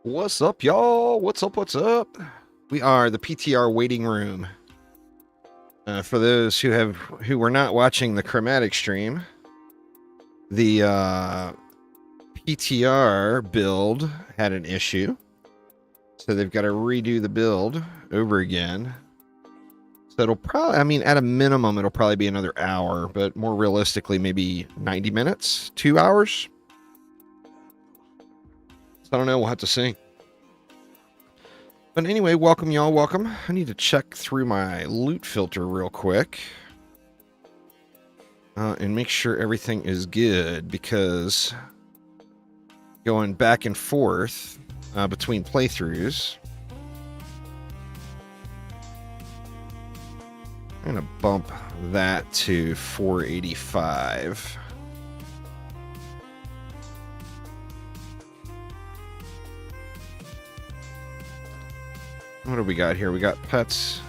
What's up, y'all? What's up? What's up? We are the PTR waiting room. For those who were not watching the chromatic stream, the PTR build had an issue, so they've got to redo the build over again. So it'll probably, I mean, at a minimum, it'll probably be another hour, but more realistically, maybe 90 minutes, 2 hours. So I don't know. We'll have to see. But anyway, welcome, y'all. Welcome. I need to check through my loot filter real quick. And make sure everything is good, because going back and forth between playthroughs, I'm going to bump that to 485. What do we got here? We got pets.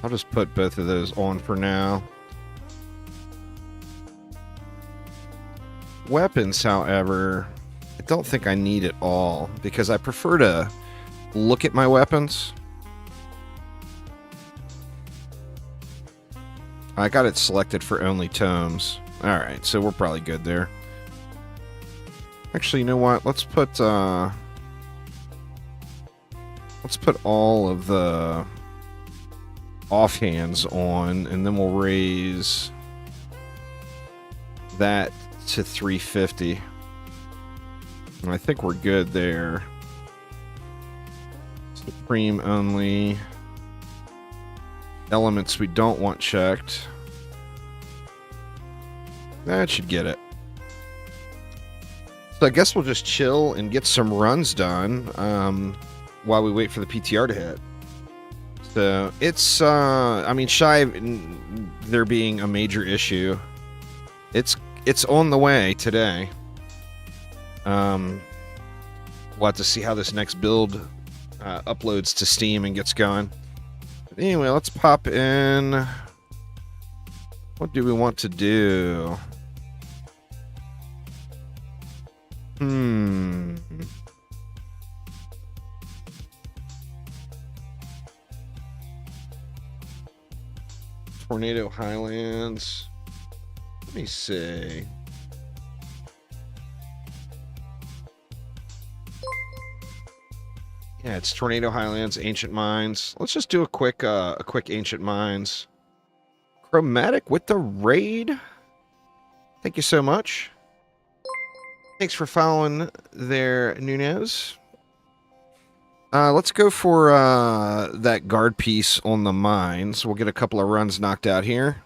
I'll just put both of those on for now. Weapons, however, I don't think I need it all, because I prefer to look at my weapons. I got it selected for only tomes. Alright, so we're probably good there. Actually, you know what? Let's put all of the offhands on, and then we'll raise that to 350. And I think we're good there. Supreme only. Elements we don't want checked. That should get it. So I guess we'll just chill and get some runs done while we wait for the PTR to hit. So it's, I mean, shy of there being a major issue, it's on the way today. We'll have to see how this next build uploads to Steam and gets going. But anyway, let's pop in. What do we want to do? Tornado Highlands. Let me see. Yeah, it's Tornado Highlands, Ancient Mines. Let's just do a quick Ancient Mines. Chromatic with the raid. Thank you so much. Thanks for following there, Nunez. Let's go for that guard piece on the mines. We'll get a couple of runs knocked out here.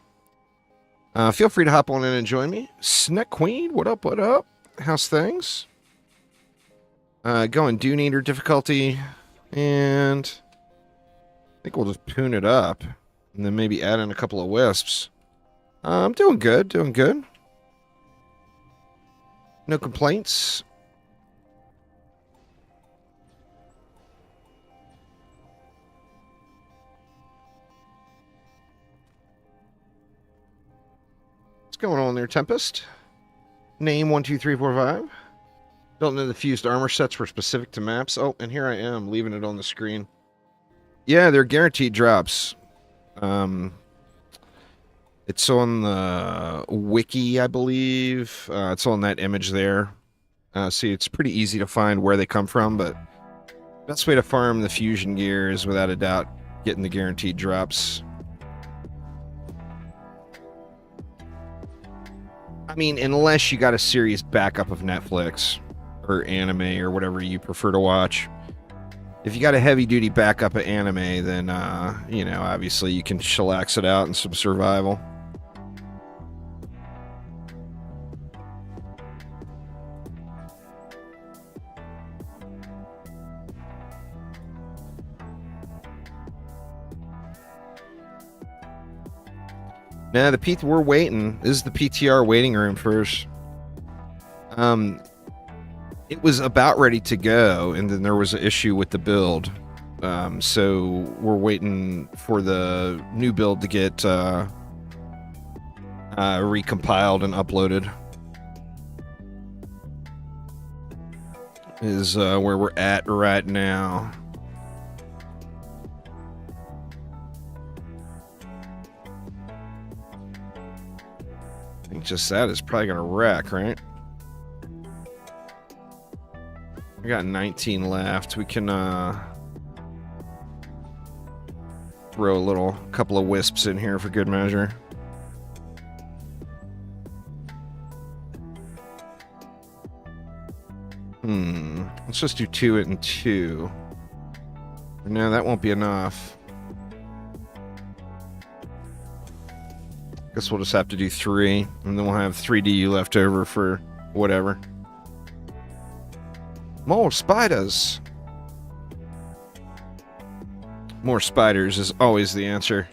Feel free to hop on in and join me. Sneck Queen, what up, what up? How's things? Going Dune Eater difficulty. And I think we'll just poon it up. And then maybe add in a couple of wisps. I'm doing good, doing good. No complaints. What's going on there, Tempest? Name 12345. Don't know the fused armor sets were specific to maps. Oh, and here I am, leaving it on the screen. Yeah, they're guaranteed drops. It's on the wiki, I believe. It's on that image there. See, it's pretty easy to find where they come from, but best way to farm the fusion gear is, without a doubt, getting the guaranteed drops. I mean, unless you got a serious backup of Netflix or anime or whatever you prefer to watch. If you got a heavy-duty backup of anime, then, you know, obviously you can chillax it out in some survival. Nah, we're waiting. This is the PTR waiting room first. It was about ready to go, and then there was an issue with the build. So we're waiting for the new build to get recompiled and uploaded. Is where we're at right now. I think just that is probably gonna wreck, right? We got 19 left. We can throw a couple of wisps in here for good measure. Let's just do 2 and 2. No, that won't be enough. Guess we'll just have to do 3, and then we'll have 3D left over for whatever. More spiders! More spiders is always the answer.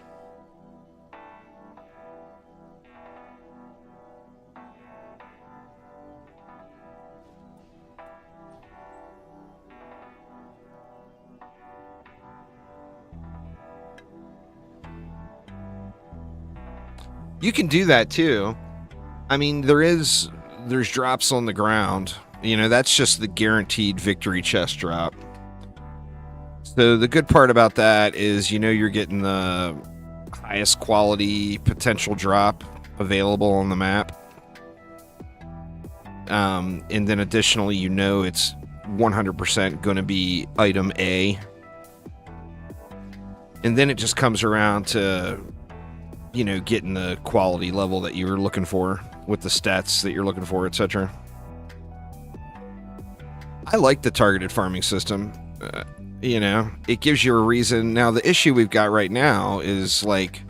You can do that too. I mean, there's drops on the ground. You know, that's just the guaranteed victory chest drop. So the good part about that is, you know, you're getting the highest quality potential drop available on the map. And then additionally, you know, it's 100% going to be item A. And then it just comes around to, you know, getting the quality level that you were looking for with the stats that you're looking for, etc. I like the targeted farming system. You know, it gives you a reason. Now, the issue we've got right now is, like,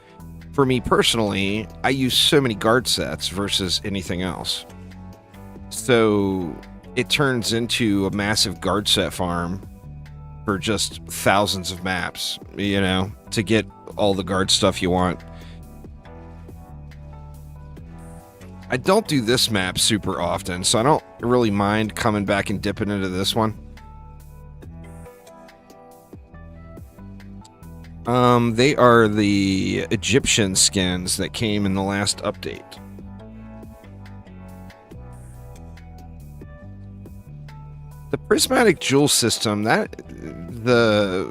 for me personally, I use so many guard sets versus anything else. So it turns into a massive guard set farm for just thousands of maps, you know, to get all the guard stuff you want. I don't do this map super often, so I don't really mind coming back and dipping into this one. They are the Egyptian skins that came in the last update. The prismatic jewel system, that the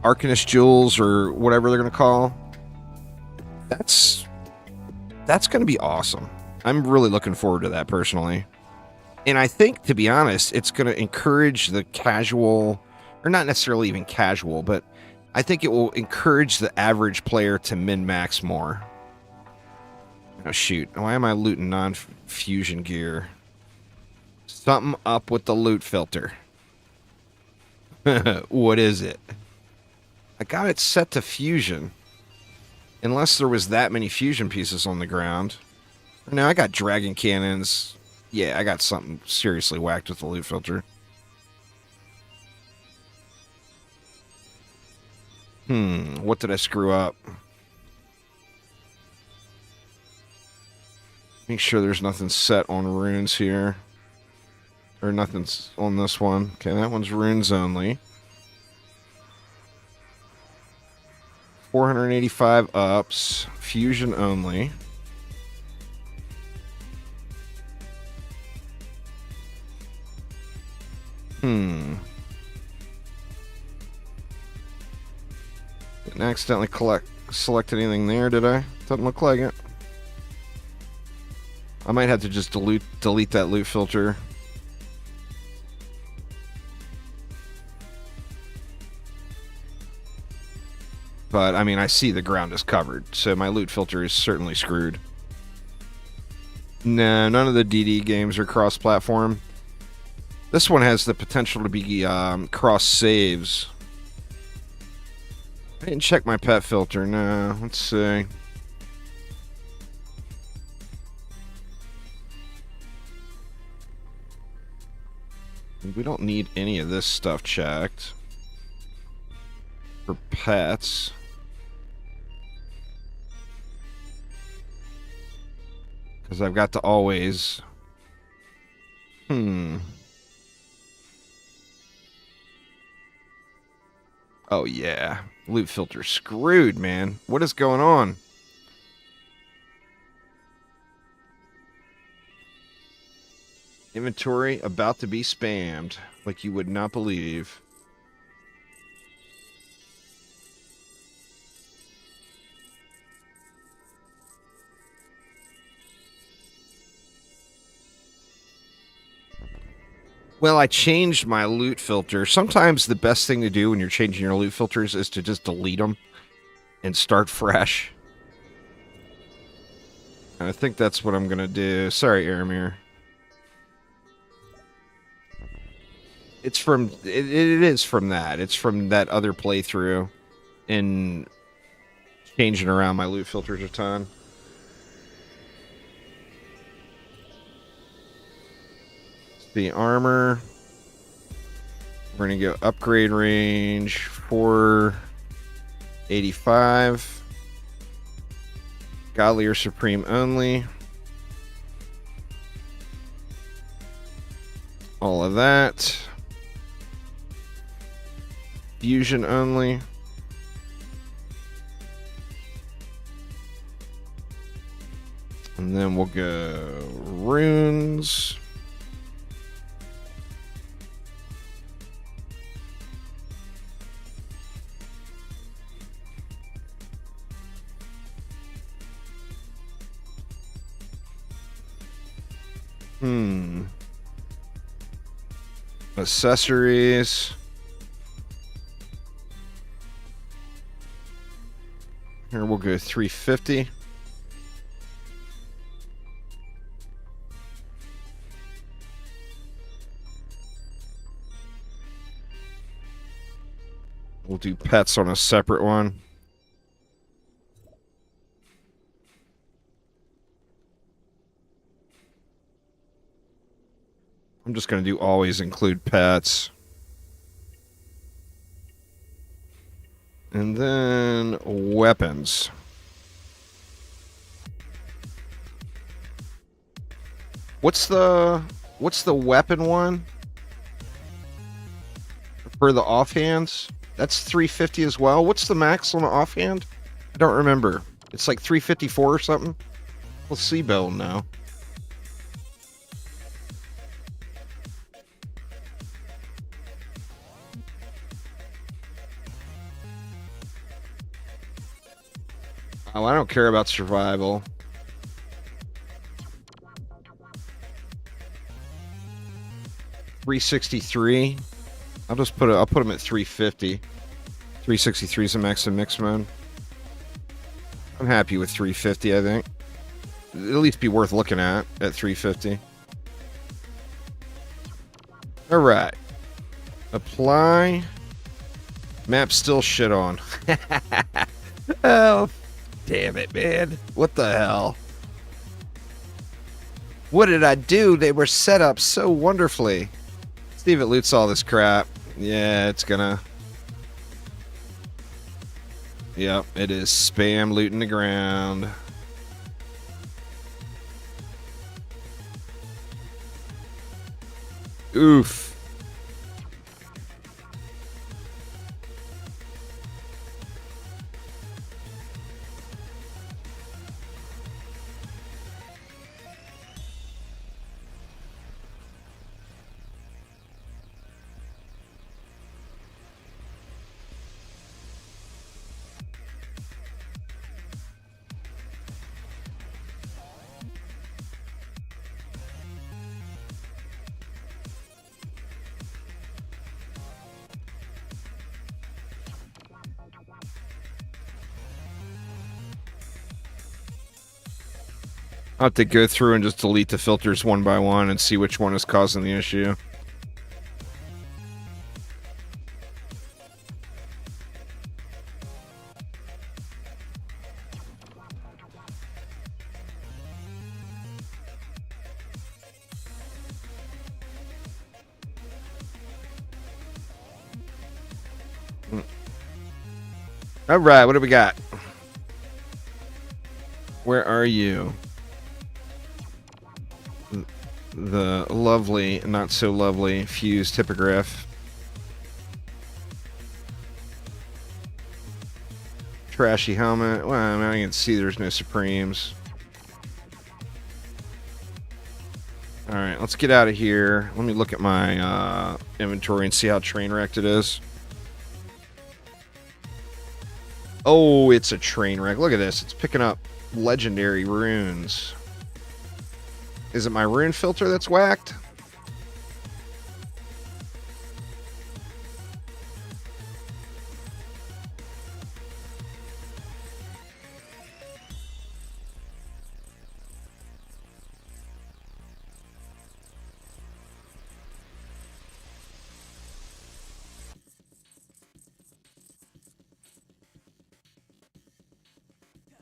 Arcanist jewels or whatever they're gonna call, that's gonna be awesome. I'm really looking forward to that personally. And I think, to be honest, it's gonna encourage the casual, or not necessarily even casual, but I think it will encourage the average player to min-max more. Oh, shoot. Why am I looting non-fusion gear? Something up with the loot filter. What is it? I got it set to fusion. Unless there was that many fusion pieces on the ground. Now, I got dragon cannons. Yeah, I got something seriously whacked with the loot filter. What did I screw up? Make sure there's nothing set on runes here. Or nothing's on this one. Okay, that one's runes only. 485 ups. Fusion only. Didn't accidentally select anything there, did I? Doesn't look like it. I might have to just delete that loot filter. But, I mean, I see the ground is covered, so my loot filter is certainly screwed. No, none of the DD games are cross-platform. This one has the potential to be cross-saves. I didn't check my pet filter. No, let's see. We don't need any of this stuff checked. For pets. Because I've got to always... Oh, yeah. Loot filter screwed, man. What is going on? Inventory about to be spammed like you would not believe. Well, I changed my loot filter. Sometimes the best thing to do when you're changing your loot filters is to just delete them and start fresh. And I think that's what I'm going to do. Sorry, Aramir. It's from... It is from that. It's from that other playthrough and changing around my loot filters a ton. The armor. We're going to go upgrade range 485. Godly or Supreme only. All of that. Fusion only. And then we'll go runes. Accessories. Here we'll go 350. We'll do pets on a separate one. I'm just going to do always include pets. And then weapons. What's the weapon one? For the offhands? That's 350 as well. What's the max on the offhand? I don't remember. It's like 354 or something. We'll see, Bill now. Oh, I don't care about survival. $363. I'll just put it. I'll put them at 350. 363 is a max in mix mode. I'm happy with 350. I think it'll at least be worth looking at 350. All right. Apply. Map still shit on. Oh. Damn it, man. What the hell? What did I do? They were set up so wonderfully. See if it loots all this crap. Yeah, it's gonna... Yep, it is spam looting the ground. Oof. I'll have to go through and just delete the filters one by one and see which one is causing the issue. All right, what do we got? Where are you? The lovely, not so lovely, fused hippogriff. Trashy helmet. Well, I mean, I can see there's no Supremes. Alright, let's get out of here. Let me look at my inventory and see how train wrecked it is. Oh, it's a train wreck. Look at this. It's picking up legendary runes. Is it my rune filter that's whacked?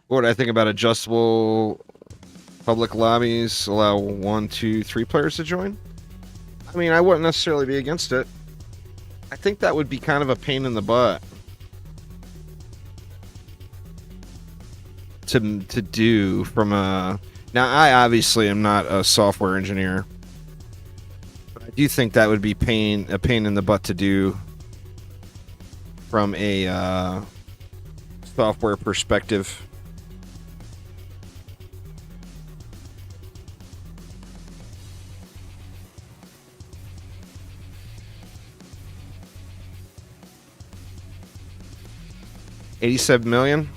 What do I think about adjustable public lobbies? Allow 1, 2, 3 players to join? I mean, I wouldn't necessarily be against it. I think that would be kind of a pain in the butt to do from a... Now, I obviously am not a software engineer, but I do think that would be a pain in the butt to do from a software perspective. $87 million.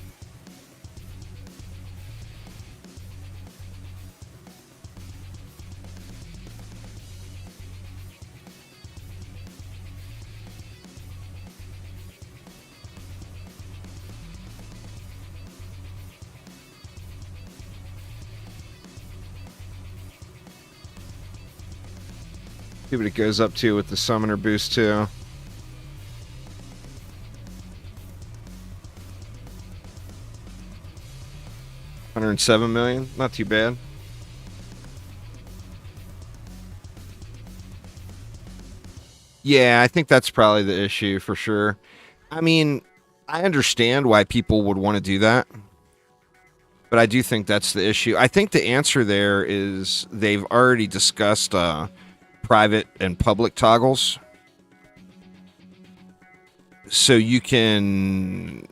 See what it goes up to with the summoner boost too. $107 million, not too bad. Yeah, I think that's probably the issue for sure. I mean, I understand why people would want to do that, but I do think that's the issue. I think the answer there is they've already discussed private and public toggles. So you can,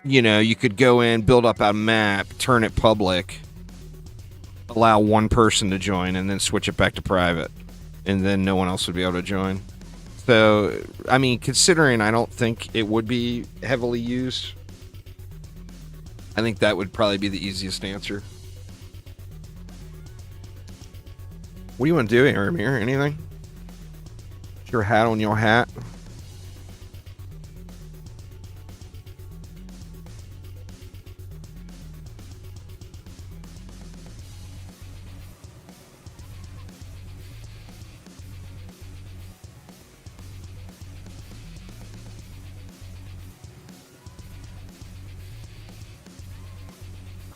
you know, you could go in, build up a map, turn it public, allow one person to join, and then switch it back to private. And then no one else would be able to join. So, I mean, considering I don't think it would be heavily used, I think that would probably be the easiest answer. What do you want to do here, Amir? Anything? Your hat on your hat?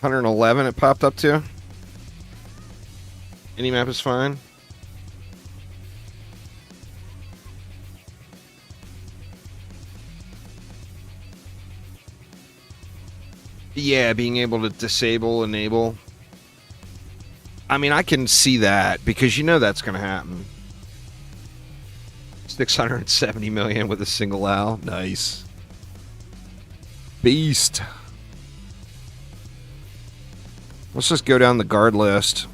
$111 it popped up to. Any map is fine. Yeah, being able to disable, enable. I mean, I can see that because you know that's going to happen. 670 million with a single owl. Nice. Beast. Let's just go down the guard list.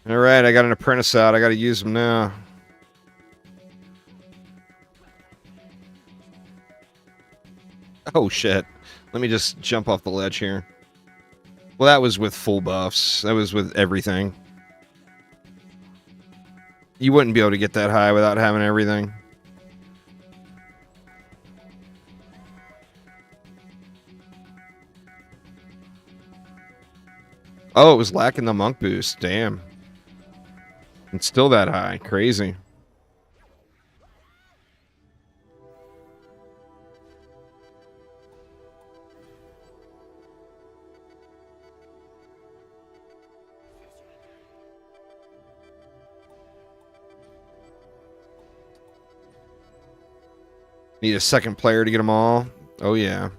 All right, I got an apprentice out. I got to use him now. Oh, shit. Let me just jump off the ledge here. Well, that was with full buffs. That was with everything. You wouldn't be able to get that high without having everything. Oh, it was lacking the monk boost. Damn. It's still that high. Crazy. Need a second player to get them all. Oh, yeah.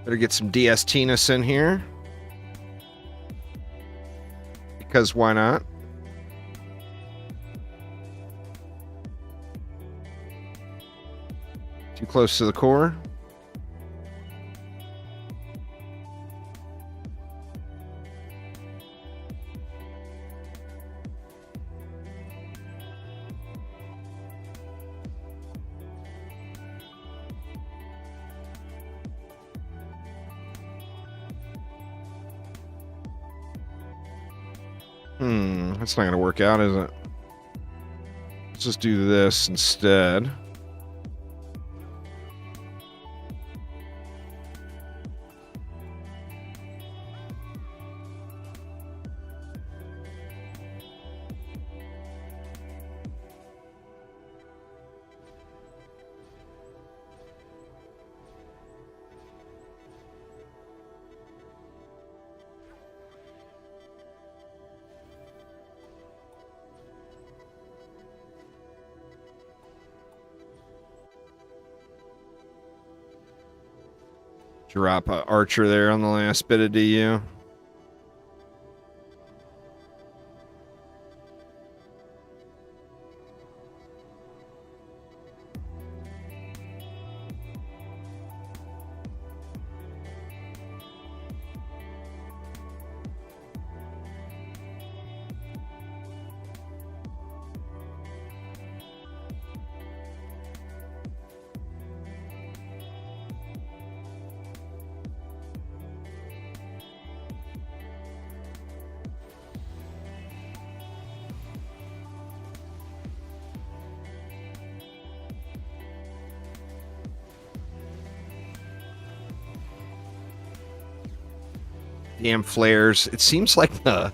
Better get some DST-ness in here. Because why not? Too close to the core. That's not going to work out, is it? Let's just do this instead. Drop a archer there on the last bit of DU. Damn flares. It seems like the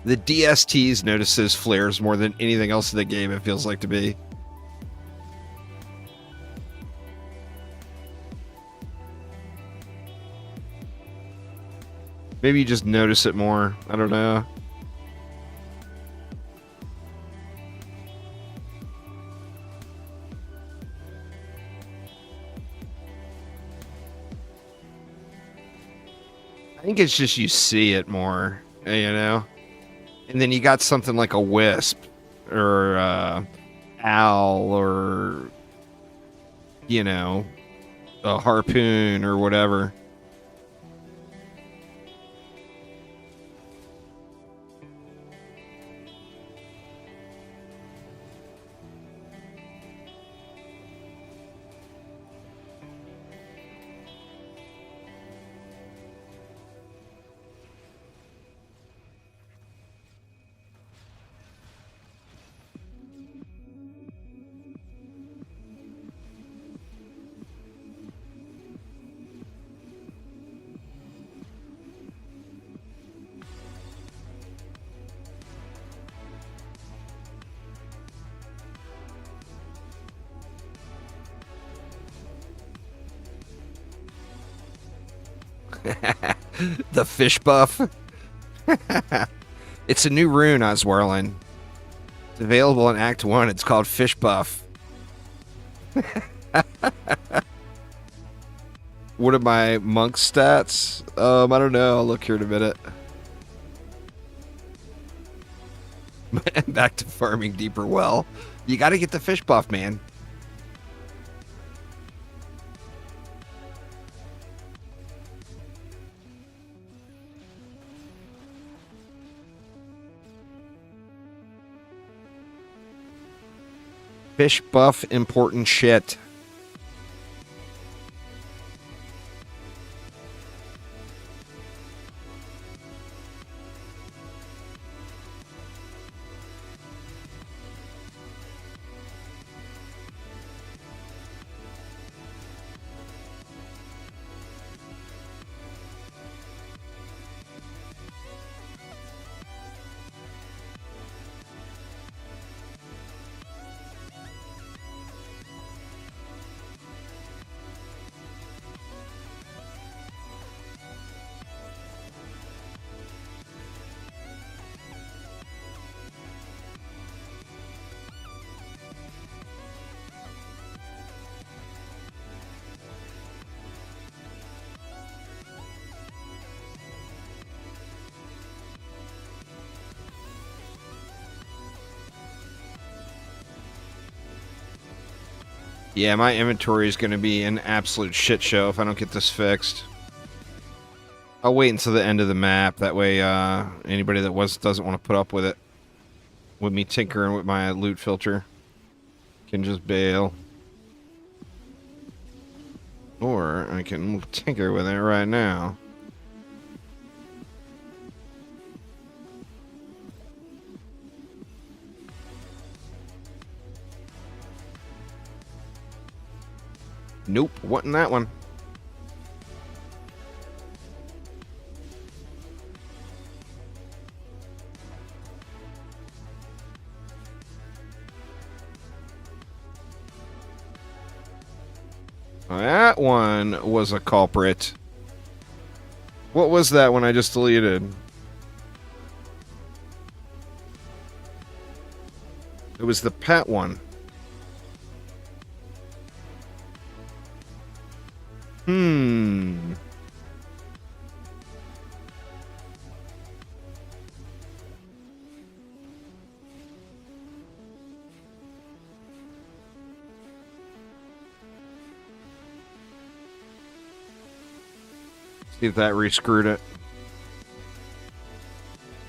DSTs notice those flares more than anything else in the game, it feels like to be. Maybe you just notice it more. I don't know. I think it's just you see it more, you know? And then you got something like a wisp or owl or, you know, a harpoon or whatever. The fish buff. It's a new rune, Oswarlin. It's available in Act 1. It's called Fish Buff. What are my monk stats? I don't know. I'll look here in a minute. Back to farming deeper well. You got to get the fish buff, man. Fish buff, important shit. Yeah, my inventory is going to be an absolute shit show if I don't get this fixed. I'll wait until the end of the map. That way, anybody that doesn't want to put up with it, with me tinkering with my loot filter, can just bail. Or I can tinker with it right now. Nope, wasn't that one. That one was a culprit. What was that one I just deleted? It was the pet one. See if that rescrewed it.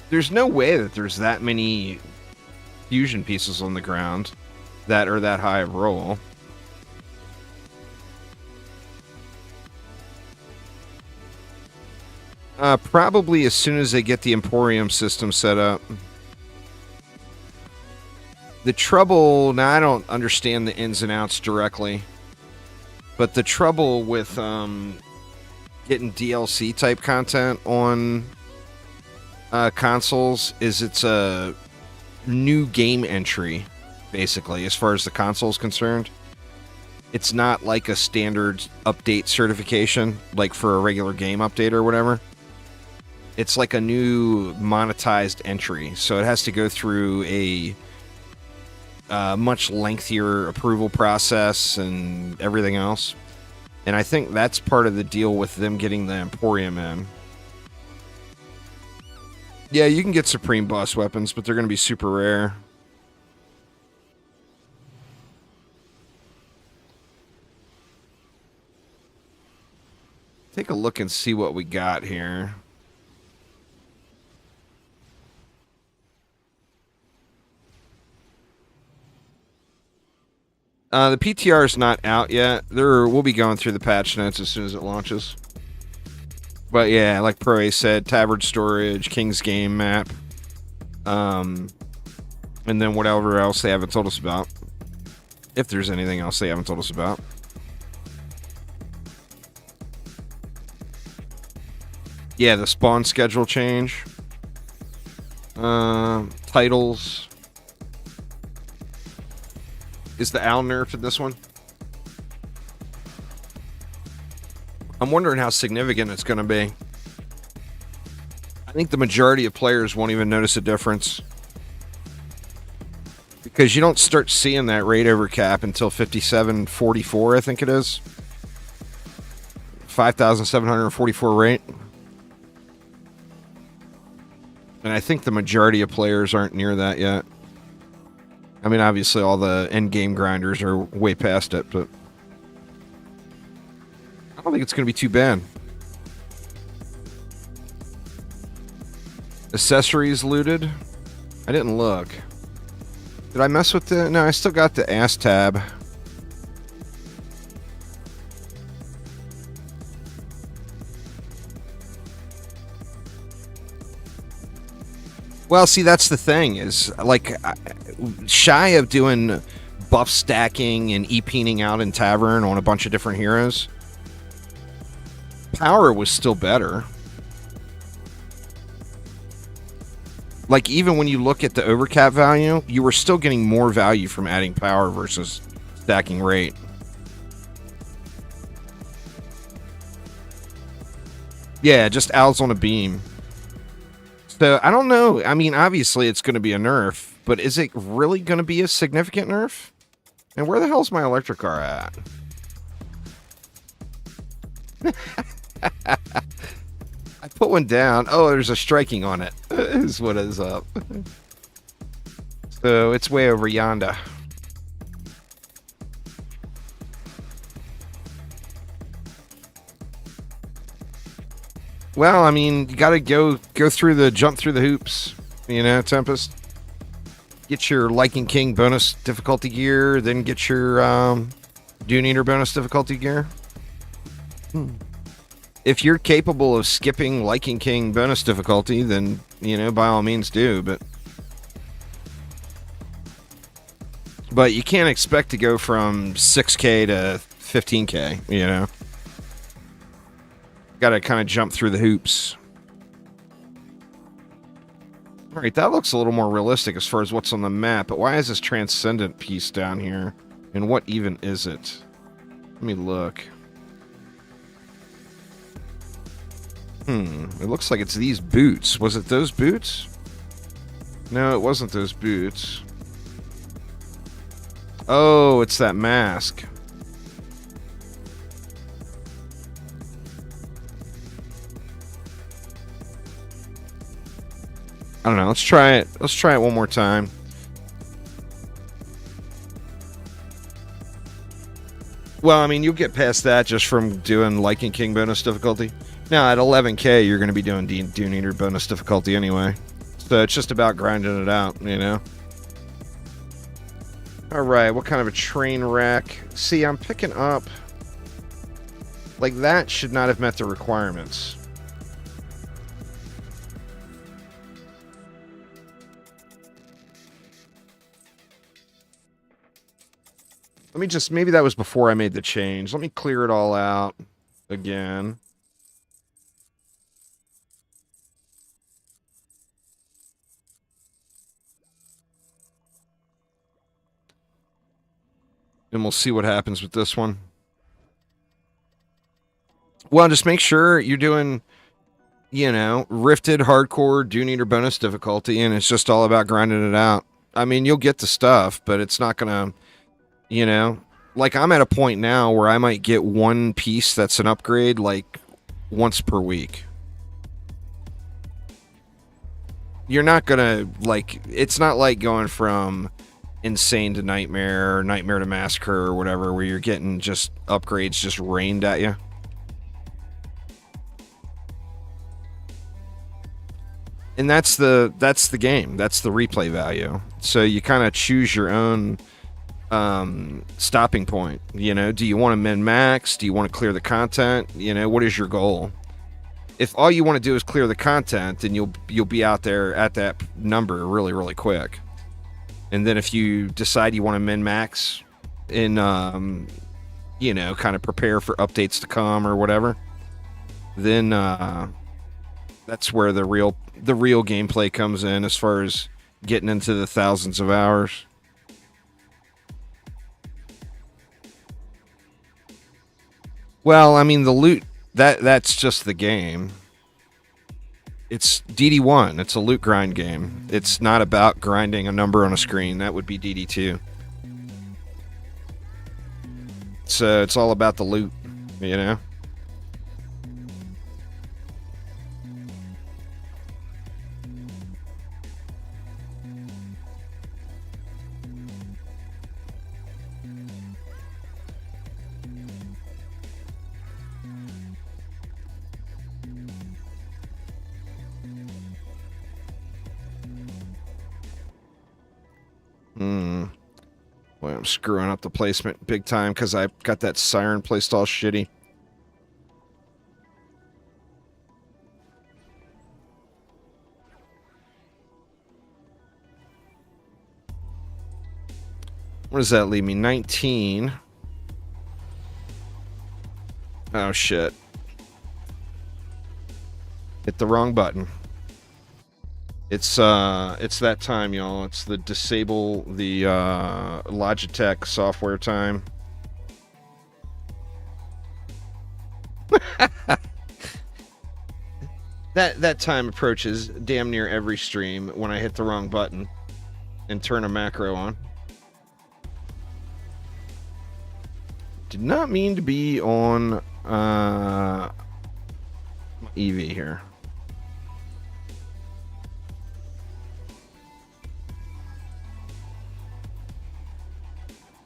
There's no way that there's that many fusion pieces on the ground that are that high of roll. Probably as soon as they get the Emporium system set up. The trouble, now I don't understand the ins and outs directly, but the trouble with getting DLC type content on consoles is it's a new game entry, basically, as far as the console is concerned. It's not like a standard update certification, like for a regular game update or whatever. It's like a new monetized entry, so it has to go through a much lengthier approval process and everything else. And I think that's part of the deal with them getting the Emporium in. Yeah, you can get Supreme Boss weapons, but they're going to be super rare. Take a look and see what we got here. The PTR is not out yet. We'll be going through the patch notes as soon as it launches. But yeah, like Pro A said, Tavern Storage, King's Game map, and then whatever else they haven't told us about. If there's anything else they haven't told us about. Yeah, the spawn schedule change. Titles. Is the owl nerfed in this one? I'm wondering how significant it's going to be. I think the majority of players won't even notice a difference. Because you don't start seeing that rate over cap until 5744, I think it is. 5,744 rate. And I think the majority of players aren't near that yet. I mean, obviously, all the end-game grinders are way past it, but I don't think it's going to be too bad. Accessories looted? I didn't look. Did I mess with the... No, I still got the ass tab. Well, see, that's the thing, is, like, shy of doing buff stacking and e-peening out in Tavern on a bunch of different heroes, power was still better. Like, even when you look at the overcap value, you were still getting more value from adding power versus stacking rate. Yeah, just owls on a beam. So, I don't know. I mean, obviously, it's going to be a nerf, but is it really going to be a significant nerf? And where the hell's my electric car at? I put one down. Oh, there's a striking on it. Is what is up. So, it's way over yonder. Well, I mean, you got to jump through the hoops, you know, Tempest. Get your Lichen King bonus difficulty gear, then get your Dune Eater bonus difficulty gear. If you're capable of skipping Lichen King bonus difficulty, then, you know, by all means do, but you can't expect to go from 6K to 15K, you know. Got to kind of jump through the hoops. All right, that looks a little more realistic as far as what's on the map, but why is this Transcendent piece down here? And what even is it? Let me look. It looks like it's these boots. Was it those boots? No, it wasn't those boots. Oh, it's that mask. I don't know. Let's try it. Let's try it one more time. Well, I mean, you'll get past that just from doing Lichen King bonus difficulty. Now, at 11K, you're going to be doing Dune Eater bonus difficulty anyway. So it's just about grinding it out, you know? Alright, what kind of a train wreck? See, I'm picking up... Like, that should not have met the requirements. Let me just... Maybe that was before I made the change. Let me clear it all out again. And we'll see what happens with this one. Well, just make sure you're doing, you know, Rifted, Hardcore, Dune Eater bonus difficulty, and it's just all about grinding it out. I mean, you'll get the stuff, but it's not going to, you know... Like, I'm at a point now where I might get one piece that's an upgrade, like, once per week. You're not going to, like... It's not like going from... Insane to Nightmare, or Nightmare to Massacre, or whatever, where you're getting just upgrades just rained at you. And that's the game. That's the replay value. So you kind of choose your own stopping point. You know, do you want to min-max? Do you want to clear the content? You know, what is your goal? If all you want to do is clear the content, then you'll be out there at that number really, really quick. And then if you decide you want to min-max and, you know, kind of prepare for updates to come or whatever, then that's where the real gameplay comes in as far as getting into the thousands of hours. Well, I mean, the loot, that's just the game. It's DD1. It's a loot grind game. It's not about grinding a number on a screen. That would be DD2. So it's all about the loot, you know? Boy, I'm screwing up the placement big time because I got that Siren placed all shitty. What does that leave me? 19. Oh, shit. Hit the wrong button. It's that time, y'all. It's the disable the Logitech software time. that time approaches damn near every stream when I hit the wrong button and turn a macro on. Did not mean to be on EV here.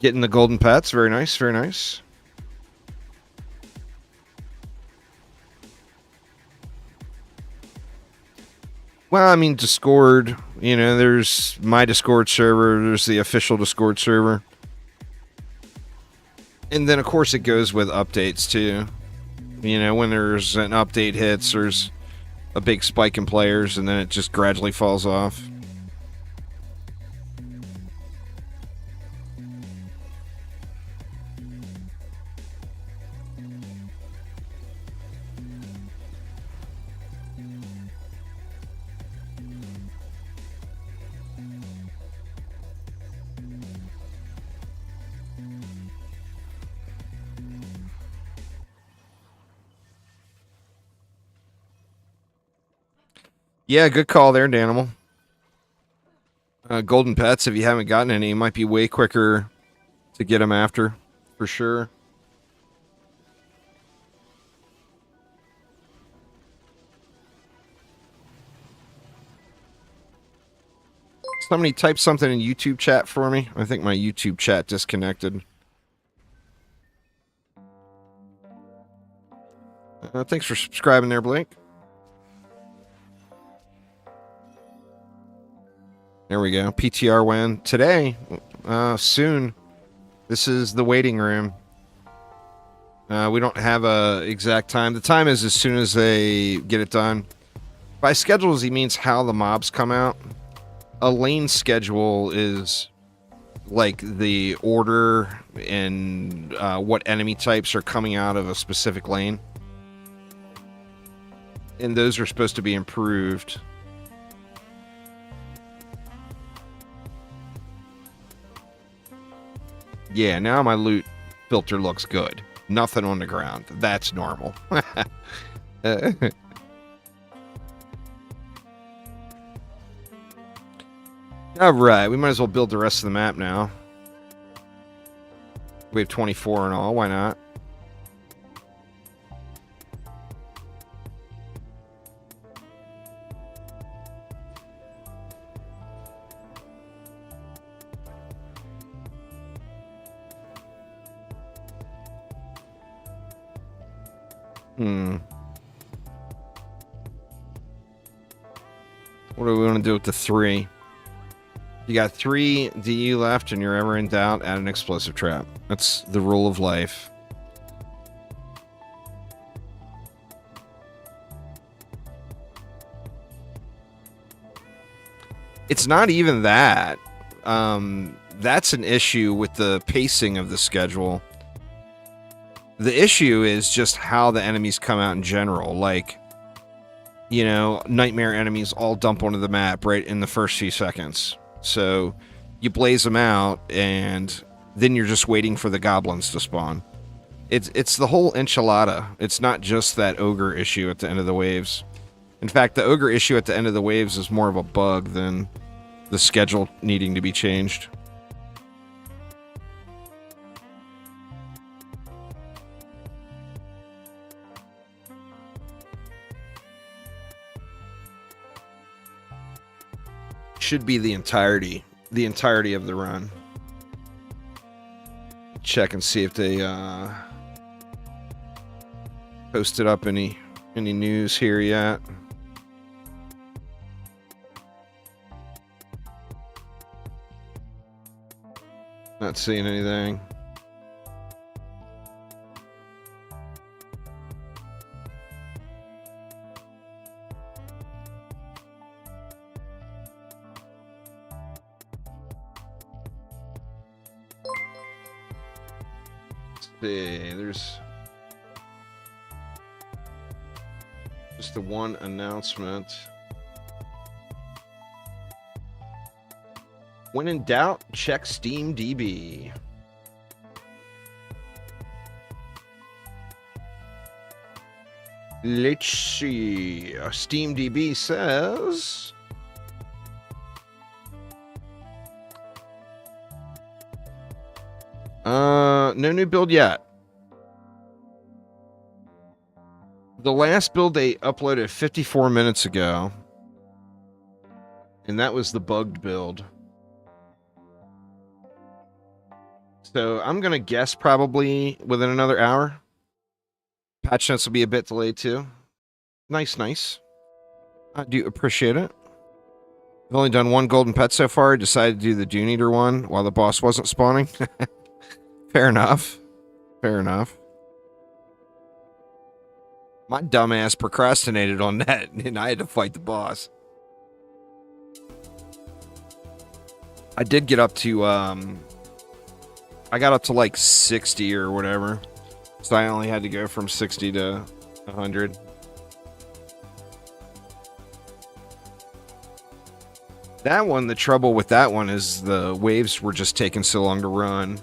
Getting the golden pets. Very nice, very nice. Well, I mean, Discord, you know, there's my Discord server, there's the official Discord server. And then, of course, it goes with updates, too. You know, when there's an update hits, there's a big spike in players, and then it just gradually falls off. Yeah, good call there, Danimal. Golden Pets, if you haven't gotten any, might be way quicker to get them after, for sure. Somebody type something in YouTube chat for me. I think my YouTube chat disconnected. Thanks for subscribing there, Blake. There we go. PTR win. Today, soon. This is the waiting room. We don't have a exact time. The time is as soon as they get it done. By schedules, he means how the mobs come out. A lane schedule is like the order and what enemy types are coming out of a specific lane. And those are supposed to be improved. Yeah, now my loot filter looks good. Nothing on the ground. That's normal. Alright, we might as well build the rest of the map now. We have 24 and all, why not? What do we want to do with the 3? You got 3 DE left and you're ever in doubt, add an explosive trap. That's the rule of life. It's not even that. That's an issue with the pacing of the schedule. The issue is just how the enemies come out in general. Like, you know, nightmare enemies all dump onto the map right in the first few seconds. So you blaze them out, and then you're just waiting for the goblins to spawn. It's the whole enchilada. It's not just that ogre issue at the end of the waves. In fact, the ogre issue at the end of the waves is more of a bug than the schedule needing to be changed. Should be the entirety of the run. Check and see if they posted up any news here yet. Not seeing anything. There's just the one announcement. When in doubt, check Steam DB. Let's see. Steam DB says no new build yet. The last build they uploaded 54 minutes ago, and that was the bugged build. So I'm gonna guess probably within another hour. Patch notes will be a bit delayed too. Nice. I do appreciate it. I've only done one golden pet so far. I decided to do the Dune Eater one while the boss wasn't spawning. Fair enough. Fair enough. My dumbass procrastinated on that, and I had to fight the boss. I did get up to, I got up to like 60 or whatever. So I only had to go from 60 to 100. That one, the trouble with that one is the waves were just taking so long to run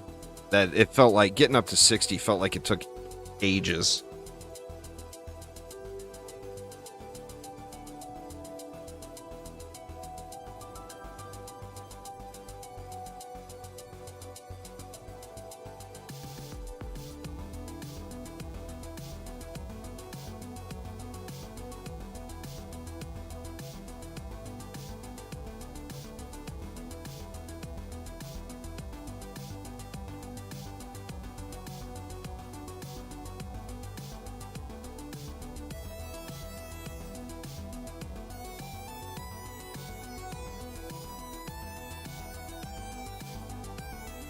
that it felt like getting up to 60 felt like it took ages.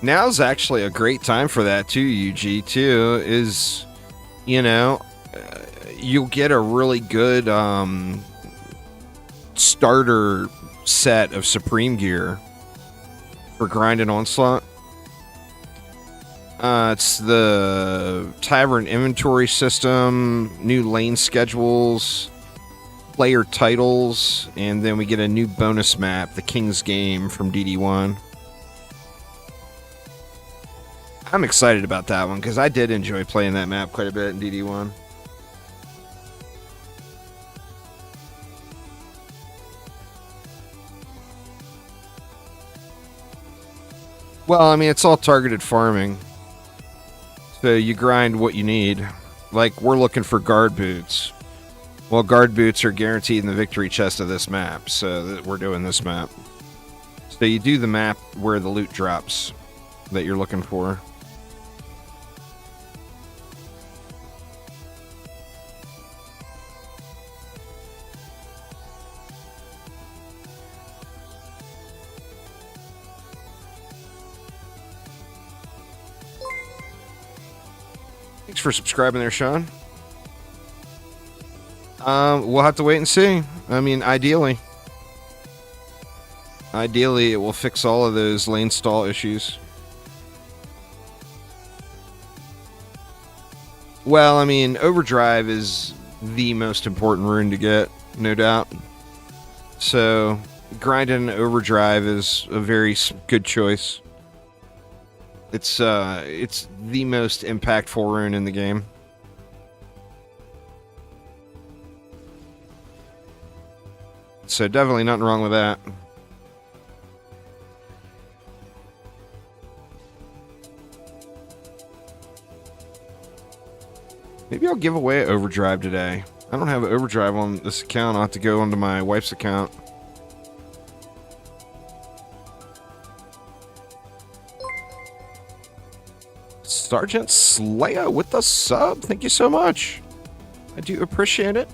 Now's actually a great time for that too, UG, too, is, you know, you'll get a really good starter set of Supreme gear for grinding Onslaught. It's the Tavern inventory system, new lane schedules, player titles, and then we get a new bonus map, the King's Game from DD1. I'm excited about that one because I did enjoy playing that map quite a bit in DD1. Well, I mean, it's all targeted farming. So you grind what you need. Like, we're looking for guard boots. Well, guard boots are guaranteed in the victory chest of this map, so we're doing this map. So you do the map where the loot drops that you're looking for. Thanks for subscribing there, Sean. We'll have to wait and see. I mean, ideally, it will fix all of those lane stall issues. Well, I mean, Overdrive is the most important rune to get, no doubt. So, grinding Overdrive is a very good choice. It's the most impactful rune in the game. So definitely nothing wrong with that. Maybe I'll give away Overdrive today. I don't have Overdrive on this account. I'll have to go onto my wife's account. Sergeant Slayer with the sub. Thank you so much. I do appreciate it.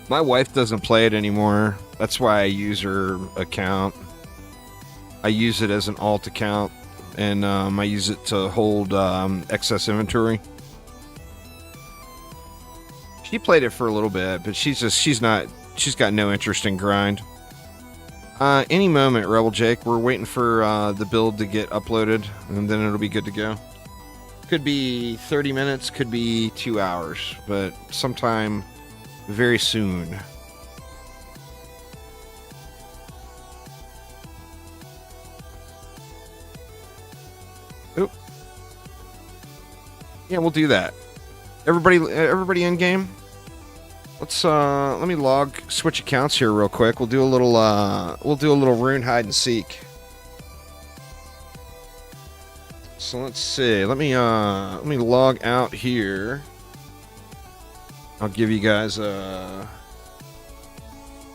My wife doesn't play it anymore. That's why I use her account. I use it as an alt account, and I use it to hold excess inventory. She played it for a little bit, but she's got no interest in grind. Any moment, Rebel Jake. We're waiting for the build to get uploaded, and then it'll be good to go. Could be 30 minutes, could be 2 hours, but sometime very soon. Oop. Yeah, we'll do that. Everybody in game. Let's let me switch accounts here real quick. We'll do a little rune hide and seek. So let's see. Let me log out here. I'll give you guys a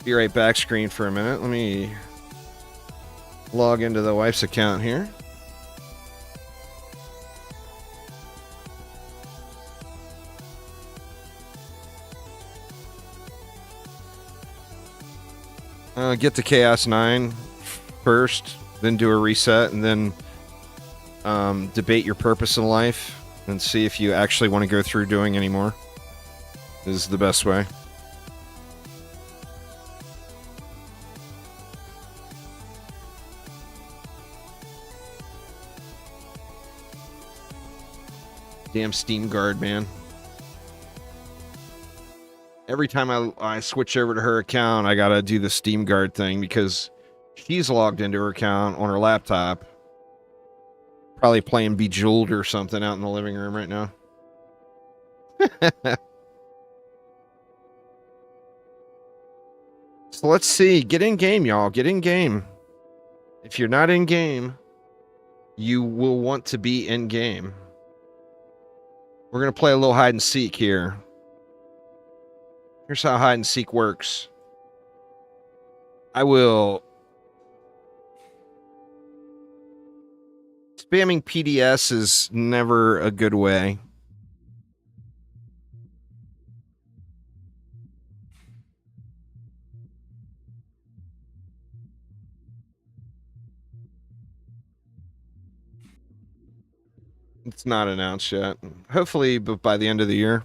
be right back screen for a minute. Let me log into the wife's account here. Get to Chaos 9 first, then do a reset, and then debate your purpose in life and see if you actually want to go through doing any more. This is the best way. Damn Steam Guard, man. Every time I switch over to her account, I gotta do the Steam Guard thing because she's logged into her account on her laptop. Probably playing Bejeweled or something out in the living room right now. So let's see. Get in game, y'all. Get in game. If you're not in game, you will want to be in game. We're going to play a little hide and seek here. Here's how hide and seek works. I will... Spamming PDS is never a good way. It's not announced yet. Hopefully, but by the end of the year.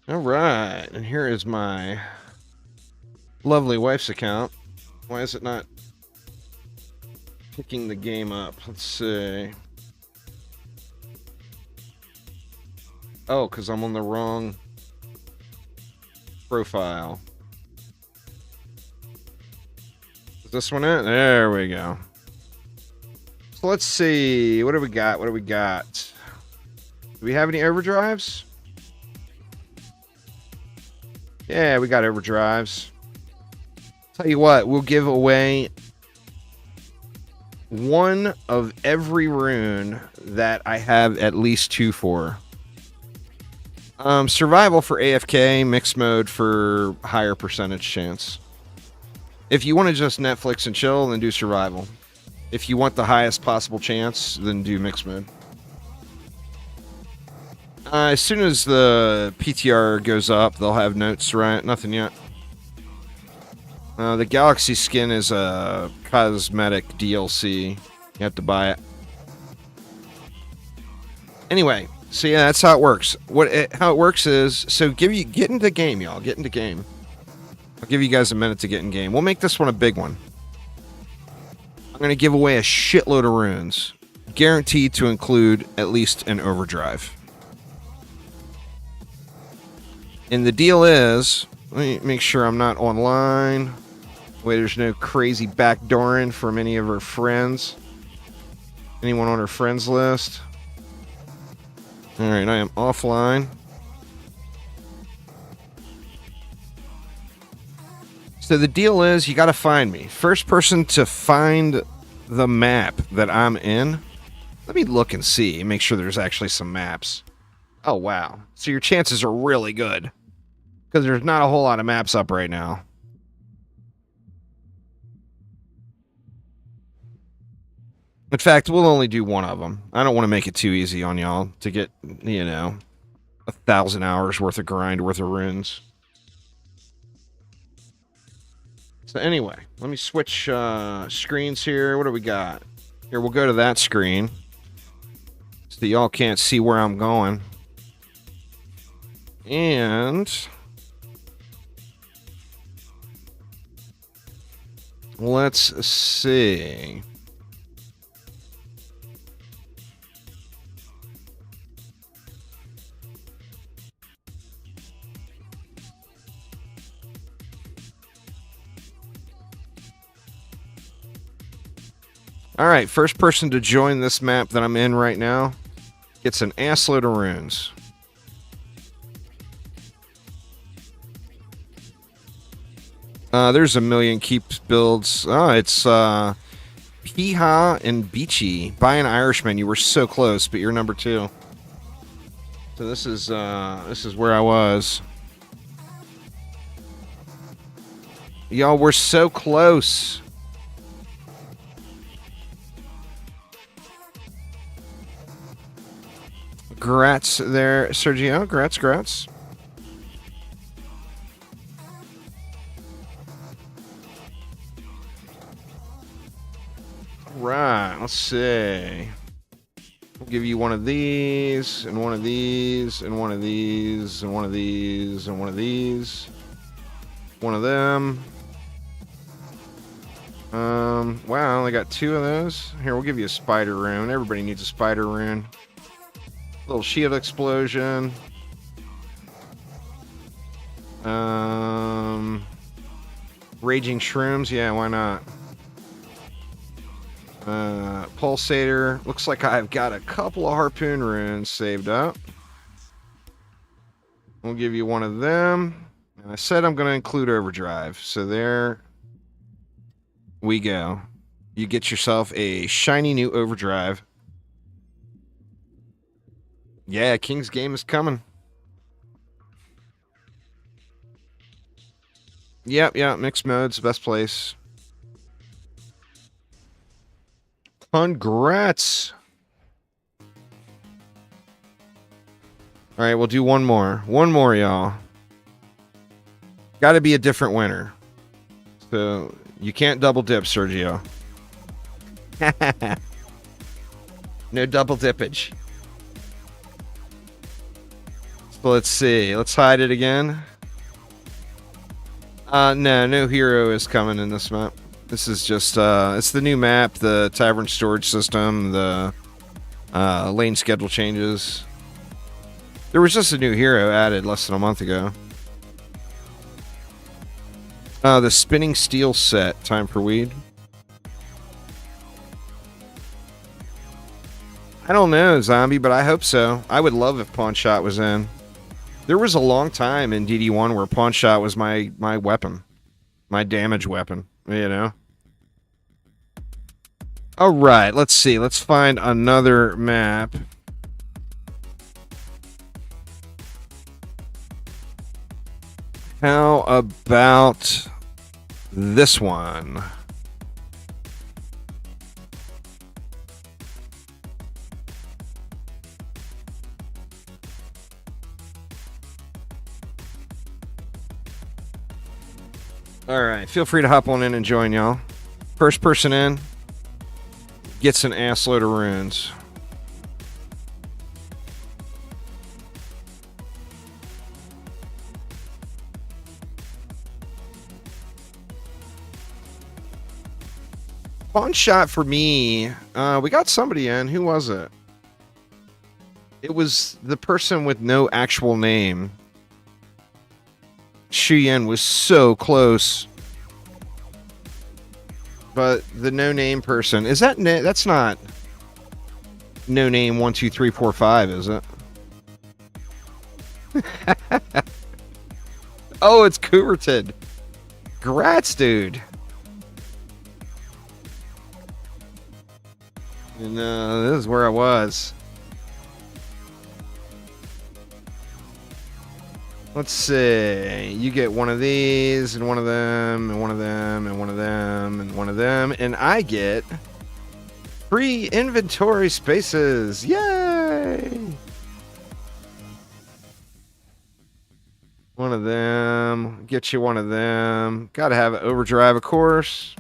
All right, and here is my lovely wife's account. Why is it not picking the game up? Let's see. Oh, because I'm on the wrong profile. Is this one it? There we go. So let's see. What do we got? What do we got? Do we have any overdrives? Yeah, we got overdrives. Tell you what, we'll give away one of every rune that I have at least 2 for. Survival for AFK, mixed mode for higher percentage chance. If you want to just Netflix and chill, then do survival. If you want the highest possible chance, then do mixed mode. As soon as the PTR goes up, they'll have notes, right? Nothing yet. The Galaxy skin is a cosmetic DLC. You have to buy it. Anyway, so yeah, that's how it works. How it works is, so get into the game, y'all. Get into game. I'll give you guys a minute to get in game. We'll make this one a big one. I'm going to give away a shitload of runes. Guaranteed to include at least an overdrive. And the deal is, let me make sure I'm not online. Wait, there's no crazy backdooring from any of her friends. Anyone on her friends list? Alright, I am offline. So the deal is, you gotta find me. First person to find the map that I'm in. Let me look and see, make sure there's actually some maps. Oh, wow. So your chances are really good. Because there's not a whole lot of maps up right now. In fact, we'll only do one of them. I don't want to make it too easy on y'all to get, you know, 1,000 hours worth of grind worth of runes. So anyway, let me switch screens here. What do we got? Here, we'll go to that screen. So y'all can't see where I'm going. And let's see. All right, first person to join this map that I'm in right now gets an assload of runes. There's a million keep builds. Oh, it's Piha and Beachy. By an Irishman. You were so close, but you're number 2. So this is where I was. Y'all were so close. Grats there, Sergio. Grats. Right, let's see. We'll give you one of these, and one of these, and one of these, and one of these, and one of these. One of them. Wow, I only got 2 of those. Here, we'll give you a spider rune. Everybody needs a spider rune. Little shield explosion. Raging shrooms, yeah, why not? Pulsator. Looks like I've got a couple of harpoon runes saved up. We'll give you one of them. And I said I'm going to include overdrive. So there we go. You get yourself a shiny new overdrive. Yeah, King's Game is coming. Yep, mixed mode's best place. Congrats. All right, we'll do one more. One more, y'all. Got to be a different winner. So you can't double dip, Sergio. No double dippage. So let's see. Let's hide it again. No hero is coming in this map. This is just, it's the new map, the tavern storage system, the lane schedule changes. There was just a new hero added less than a month ago. The spinning steel set, time for weed. I don't know, Zombie, but I hope so. I would love if Pawn Shot was in. There was a long time in DD1 where Pawn Shot was my weapon. My damage weapon, you know? Alright, let's see. Let's find another map. How about this one? Alright, feel free to hop on in and join, y'all. First person in gets an assload of runes. Pawn Shot for me. We got somebody in. Who was it? It was the person with no actual name. Shuyen was so close. But the no-name person... Is that... That's not... No-name 1, 2, 3, 4, 5, is it? Oh, it's Coubertin. Grats, dude. And this is where I was. Let's see. You get one of these, and one of them, and one of them, and one of them, and one of them, and I get free inventory spaces. Yay! One of them. Get you one of them. Gotta have an overdrive, of course.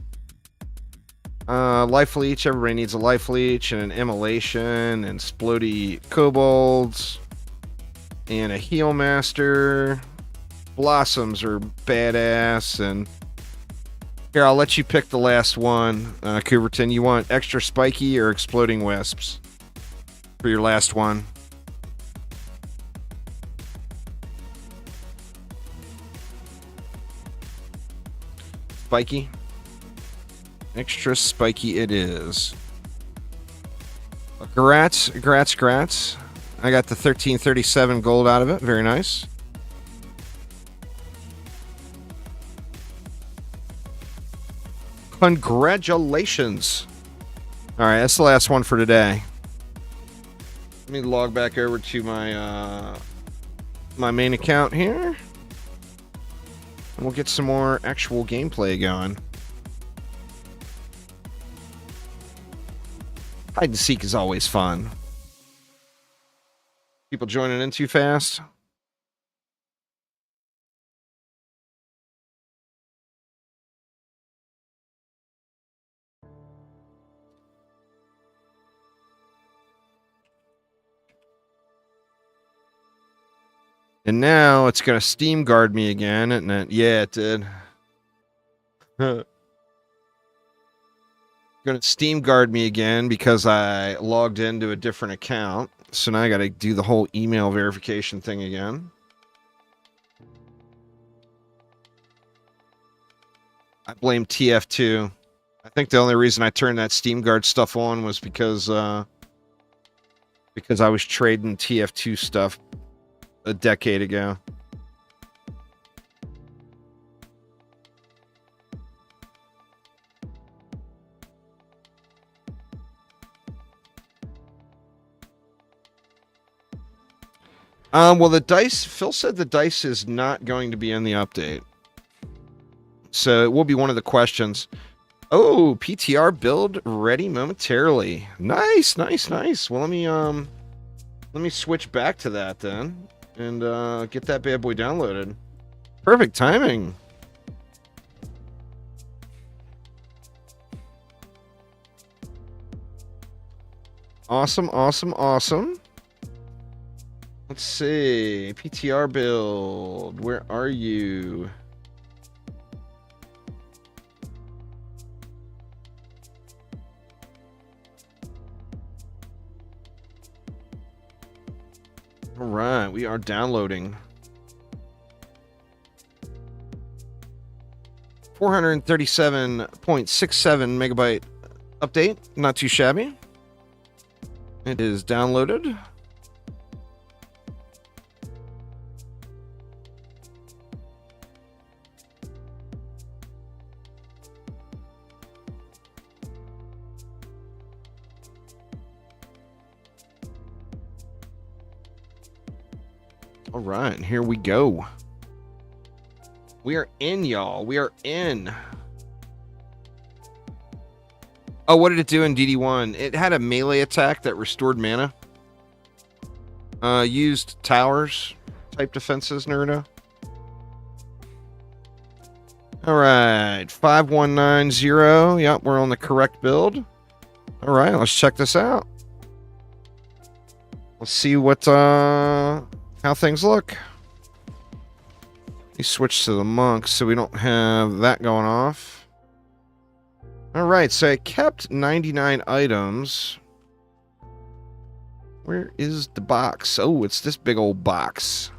Life leech. Everybody needs a life leech, and an immolation, and splody kobolds. And a heal master. Blossoms are badass. And here, I'll let you pick the last one, Coubertin. You want extra spiky or exploding wisps for your last one? Spiky. Extra spiky it is. Grats. I got the 1337 gold out of it. Very nice. Congratulations. All right, that's the last one for today. Let me log back over to my my main account here, and we'll get some more actual gameplay going. Hide and seek is always fun. People joining in too fast. And now it's going to Steam guard me again, isn't it? Yeah, it did. Going to Steam guard me again because I logged into a different account. So now I got to do the whole email verification thing again. I blame TF2. I think the only reason I turned that Steam guard stuff on was because I was trading TF2 stuff a decade ago. Well, the dice, Phil said the dice is not going to be in the update. So it will be one of the questions. Oh, PTR build ready momentarily. Nice, nice, nice. Well, let me switch back to that then and get that bad boy downloaded. Perfect timing. Awesome, awesome, awesome. Let's see. PTR build. Where are you? All right, we are downloading. 437.67 megabyte update. Not too shabby. It is downloaded. All right, here we go. We are in, y'all. We are in. Oh, what did it do in DD1? It had a melee attack that restored mana. Used towers type defenses, Nerda. All right, 5190. Yep, we're on the correct build. All right, let's check this out. Let's see what how things look. We switch to the monks so we don't have that going off. All right, so I kept 99 items. Where is the box? Oh, it's this big old box.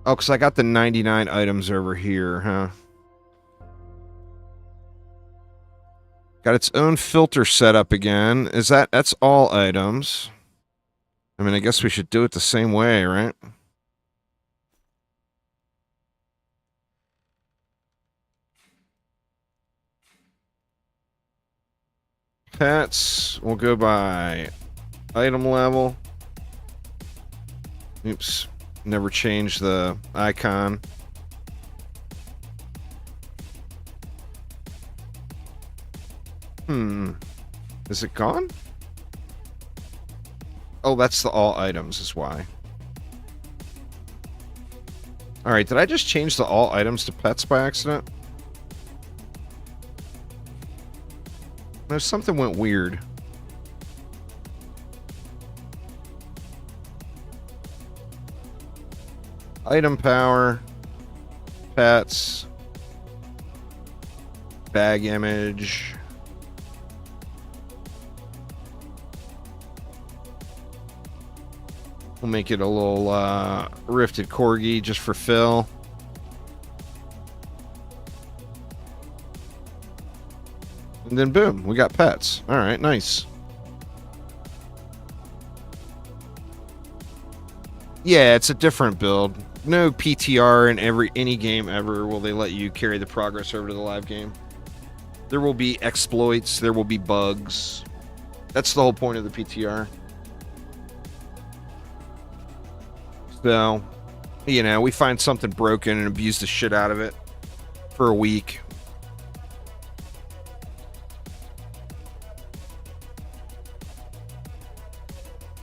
Oh, because I got the 99 items over here, huh? Got its own filter set up again. That's all items. I mean, I guess we should do it the same way, right? Pets, we'll go by item level. Oops. Never change the icon. Is it gone? Oh, that's the all items is why. Alright, did I just change the all items to pets by accident? No, something went weird. Item power, pets, bag image. We'll make it a little rifted corgi just for Phil. And then boom, we got pets. All right, nice. Yeah, it's a different build. No PTR in any game ever will they let you carry the progress over to the live game. There will be exploits, there will be bugs. That's the whole point of the PTR. So, you know, we find something broken and abuse the shit out of it for a week.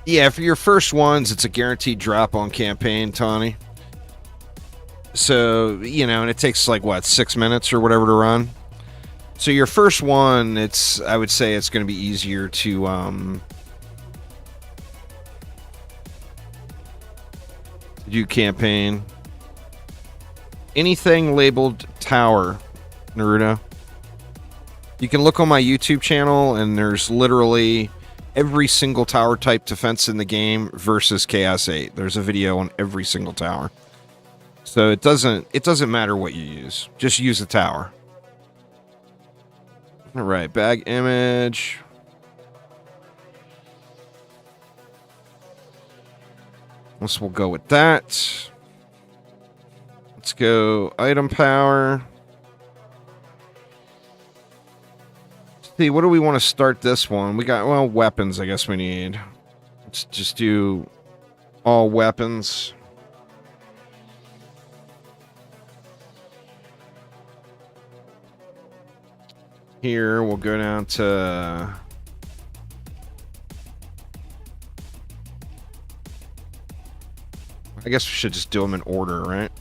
Yeah, for your first ones, it's a guaranteed drop on campaign, Tawny. So, you know, and it takes like, what, 6 minutes or whatever to run? So your first one, I would say it's going to be easier to do campaign. Anything labeled tower, Naruto. You can look on my YouTube channel, and there's literally every single tower type defense in the game versus Chaos 8. There's a video on every single tower. So it doesn't matter what you use. Just use the tower. All right, bag image. We'll go with that. Let's go item power. Let's see, what do we want to start this one? We got, well, weapons, I guess we need. Let's just do all weapons. Here, we'll go down to... I guess we should just do them in order, right?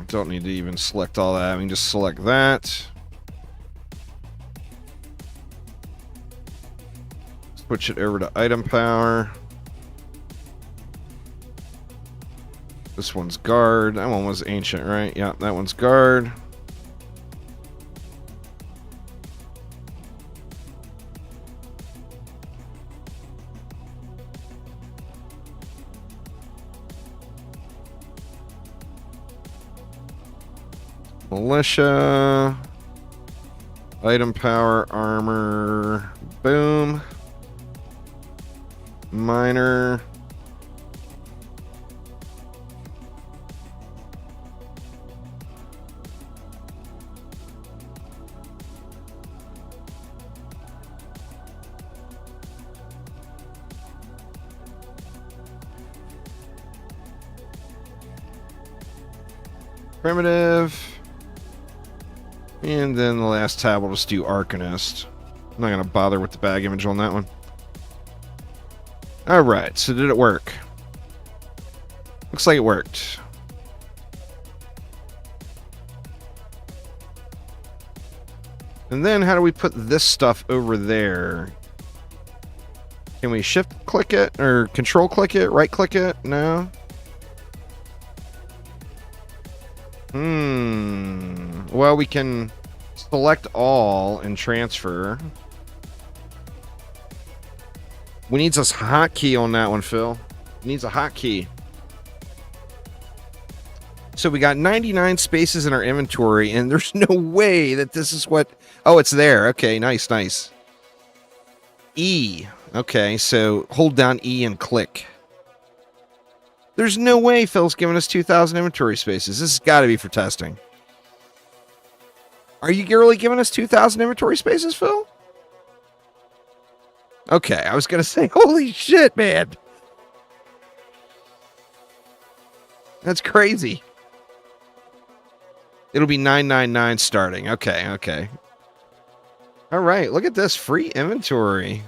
Don't need to even select all that. We can just select that. Switch it over to item power. This one's guard. That one was ancient, right? Yeah, that one's guard. Militia. Item power, armor. Boom. Miner. Primitive. And then the last tab will just do Arcanist. I'm not going to bother with the bag image on that one. Alright, so did it work? Looks like it worked. And then how do we put this stuff over there? Can we shift click it? Or control click it? Right click it? No? Well, we can select all and transfer. We need a hotkey on that one, Phil. It needs a hotkey. So we got 99 spaces in our inventory, and there's no way that this is what... Oh, it's there. Okay, nice, nice. E. Okay, so hold down E and click. There's no way Phil's giving us 2,000 inventory spaces. This has got to be for testing. Are you really giving us 2,000 inventory spaces, Phil? Okay, I was going to say, holy shit, man. That's crazy. It'll be 999 starting. Okay, okay. All right, look at this. Free inventory.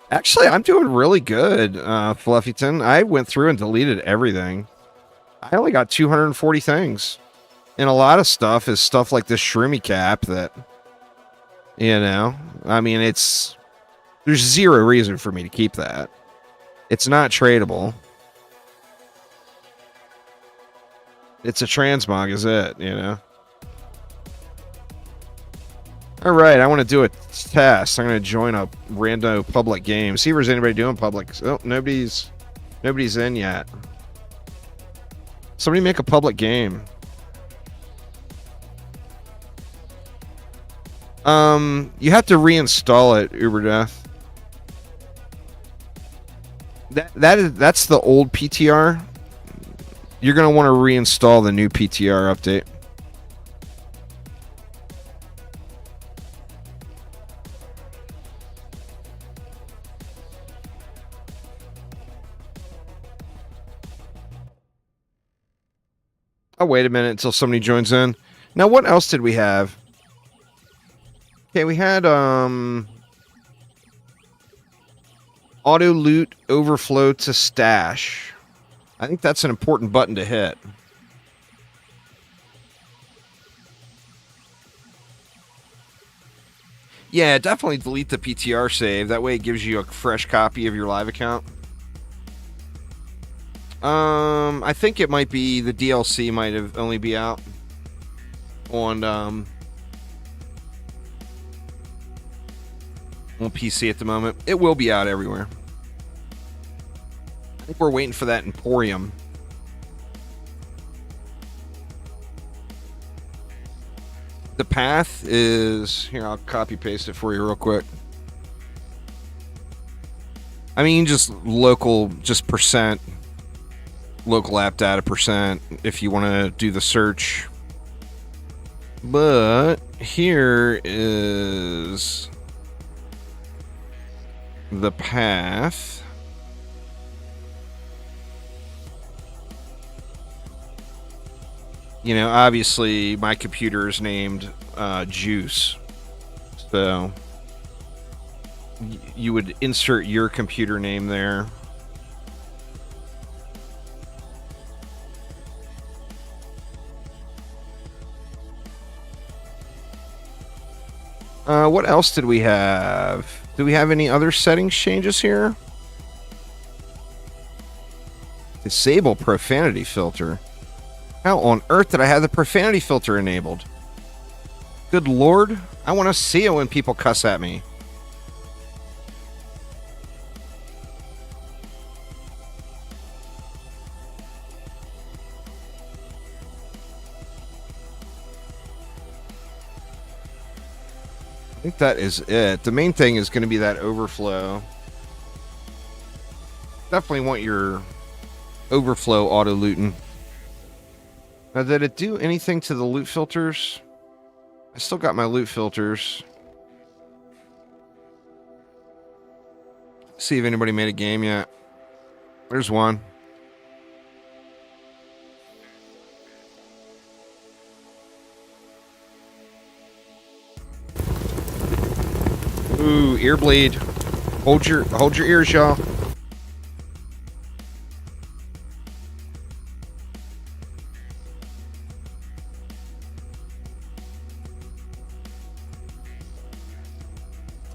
Actually, I'm doing really good, Fluffyton. I went through and deleted everything. I only got 240 things. And a lot of stuff is stuff like this Shroomy cap that, you know, I mean, there's zero reason for me to keep that. It's not tradable. It's a transmog, is it, you know? All right, I want to do a test. I'm going to join a rando public game. See if there's anybody doing public. Oh, nobody's in yet. Somebody make a public game. You have to reinstall it, Uberdeath. That's the old PTR. You're gonna want to reinstall the new PTR update. I'll wait a minute until somebody joins in. Now, what else did we have? Okay, we had auto loot overflow to stash. I think that's an important button to hit. Yeah, definitely delete the PTR save. That way it gives you a fresh copy of your live account. I think it might be the DLC might have only be out on PC at the moment. It will be out everywhere. I think we're waiting for that Emporium. The path is here. I'll copy paste it for you real quick. I mean, just local, just percent. Local app data percent if you want to do the search. But here is the path. You know, obviously my computer is named Juice. So you would insert your computer name there. What else did we have? Do we have any other settings changes here? Disable profanity filter. How on earth did I have the profanity filter enabled? Good lord. I want to see it when people cuss at me. I think that is it. The main thing is going to be that overflow. Definitely want your overflow auto looting. Now, did it do anything to the loot filters? I still got my loot filters. See if anybody made a game yet. There's one. Ooh, ear bleed. Hold your ears, y'all.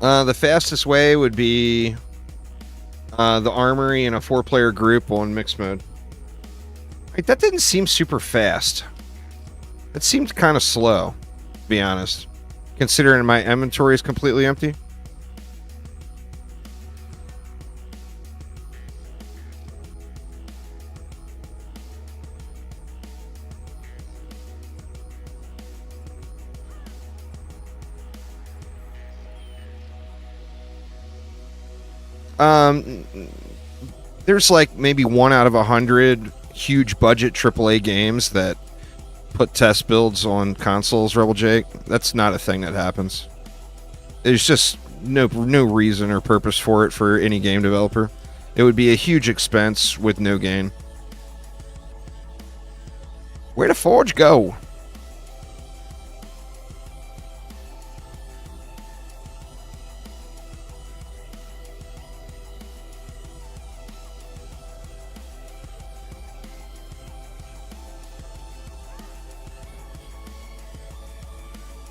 The fastest way would be the armory in a 4-player group on mixed mode. Right, that didn't seem super fast. It seemed kind of slow, to be honest, considering my inventory is completely empty. There's like maybe 1 out of 100 huge budget AAA games that put test builds on consoles, Rebel Jake. That's not a thing that happens. There's just no reason or purpose for it for any game developer. It would be a huge expense with no gain. Where'd the Forge go?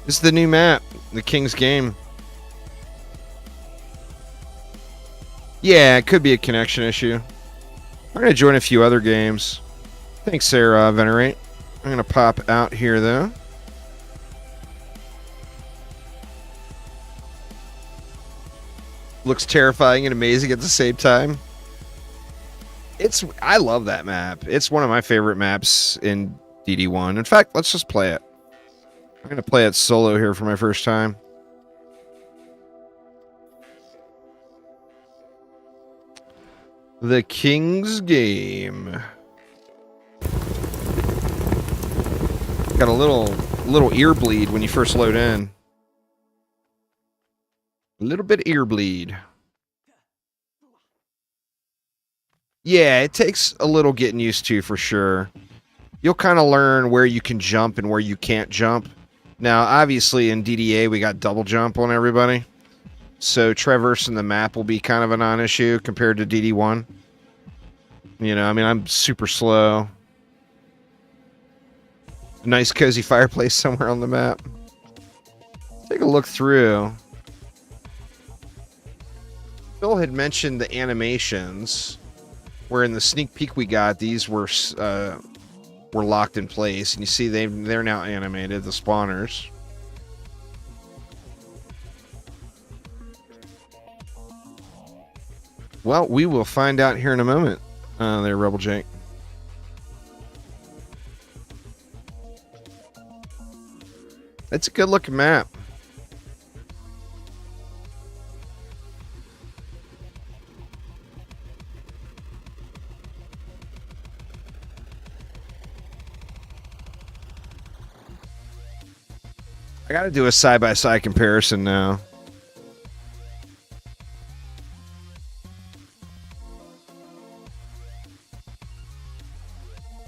This is the new map, the King's Game. Yeah, it could be a connection issue. I'm going to join a few other games. Thanks, Sarah Venerate. I'm going to pop out here, though. Looks terrifying and amazing at the same time. I love that map. It's one of my favorite maps in DD1. In fact, let's just play it. I'm going to play it solo here for my first time. The King's Game. Got a little ear bleed when you first load in. A little bit ear bleed. Yeah, it takes a little getting used to for sure. You'll kind of learn where you can jump and where you can't jump. Now, obviously in DDA we got double jump on everybody. So traversing the map will be kind of a non-issue compared to DD1. You know, I mean, I'm super slow. A nice cozy fireplace somewhere on the map. Take a look through. Phil had mentioned the animations, where in the sneak peek we got, these were locked in place, and you see they're now animated, the spawners. Well, we will find out here in a moment. There, Rebel Jake. It's a good looking map. I gotta do a side-by-side comparison now.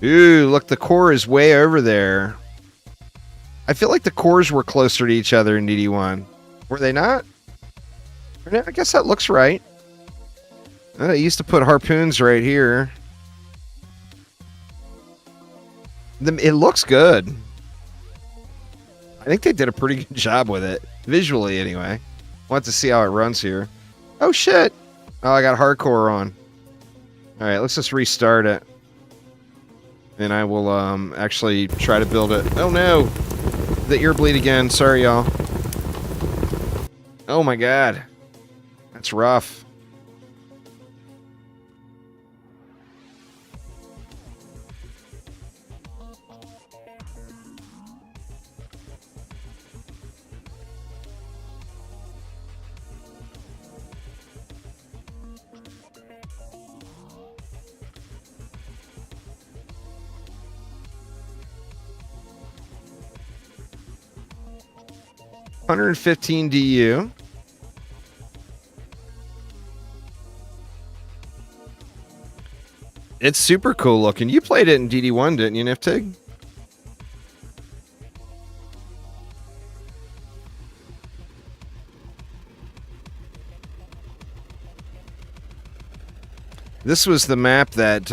Ooh, look, the core is way over there. I feel like the cores were closer to each other in DD1. Were they not? I guess that looks right. I used to put harpoons right here. It looks good. I think they did a pretty good job with it. Visually, anyway. Want to see how it runs here. Oh, shit. Oh, I got hardcore on. Alright, let's just restart it. And I will actually try to build it. Oh, no. The ear bleed again. Sorry, y'all. Oh, my God. That's rough. $115 DU. It's super cool looking. You played it in DD1, didn't you, Niftig? This was the map that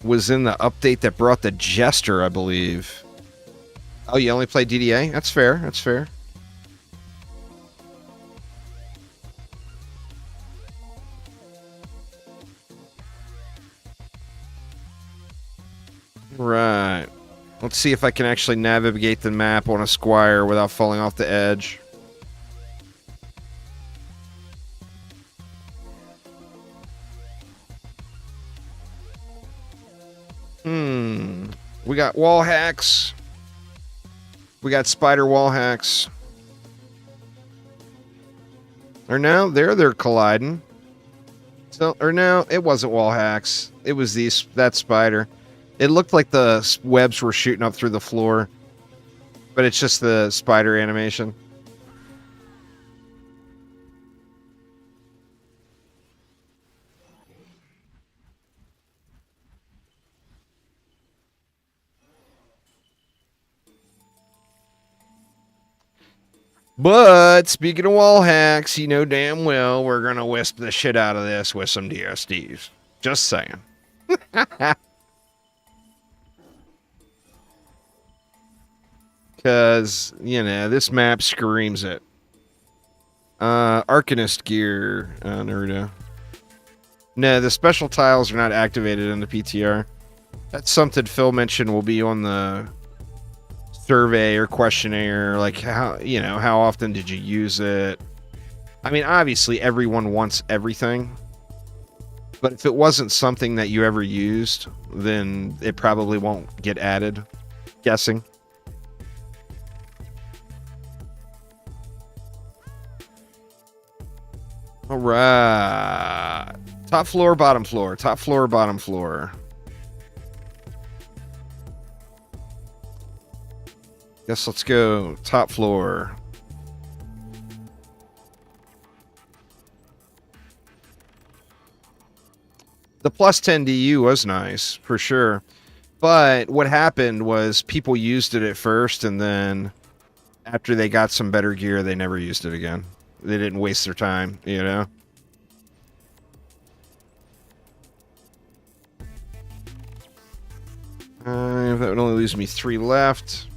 was in the update that brought the Jester, I believe. Oh, you only played DDA? That's fair. That's fair. Right. Let's see if I can actually navigate the map on a Squire without falling off the edge. We got wall hacks. We got spider wall hacks. Or no, they're colliding. So, or no, it wasn't wall hacks. It was that spider. It looked like the webs were shooting up through the floor, but it's just the spider animation. But speaking of wall hacks, you know damn well we're gonna wisp the shit out of this with some DSDs. Just saying. Because, you know, this map screams it. Arcanist gear, Naruto. No, the special tiles are not activated in the PTR. That's something Phil mentioned will be on the survey or questionnaire, like how often did you use it? I mean, obviously everyone wants everything, But if it wasn't something that you ever used, then it probably won't get added. Guessing. All right. Top floor, bottom floor. Top floor, bottom floor. Guess let's go top floor. The plus 10 DU was nice, for sure. But what happened was people used it at first, and then after they got some better gear, they never used it again. They didn't waste their time, you know? That would only leaves me 3 left.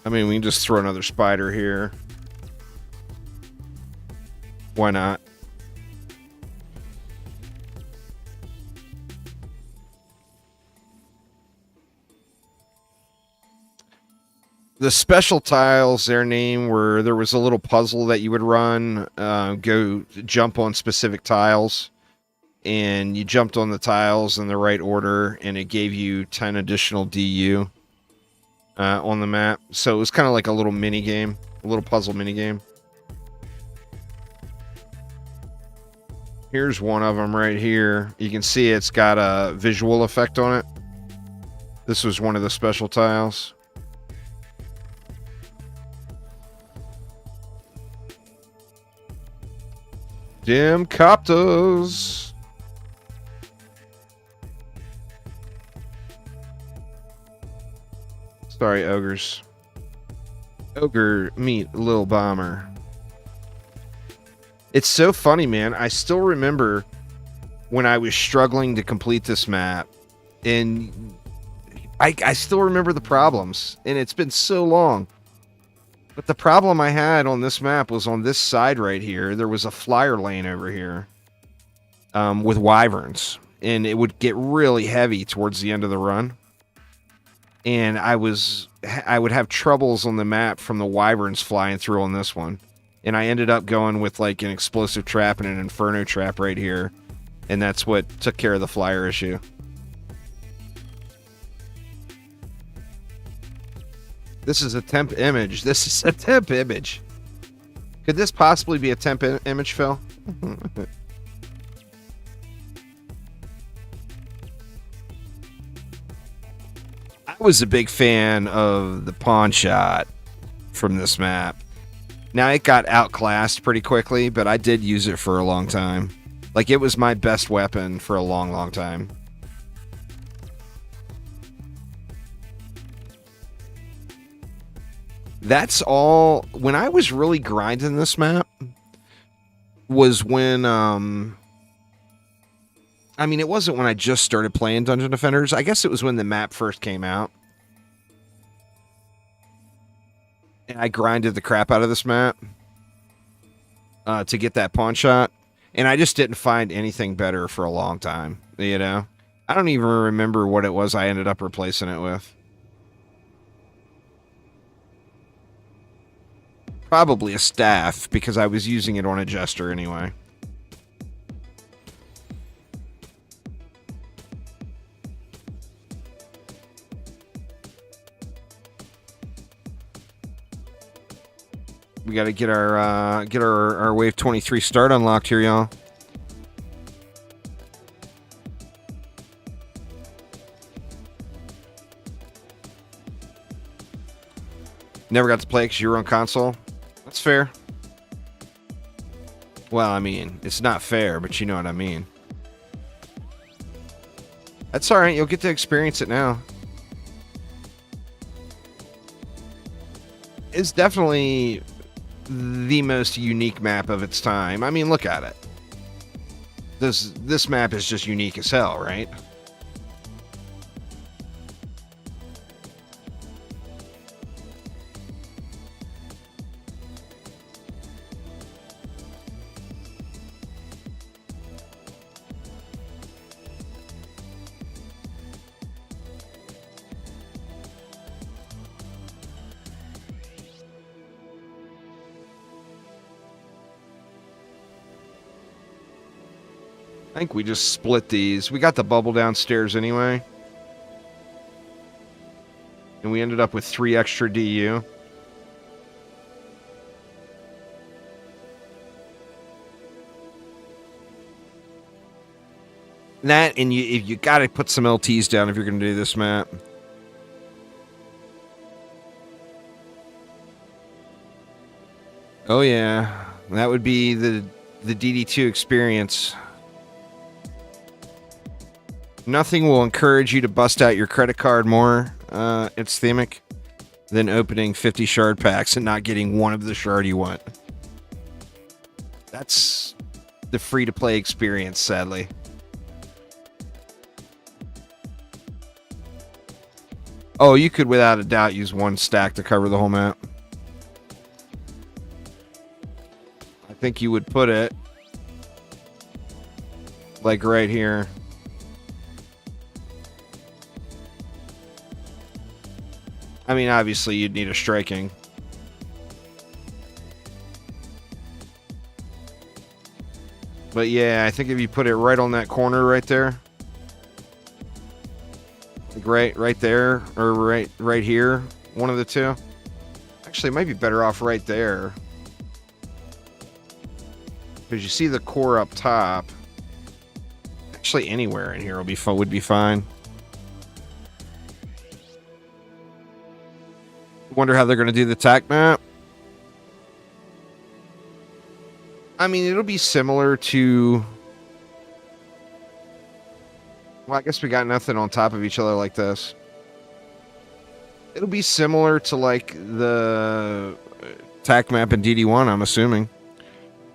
I mean, we can just throw another spider here. Why not? The special tiles, their name, were there was a little puzzle that you would run, go jump on specific tiles, and you jumped on the tiles in the right order, and it gave you 10 additional DU. On the map. So it was kind of like a little mini game, a little puzzle mini game. Here's one of them right here. You can see it's got a visual effect on it. This was one of the special tiles. Dim copters. Sorry, ogres. Ogre meet Lil Bomber. It's so funny, man. I still remember when I was struggling to complete this map, and I still remember the problems, and it's been so long. But the problem I had on this map was on this side right here. There was a flyer lane over here with wyverns, and it would get really heavy towards the end of the run. And I would have troubles on the map from the wyverns flying through on this one. And I ended up going with like an explosive trap and an inferno trap right here. And that's what took care of the flyer issue. This is a temp image. This is a temp image. Could this possibly be a temp image, Phil? I was a big fan of the pawn shot from this map. Now, it got outclassed pretty quickly, but I did use it for a long time. Like, it was my best weapon for a long, long time. That's all. When I was really grinding this map was when, I mean, it wasn't when I just started playing Dungeon Defenders. I guess it was when the map first came out. And I grinded the crap out of this map to get that pawn shot. And I just didn't find anything better for a long time, you know? I don't even remember what it was I ended up replacing it with. Probably a staff, because I was using it on a jester anyway. We got to get our wave 23 start unlocked here, y'all. Never got to play because you were on console. That's fair. Well, I mean, it's not fair, but you know what I mean. That's all right. You'll get to experience it now. It's definitely the most unique map of its time. I mean, look at it. This map is just unique as hell, right? I think we just split these. We got the bubble downstairs anyway. And we ended up with 3 extra DU. That, and you got to put some LTs down if you're going to do this map. Oh yeah, that would be the DD2 experience. Nothing will encourage you to bust out your credit card more, it's themic, than opening 50 shard packs and not getting one of the shard you want. That's the free-to-play experience, sadly. Oh, you could without a doubt use 1 stack to cover the whole map. I think you would put it like right here. I mean, obviously you'd need a striking. But yeah, I think if you put it right on that corner right there, like right there, or right here, one of the two. Actually, it might be better off right there, because you see the core up top. Actually, anywhere in here would be fine. Wonder how they're going to do the tac map. I mean, it'll be similar to... Well, I guess we got nothing on top of each other like this. It'll be similar to, like, the tac map in DD1, I'm assuming.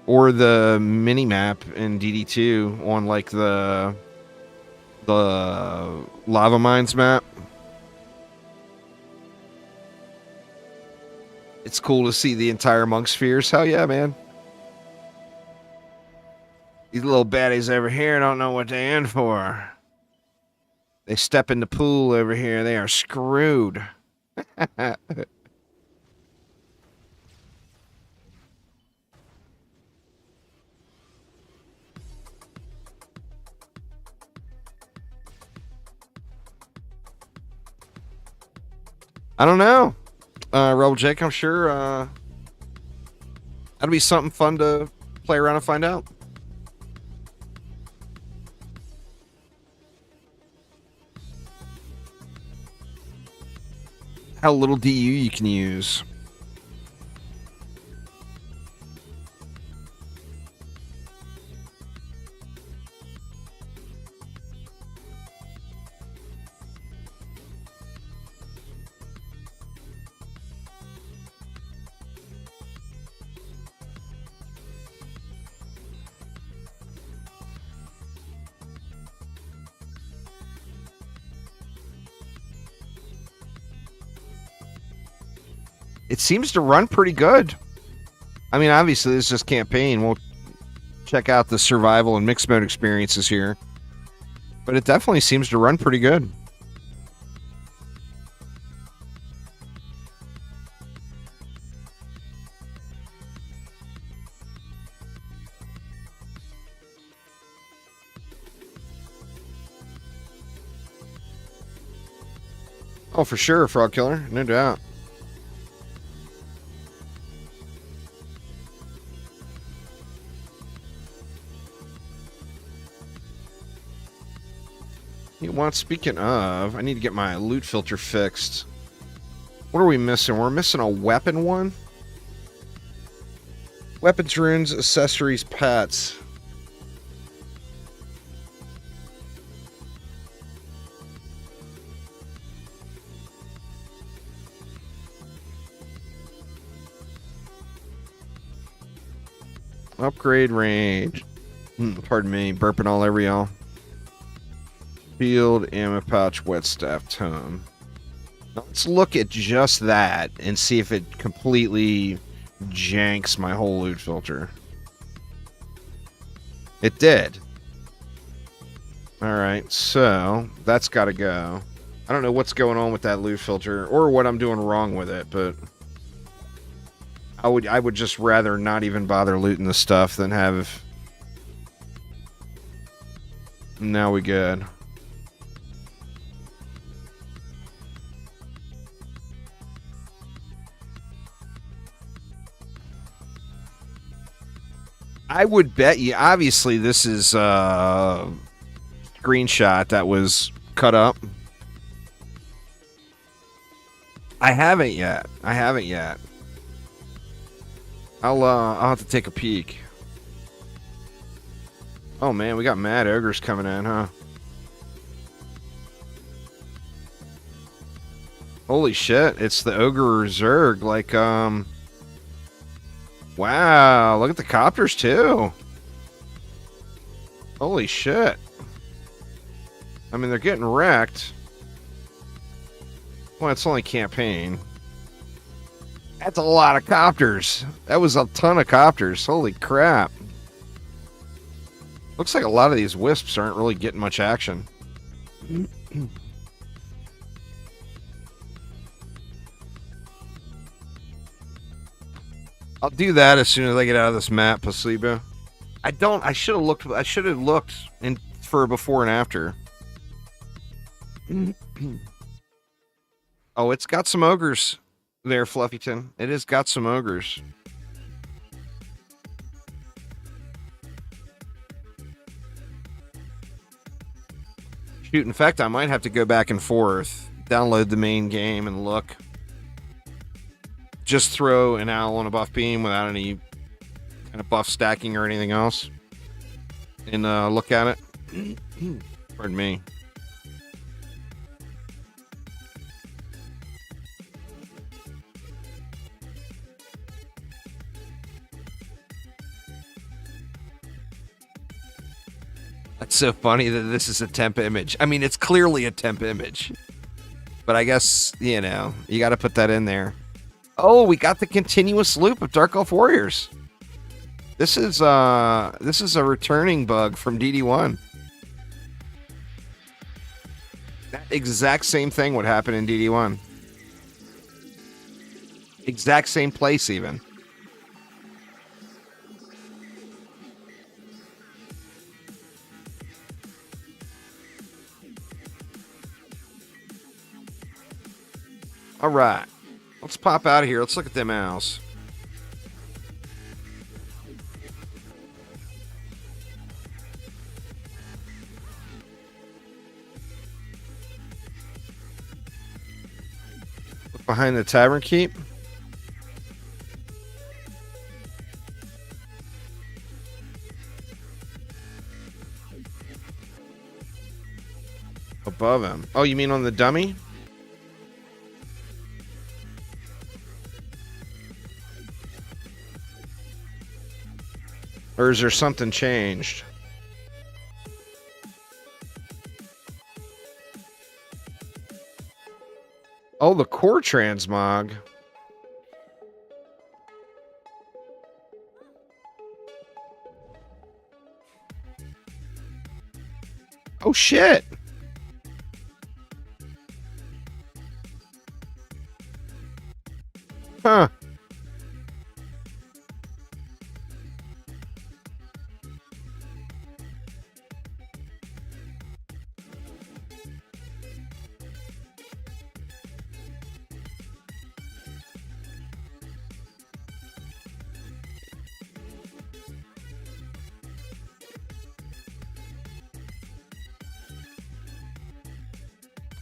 Or the mini-map in DD2 on, like, the lava mines map. It's cool to see the entire monk spheres. Hell yeah, man. These little baddies over here don't know what they're in for. They step in the pool over here, they are screwed. I don't know. Rebel Jake, I'm sure that'll be something fun to play around and find out. How little DU you can use. It seems to run pretty good. I mean, obviously, this is just campaign. We'll check out the survival and mixed mode experiences here. But it definitely seems to run pretty good. Oh, for sure, Frog Killer. No doubt. Speaking of, I need to get my loot filter fixed. What are we missing? We're missing a weapon one. Weapons, runes, accessories, pets. Upgrade range. Pardon me, burping all over y'all. Field, ammo pouch, wet staff, tome. Now let's look at just that and see if it completely janks my whole loot filter. It did. Alright, so that's got to go. I don't know what's going on with that loot filter or what I'm doing wrong with it, but I would just rather not even bother looting the stuff than have Now we good. I would bet you, obviously, this is a screenshot that was cut up. I haven't yet. I'll have to take a peek. Oh man, we got mad ogres coming in, huh? Holy shit, it's the ogre Zerg, like, wow, look at the copters too. Holy shit. I mean, they're getting wrecked. Well, it's only campaign. That's a lot of copters. That was a ton of copters. Holy crap. Looks like a lot of these wisps aren't really getting much action. I'll do that as soon as I get out of this map, Placebo. I should have looked in for before and after. Oh, it's got some ogres there, Fluffyton. It has got some ogres. Shoot, in fact, I might have to go back and forth, download the main game, and look. Just throw an owl on a buff beam without any kind of buff stacking or anything else, and look at it. Pardon me. That's so funny that this is a temp image. I mean, it's clearly a temp image. But I guess, you know, you got to put that in there. Oh, we got the continuous loop of Dark Elf Warriors. This is a returning bug from DD1. That exact same thing would happen in DD1. Exact same place, even. All right, let's pop out of here. Let's look at them owls. Look behind the tavern keep. Above him. Oh, you mean on the dummy? Or is there something changed? Oh, the core transmog. Oh, shit. Huh.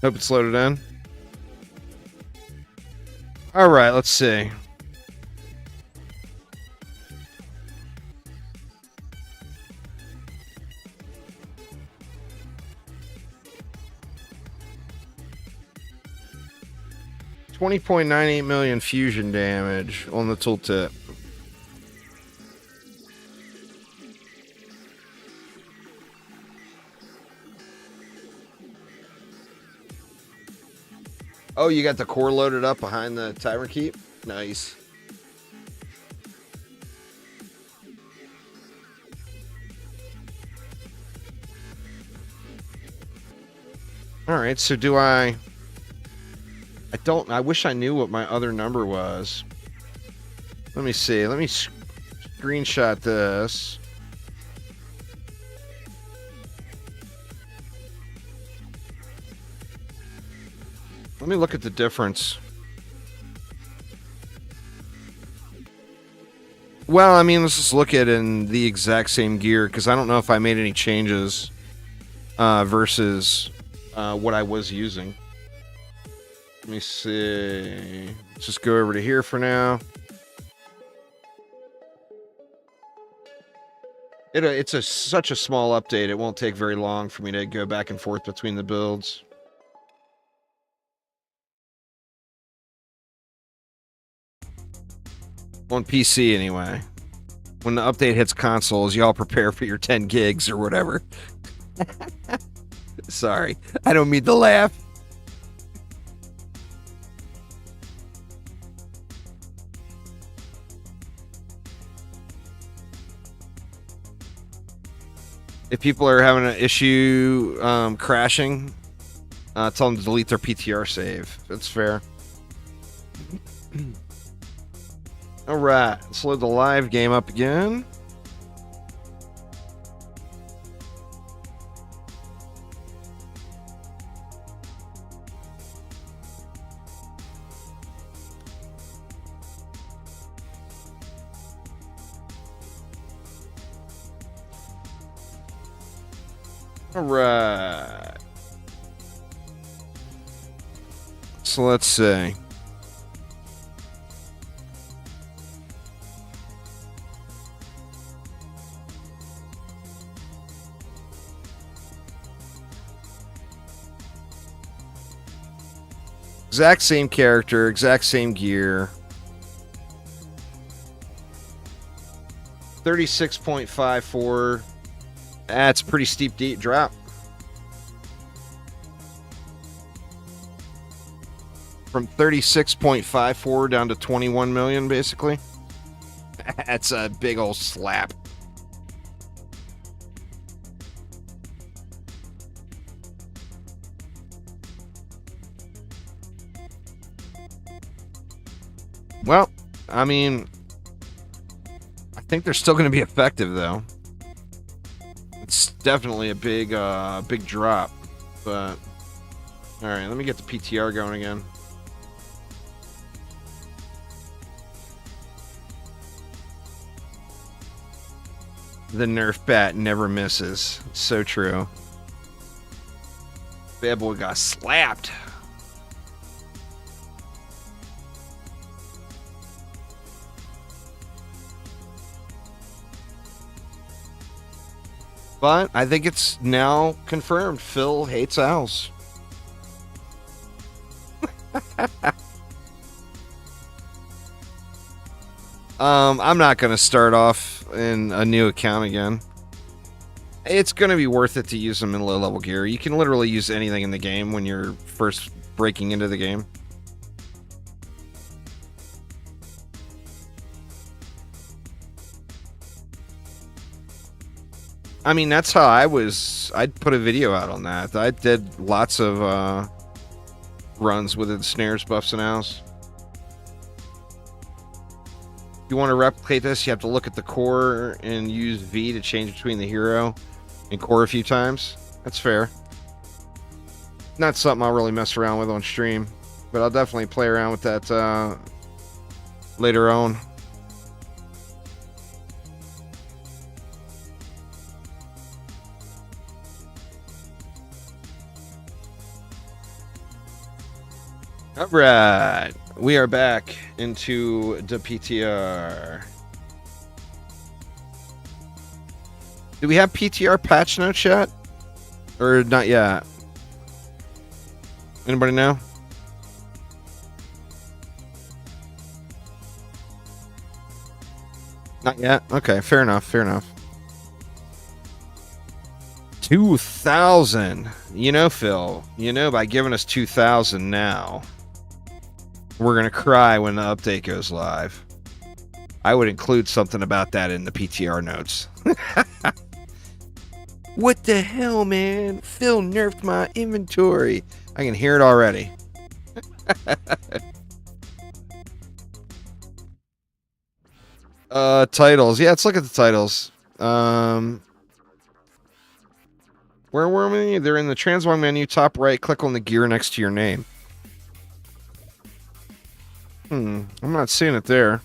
Hope it's loaded in. All right, let's see. $20.98 million fusion damage on the tooltip. Oh, you got the core loaded up behind the Tyrant Keep? Nice. Alright, so do I wish I knew what my other number was. Let me see. Let me screenshot this. Let me look at the difference. Well, I mean, let's just look at it in the exact same gear, because I don't know if I made any changes versus what I was using. Let me see. Let's just go over to here for now. It's such a small update, it won't take very long for me to go back and forth between the builds. On PC, anyway. When the update hits consoles, y'all prepare for your 10 gigs or whatever. Sorry, I don't mean to laugh. If people are having an issue crashing, tell them to delete their PTR save. That's fair. Alright, let's load the live game up again. Alright. So let's see. Exact same character, exact same gear. 36.54. That's a pretty steep drop. From 36.54 down to 21 million, basically. That's a big old slap. Well, I mean, I think they're still going to be effective, though. It's definitely a big drop, but all right, let me get the PTR going again. The Nerf bat never misses. It's so true. Bad boy got slapped. But I think it's now confirmed. Phil hates owls. I'm not going to start off in a new account again. It's going to be worth it to use them in low-level gear. You can literally use anything in the game when you're first breaking into the game. I mean, that's how I'd put a video out on that. I did lots of runs with the snares, buffs, and owls. If you want to replicate this, you have to look at the core and use V to change between the hero and core a few times. That's fair. Not something I'll really mess around with on stream, but I'll definitely play around with that later on. All right, we are back into the PTR. Do we have PTR patch notes yet? Or not yet? Anybody know? Not yet? Okay, fair enough, fair enough. 2,000. You know, Phil, you know, by giving us 2,000 now, we're going to cry when the update goes live. I would include something about that in the PTR notes. What the hell, man? Phil nerfed my inventory. I can hear it already. Titles. Yeah, let's look at the titles. Where were we? They're in the transform menu, top right. Click on the gear next to your name. I'm not seeing it there.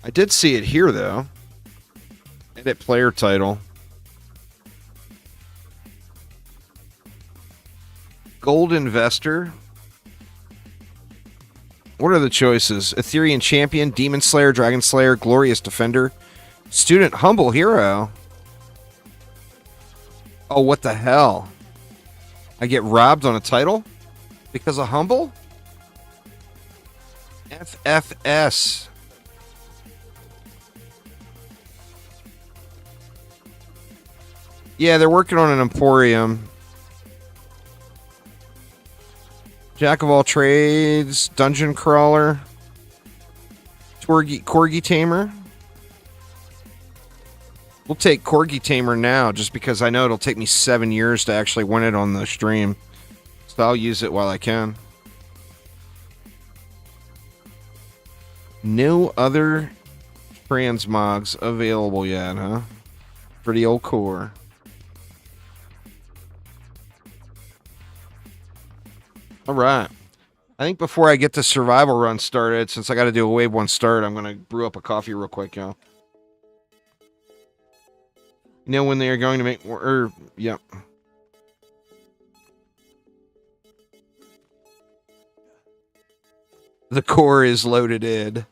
I did see it here, though. Edit player title. Gold Investor. What are the choices? Ethereum Champion, Demon Slayer, Dragon Slayer, Glorious Defender, Student Humble Hero. Oh, what the hell? I get robbed on a title? Because of Humble? FFS. Yeah, they're working on an Emporium. Jack of all trades, Dungeon Crawler, Corgi Tamer. We'll take Corgi Tamer now, just because I know it'll take me 7 years to actually win it on the stream. So I'll use it while I can. No other transmogs available yet, huh? For the old core. All right. I think before I get the survival run started, since I got to do a wave 1 start, I'm going to brew up a coffee real quick, y'all. You know when they are going to make... Yep. The core is loaded in.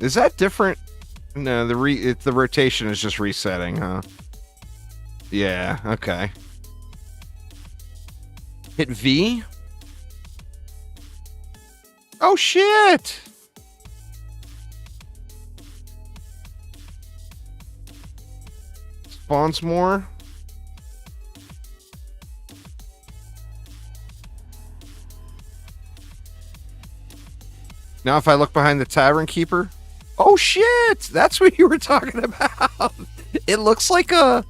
Is that different? No, the rotation is just resetting, huh? Yeah, okay. Hit V? Oh, shit! Spawns more? Now if I look behind the Tavern Keeper... Oh, shit! That's what you were talking about! It looks like a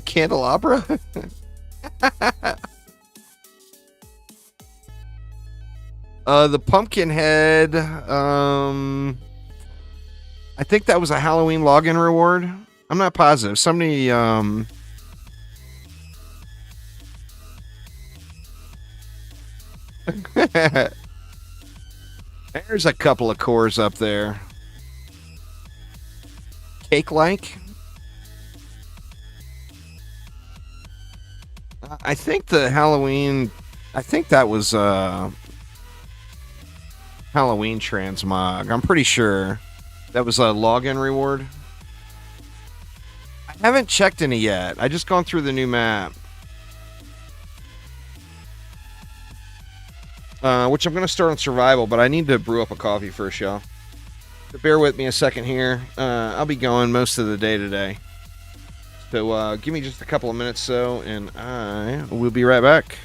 candelabra. The pumpkin head, I think that was a Halloween login reward. I'm not positive. Somebody, there's a couple of cores up there. Cake-like? I think the Halloween... I think that was, Halloween transmog. I'm pretty sure that was a login reward. I haven't checked any yet. I just gone through the new map. Which I'm going to start on survival, but I need to brew up a coffee first, y'all. So bear with me a second here. I'll be going most of the day today. So give me just a couple of minutes, and I will be right back.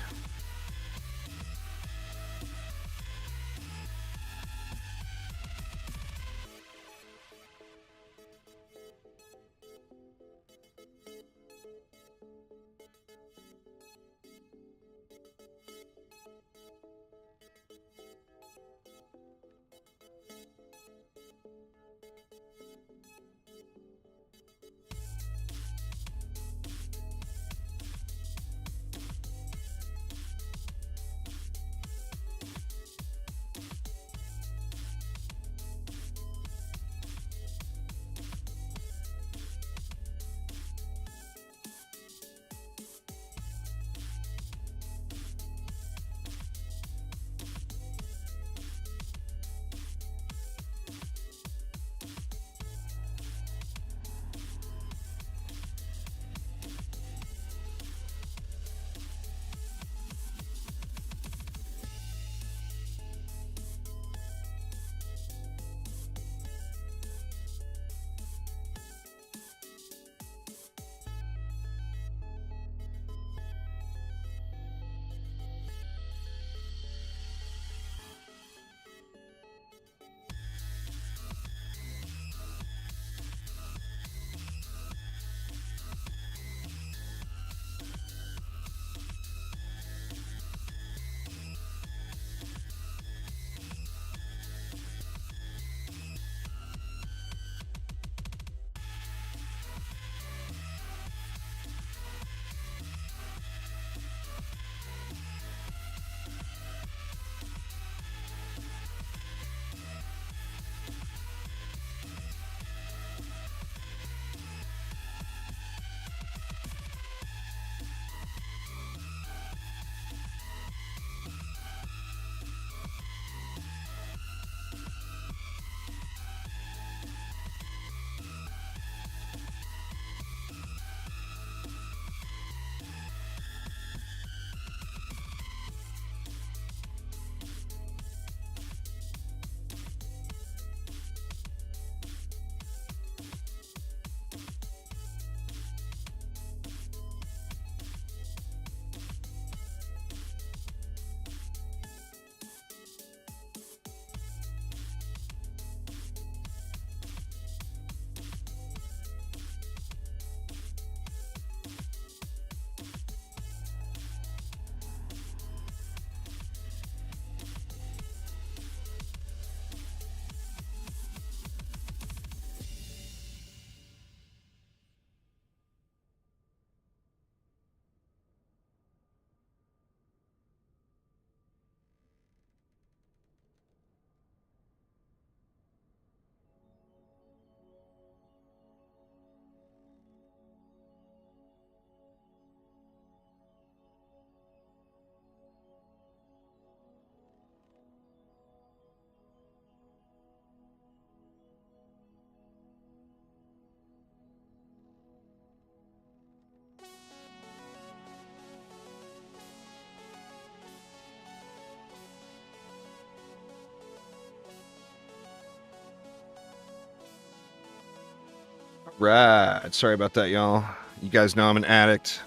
Right. Sorry about that, y'all. You guys know I'm an addict.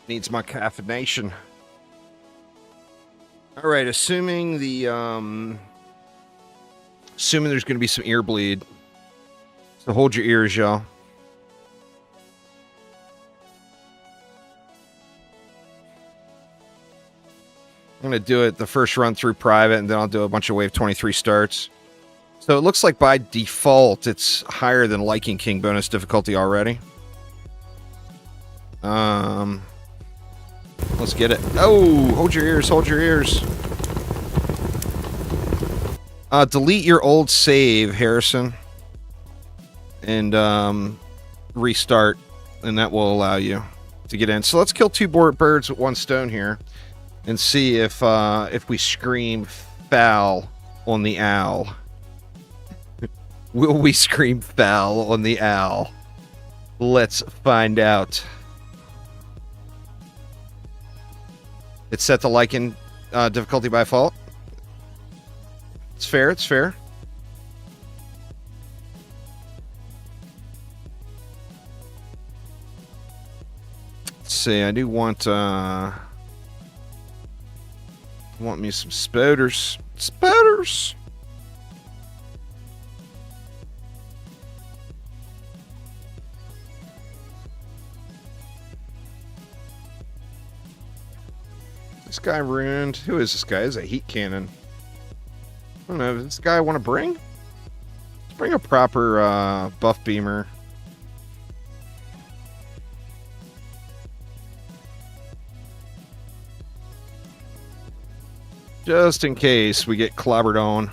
Needs my caffeination. All right, assuming there's going to be some ear bleed. So hold your ears, y'all. I'm going to do it the first run through private, and then I'll do a bunch of Wave 23 starts. So it looks like by default, it's higher than Liking King bonus difficulty already. Let's get it. Oh, hold your ears, hold your ears. Delete your old save, Harrison. And restart, and that will allow you to get in. So let's kill two birds with one stone here, and see if we scream foul on the owl. Will we scream foul on the owl? Let's find out. It's set to Liking difficulty by default. It's fair, it's fair. Let's see, I do want me some spouters. Spouters! This guy ruined. Who is this guy? This is a heat cannon. I don't know. Does this guy want to bring? Let's bring a proper buff beamer. Just in case we get clobbered on.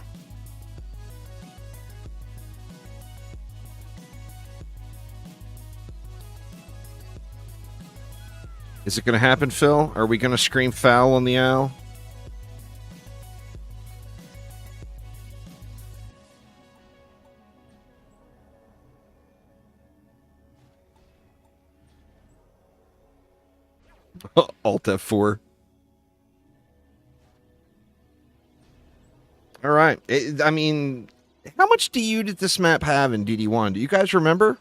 Is it going to happen, Phil? Are we going to scream foul on the owl? Alt F4. All right. I mean, how much DU did this map have in DD1? Do you guys remember?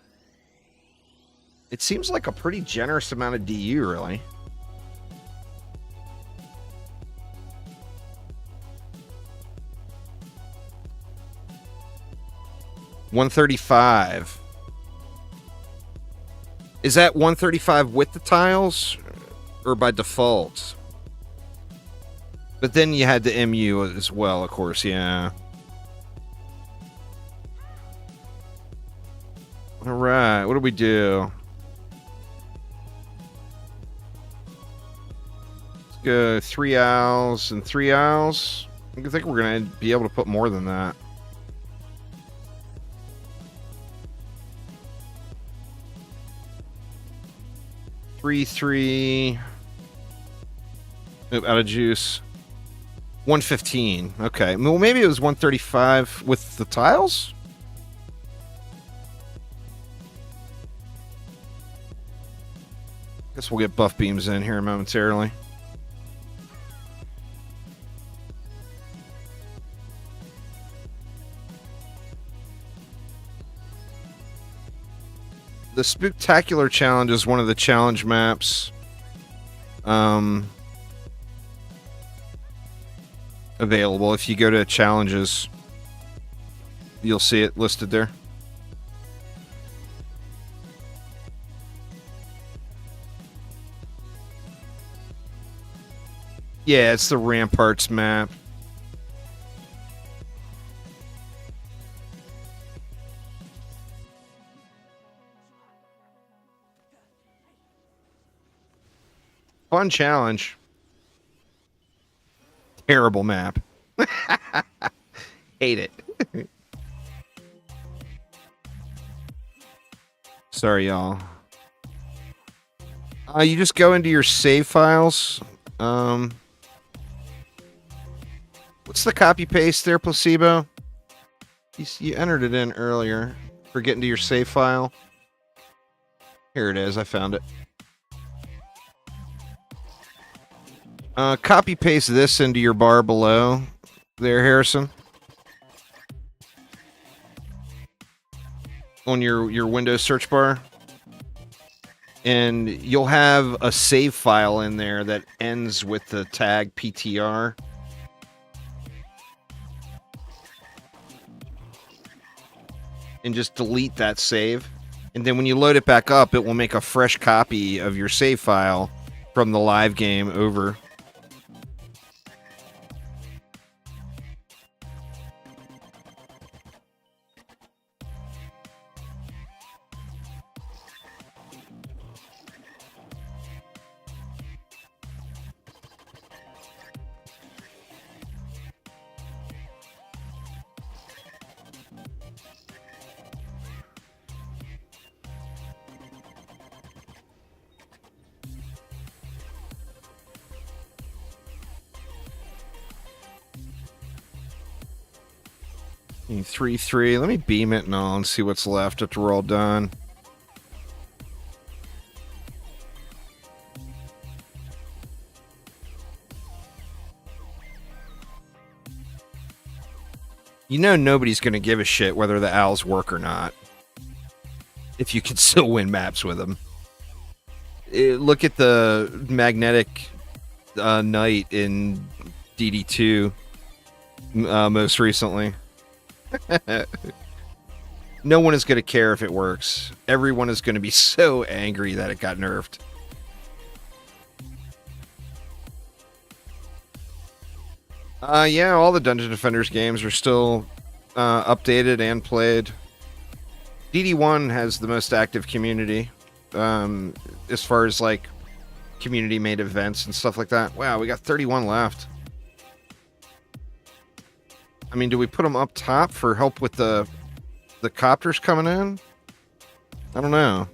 It seems like a pretty generous amount of DU, really. $135. Is that $135 with the tiles or by default? But then you had the MU as well, of course, yeah. All right, what do we do? Let's go 3 owls and 3 owls. I think we're going to be able to put more than that. Three. Oop, out of juice. 115. Okay. Well, maybe it was 135 with the tiles? Guess we'll get buff beams in here momentarily. The Spooktacular Challenge is one of the challenge maps available. If you go to challenges, you'll see it listed there. Yeah, it's the Ramparts map. Fun challenge. Terrible map. Hate it. Sorry, y'all. You just go into your save files. What's the copy paste there, Placebo? You entered it in earlier for getting to your save file. Here it is. I found it. Copy paste this into your bar below there, Harrison. on your Windows search bar. And you'll have a save file in there that ends with the tag PTR. And just delete that save. And then when you load it back up, it will make a fresh copy of your save file from the live game over. E 3-3. Let me beam it and all and see what's left after we're all done. You know nobody's going to give a shit whether the owls work or not. If you can still win maps with them. Look at the magnetic knight in DD2 most recently. No one is going to care if it works. Everyone is going to be so angry that it got nerfed. Yeah, all the Dungeon Defenders games are still updated and played. DD1 has the most active community as far as like community-made events and stuff like that. Wow, we got 31 left. I mean, do we put them up top for help with the copters coming in? I don't know.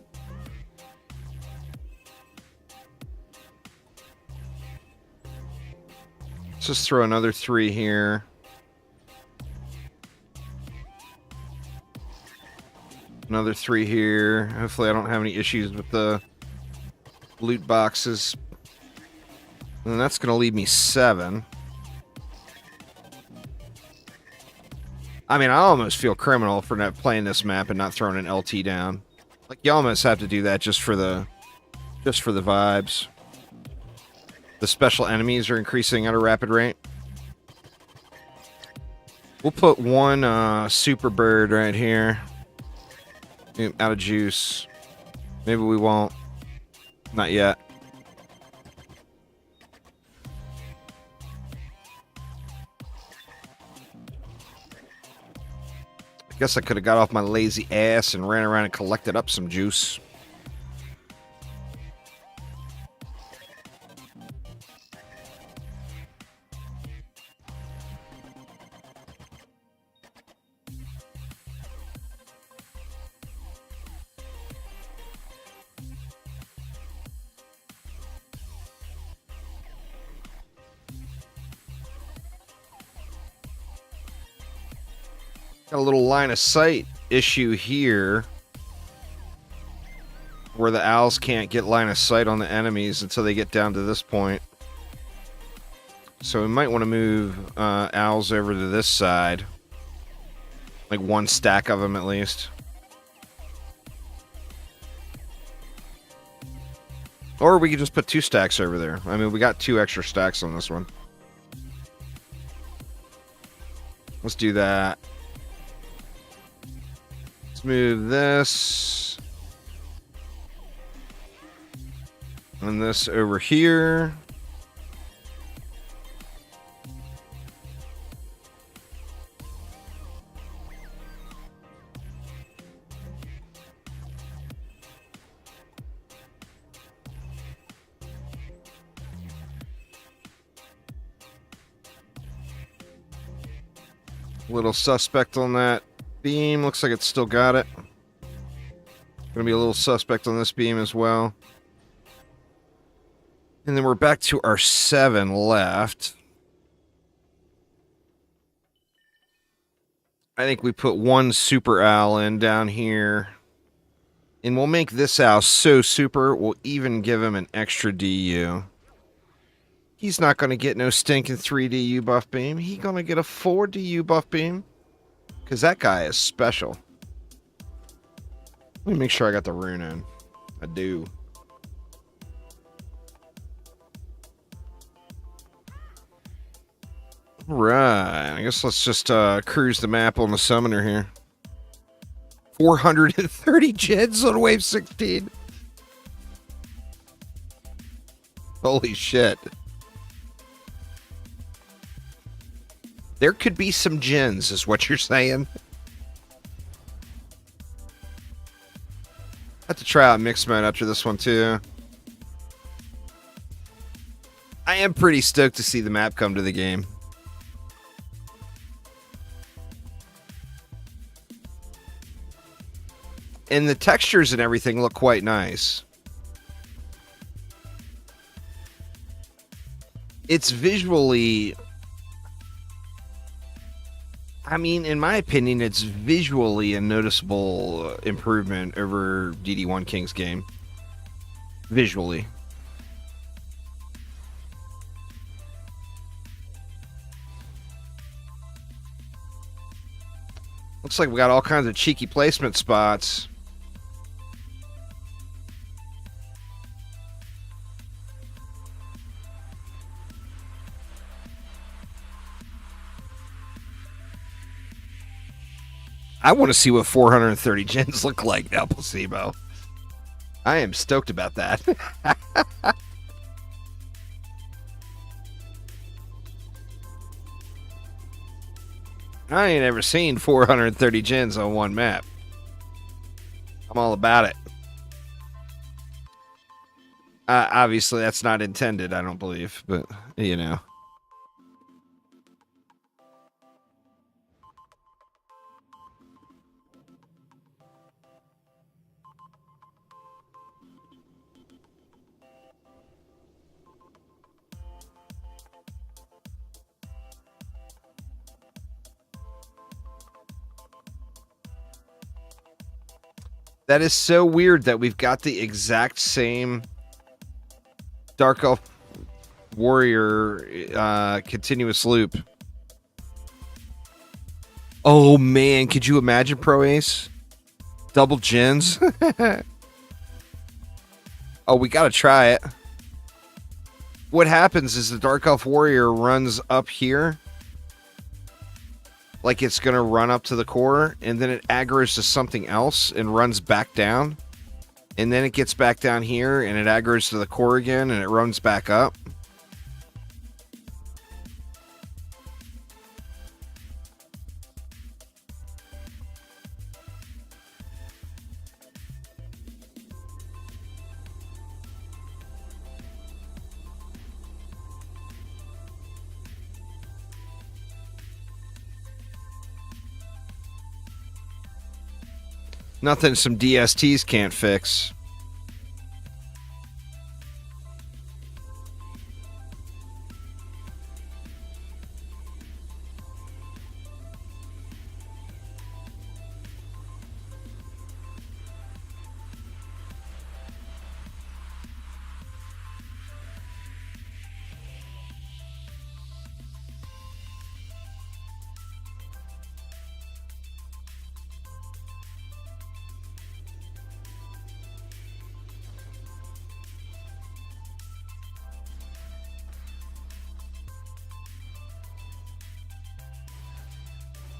Let's just throw another 3 here. Another 3 here. Hopefully I don't have any issues with the loot boxes. And that's going to leave me 7. I mean, I almost feel criminal for not playing this map and not throwing an LT down. Like, you almost have to do that just for the vibes. The special enemies are increasing at a rapid rate. We'll put one super bird right here. Out of juice. Maybe we won't. Not yet. I guess I could have got off my lazy ass and ran around and collected up some juice. Got a little line of sight issue here where the owls can't get line of sight on the enemies until they get down to this point. So we might want to move owls over to this side. Like one stack of them at least. Or we could just put 2 stacks over there. I mean, we got 2 extra stacks on this one. Let's do that. Move this and this over here. Little suspect on that beam. Looks like it's still got it. Gonna be a little suspect on this beam as well. And then we're back to our 7 left. I think we put 1 super owl in down here. And we'll make this owl so super, we'll even give him an extra DU. He's not going to get no stinking 3 DU buff beam. He's going to get a 4 DU buff beam. Because that guy is special. Let me make sure I got the rune in. I do. Right. I guess let's just cruise the map on the summoner here. 430 gens on wave 16. Holy shit. There could be some gens, is what you're saying. I have to try out mixed mode after this one too. I am pretty stoked to see the map come to the game. And the textures and everything look quite nice. It's visually... I mean, in my opinion, it's visually a noticeable improvement over DD1 King's game. Visually. Looks like we got all kinds of cheeky placement spots. I want to see what 430 gens look like now, Placebo. I am stoked about that. I ain't ever seen 430 gens on one map. I'm all about it. Obviously, that's not intended, I don't believe, but, you know. That is so weird that we've got the exact same Dark Elf Warrior continuous loop. Oh man, could you imagine Pro Ace? Double gens? Oh, we gotta try it. What happens is the Dark Elf Warrior runs up here. Like it's going to run up to the core, and then it aggroes to something else and runs back down. And then it gets back down here, and it aggroes to the core again, and it runs back up. Nothing some DSTs can't fix.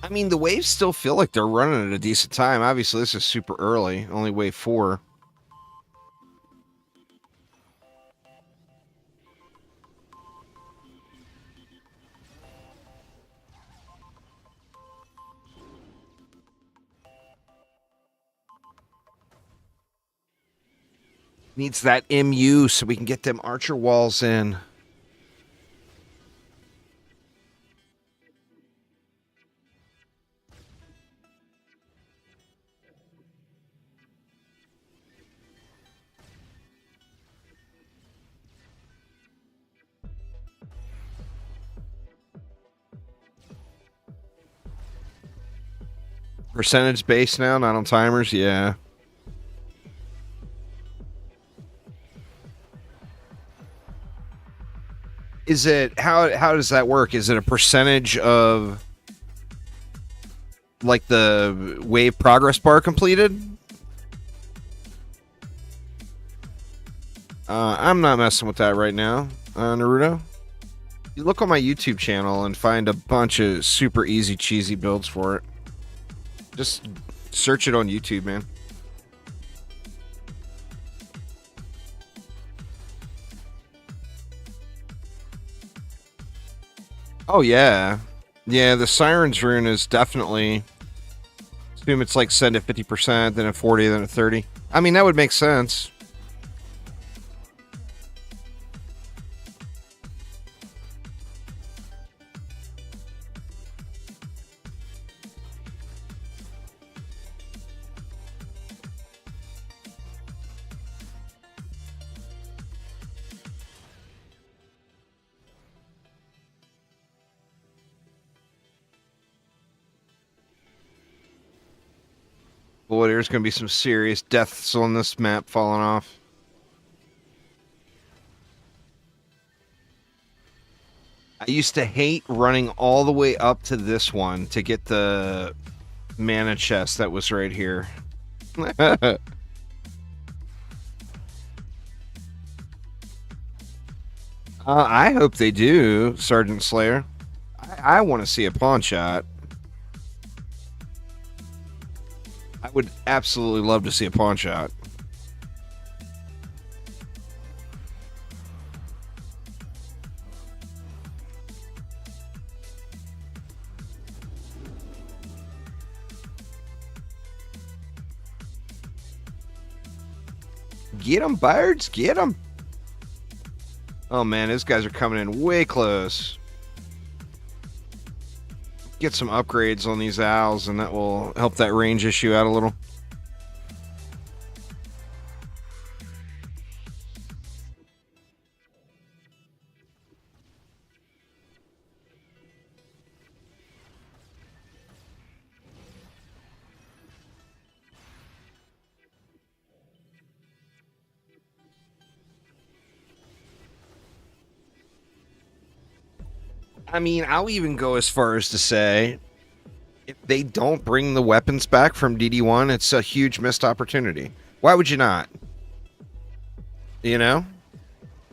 I mean, the waves still feel like they're running at a decent time. Obviously, this is super early. Only wave 4. Needs that MU so we can get them archer walls in. Percentage base now, not on timers? Yeah. Is it, how does that work? Is it a percentage of, like, the wave progress bar completed? I'm not messing with that right now, Naruto. You look on my YouTube channel and find a bunch of super easy, cheesy builds for it. Just search it on YouTube, man. Oh, yeah. Yeah, the Sirens rune is definitely... Assume it's like send at 50%, then at 40, then at 30. I mean, that would make sense. Boy, there's going to be some serious deaths on this map falling off. I used to hate running all the way up to this one to get the mana chest that was right here. I hope they do, Sergeant Slayer. I want to see a pawn shot. I would absolutely love to see a pawn shot. Get them, birds. Get them. Oh, man. These guys are coming in way close. Get some upgrades on these owls, and that will help that range issue out a little. I mean, I'll even go as far as to say, if they don't bring the weapons back from DD1, it's a huge missed opportunity. Why would you not? You know?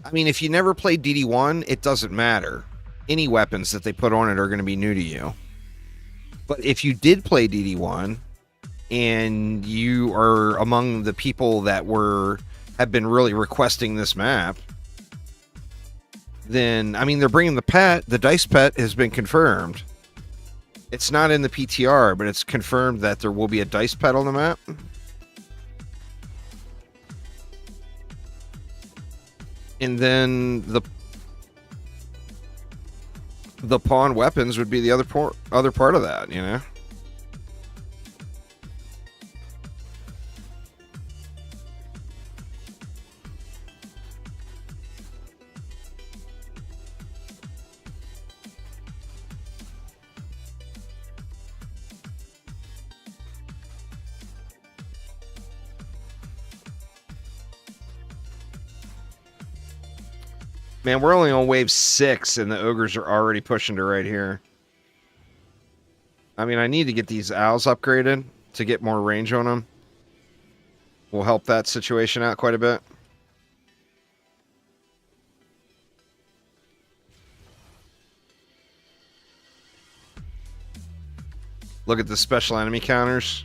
I mean, if you never played DD1, it doesn't matter. Any weapons that they put on it are going to be new to you. But if you did play DD1, and you are among the people that have been really requesting this map, then, I mean, they're bringing the pet. The dice pet has been confirmed. It's not in the PTR, but it's confirmed that there will be a dice pet on the map. And then the pawn weapons would be the other part of that, you know? Man, we're only on wave 6, and the ogres are already pushing to right here. I mean, I need to get these owls upgraded to get more range on them. Will help that situation out quite a bit. Look at the special enemy counters.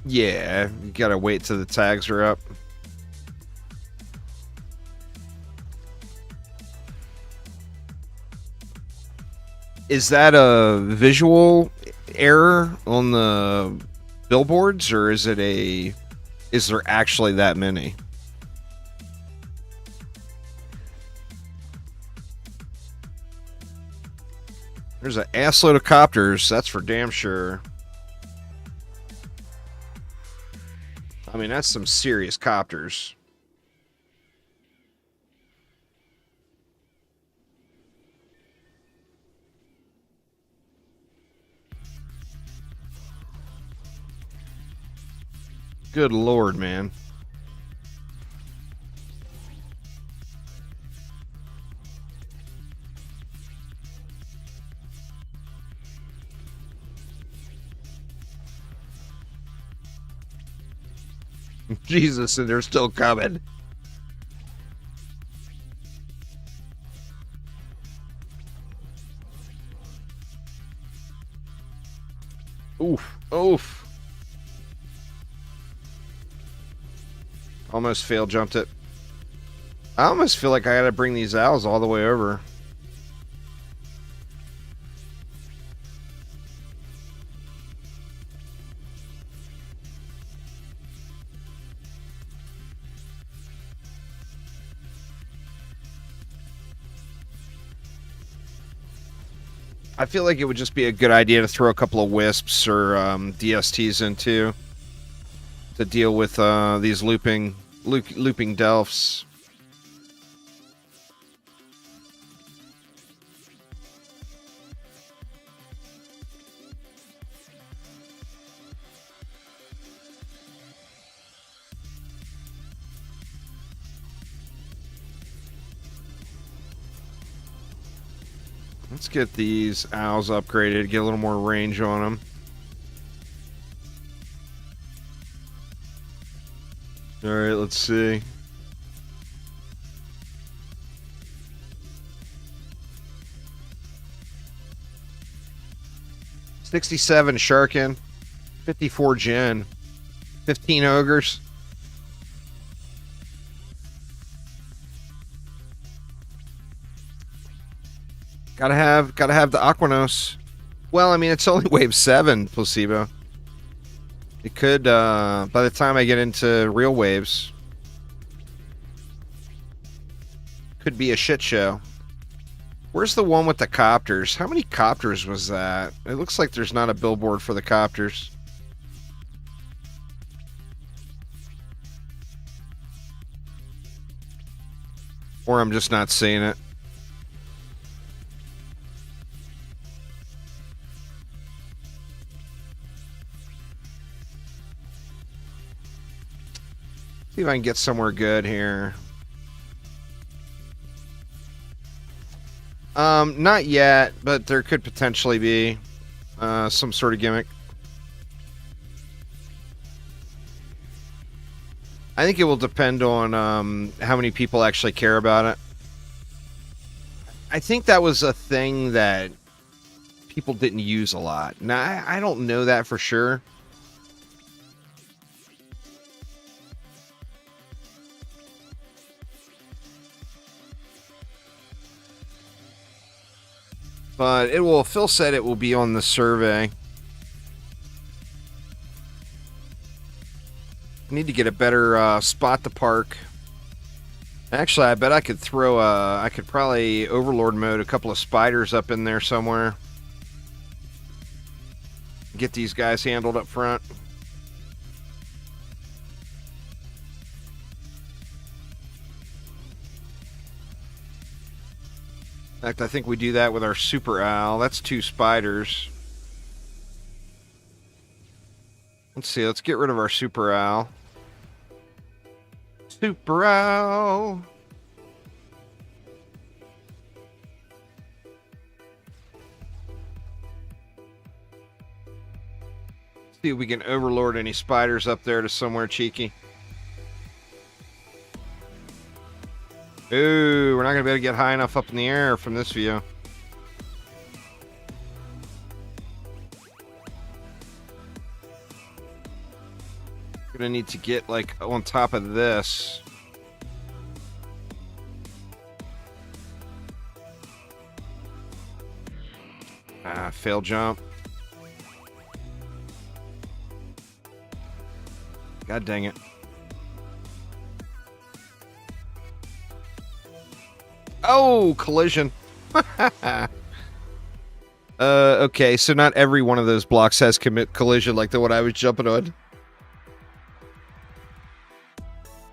Yeah, you gotta wait till the tags are up. Is that a visual error on the billboards, or is there actually that many? There's an assload of copters, that's for damn sure. I mean, that's some serious copters. Good Lord, man. Jesus, and they're still coming. Oof, oof. Almost fail jumped it. I almost feel like I gotta bring these owls all the way over. I feel like it would just be a good idea to throw a couple of wisps or DSTs into to deal with these looping delphs. Let's get these owls upgraded, get a little more range on them. All right, let's see. $67 Sharkin, 54 Gen, 15 Ogres. Gotta have the Aquanos. Well, I mean, it's only wave 7 placebo. It could, by the time I get into real waves, could be a shit show. Where's the one with the copters? How many copters was that? It looks like there's not a billboard for the copters. Or I'm just not seeing it. See if I can get somewhere good here. Not yet, but there could potentially be some sort of gimmick. I think it will depend on how many people actually care about it. I think that was a thing that people didn't use a lot. Now, I don't know that for sure. But it will, Phil said it will be on the survey. I need to get a better spot to park. Actually, I bet I could throw I could probably overlord mode a couple of spiders up in there somewhere. Get these guys handled up front. In fact, I think we do that with our super owl. That's 2 spiders. Let's see, let's get rid of our super owl. Super owl! See if we can overlord any spiders up there to somewhere cheeky. Ooh, we're not going to be able to get high enough up in the air from this view. Gonna need to get like on top of this. Fail jump. God dang it. Oh, collision. Okay, so not every one of those blocks has commit collision like the one I was jumping on.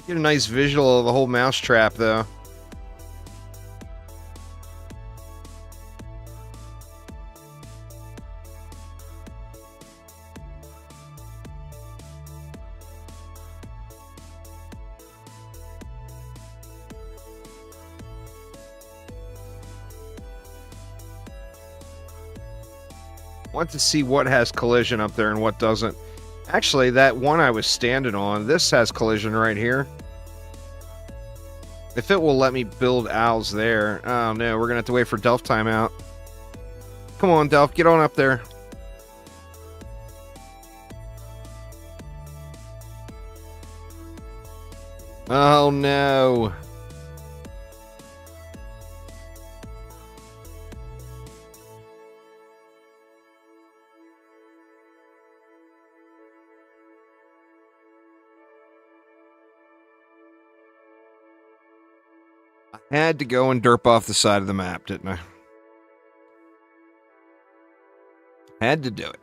Get a nice visual of the whole mousetrap, though. Want to see what has collision up there and what doesn't. Actually, that one I was standing on, this has collision right here. If it will let me build owls there. Oh no, we're going to have to wait for Delph timeout. Come on, Delph, get on up there. Oh no. I had to go and derp off the side of the map, didn't I? Had to do it.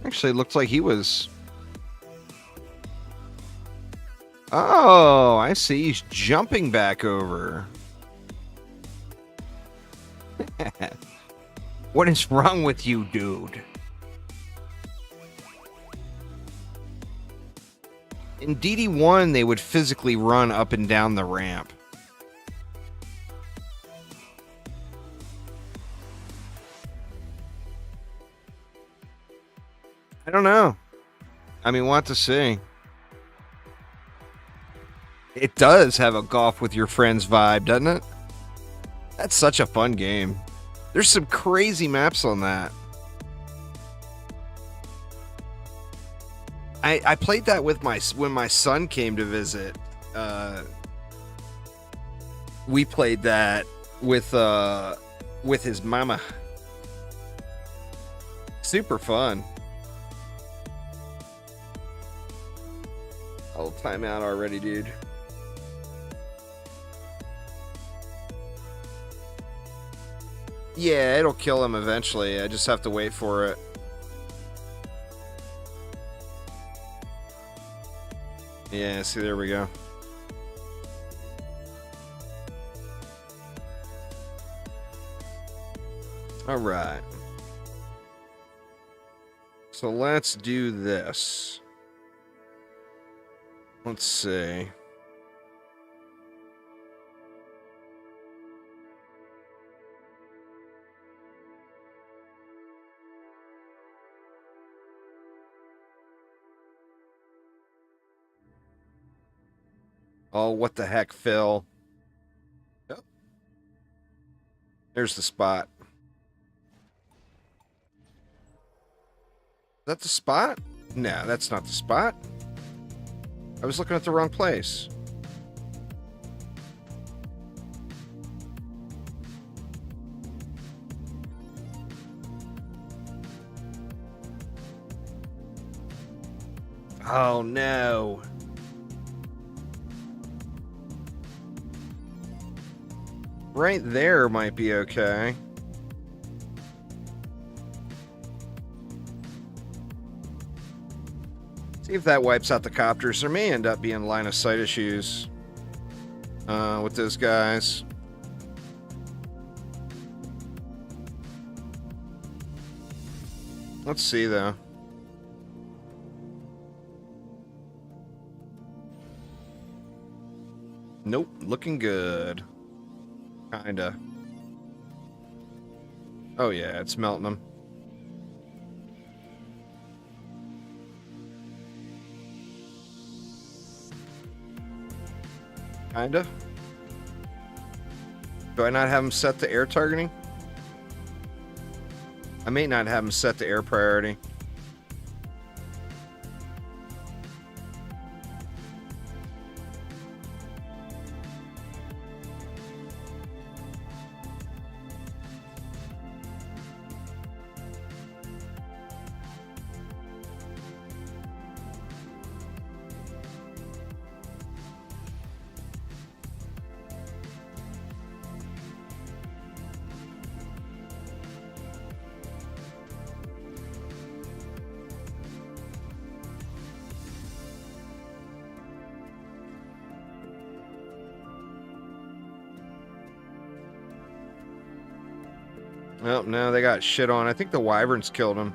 Actually, it looks like he was... Oh, I see. He's jumping back over. What is wrong with you, dude? In DD1, they would physically run up and down the ramp. I don't know. I mean, we'll have to see. It does have a golf with your friends vibe, doesn't it? That's such a fun game. There's some crazy maps on that. I played that with when my son came to visit. We played that with his mama. Super fun. Oh, timeout already, dude. Yeah, it'll kill him eventually. I just have to wait for it. Yeah, see, there we go. All right. So let's do this. Let's see. Oh, what the heck, Phil? Yep. There's the spot. Is that the spot? No, that's not the spot. I was looking at the wrong place. Oh, no. Right there might be okay. See if that wipes out the copters. There may end up being line of sight issues with those guys. Let's see, though. Nope, looking good. Kinda. Oh yeah, it's melting them. Kinda. Do I not have them set to air targeting? I may not have them set to air priority. Oh, no, they got shit on. I think the wyverns killed him.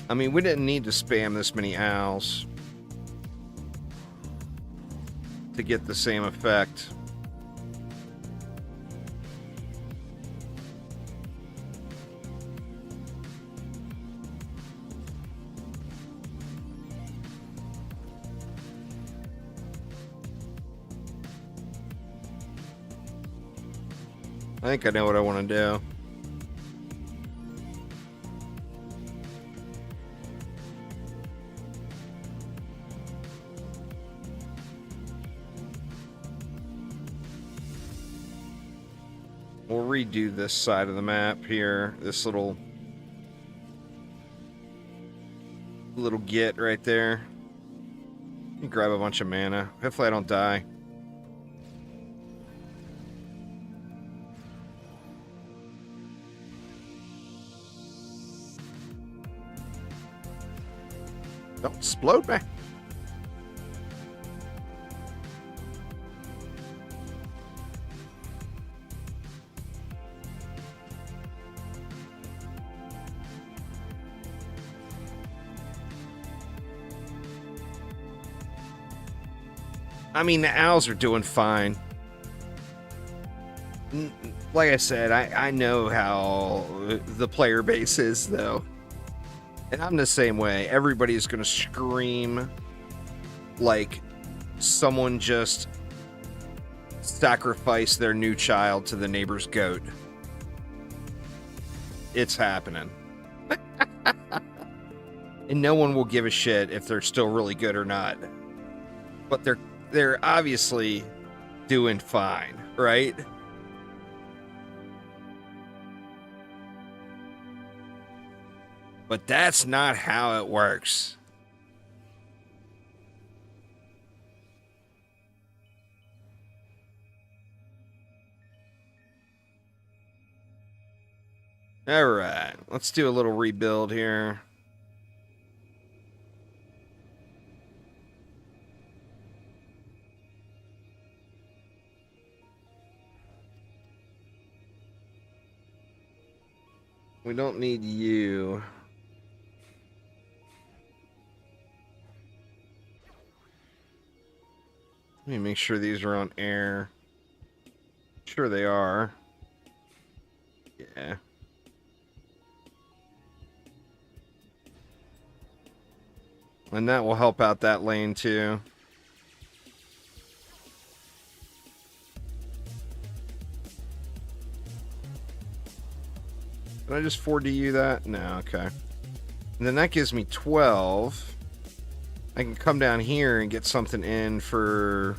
I mean, we didn't need to spam this many owls to get the same effect. I think I know what I want to do. We'll redo this side of the map here. This little git right there. You grab a bunch of mana. Hopefully I don't die. Don't explode me. I mean, the owls are doing fine. Like I said, I know how the player base is, though. And I'm the same way. Everybody's going to scream like someone just sacrificed their new child to the neighbor's goat. It's happening. And no one will give a shit if they're still really good or not. But they're obviously doing fine, right? But that's not how it works. All right, let's do a little rebuild here. We don't need you. Let me make sure these are on air. Sure they are. Yeah. And that will help out that lane too. Did I just 4DU that? No, okay. And then that gives me 12. I can come down here and get something in for...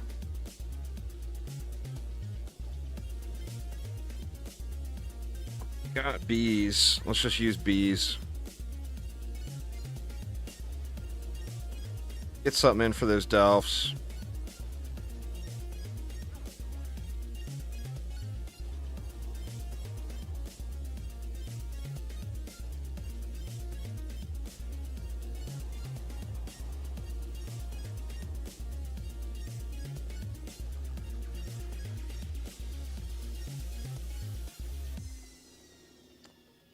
Got bees. Let's just use bees. Get something in for those delphs.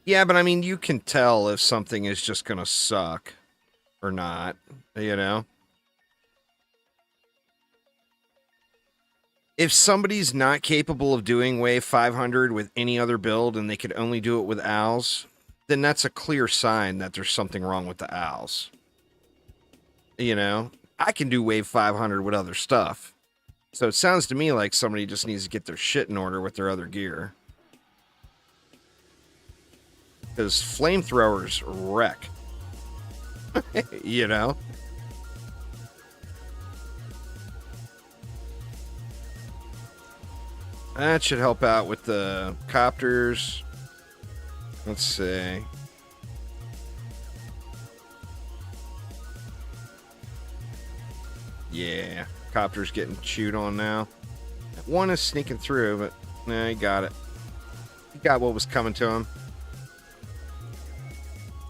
Yeah, but I mean, you can tell if something is just gonna suck or not, you know? If somebody's not capable of doing Wave 500 with any other build and they could only do it with owls, then that's a clear sign that there's something wrong with the owls. You know? I can do Wave 500 with other stuff. So it sounds to me like somebody just needs to get their shit in order with their other gear. Because flamethrowers wreck. You know? That should help out with the copters. Let's see. Yeah. Copter's getting chewed on now. One is sneaking through, but nah, he got it. He got what was coming to him.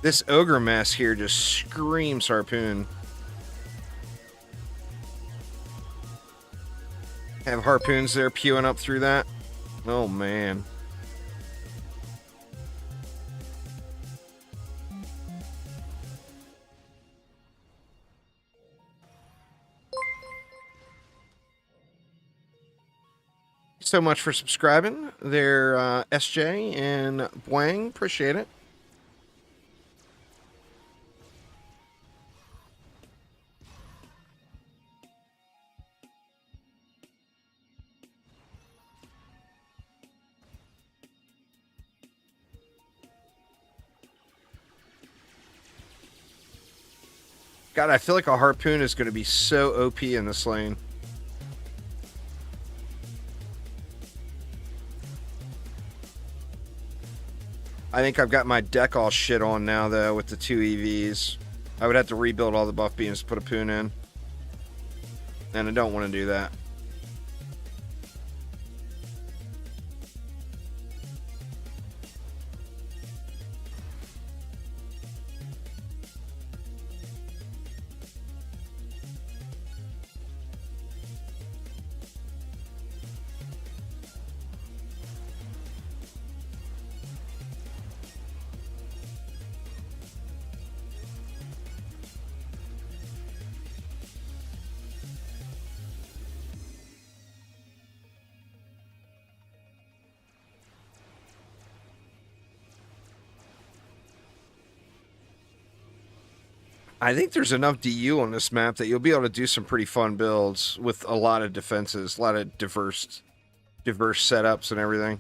This ogre mess here just screams harpoon. Have harpoons there pewing up through that. Oh, man. So much for subscribing there, SJ and Bwang. Appreciate it. God, I feel like a harpoon is going to be so OP in this lane. I think I've got my deck all shit on now, though, with the 2 EVs. I would have to rebuild all the buff beams to put a poon in. And I don't want to do that. I think there's enough DU on this map that you'll be able to do some pretty fun builds with a lot of defenses, a lot of diverse setups and everything.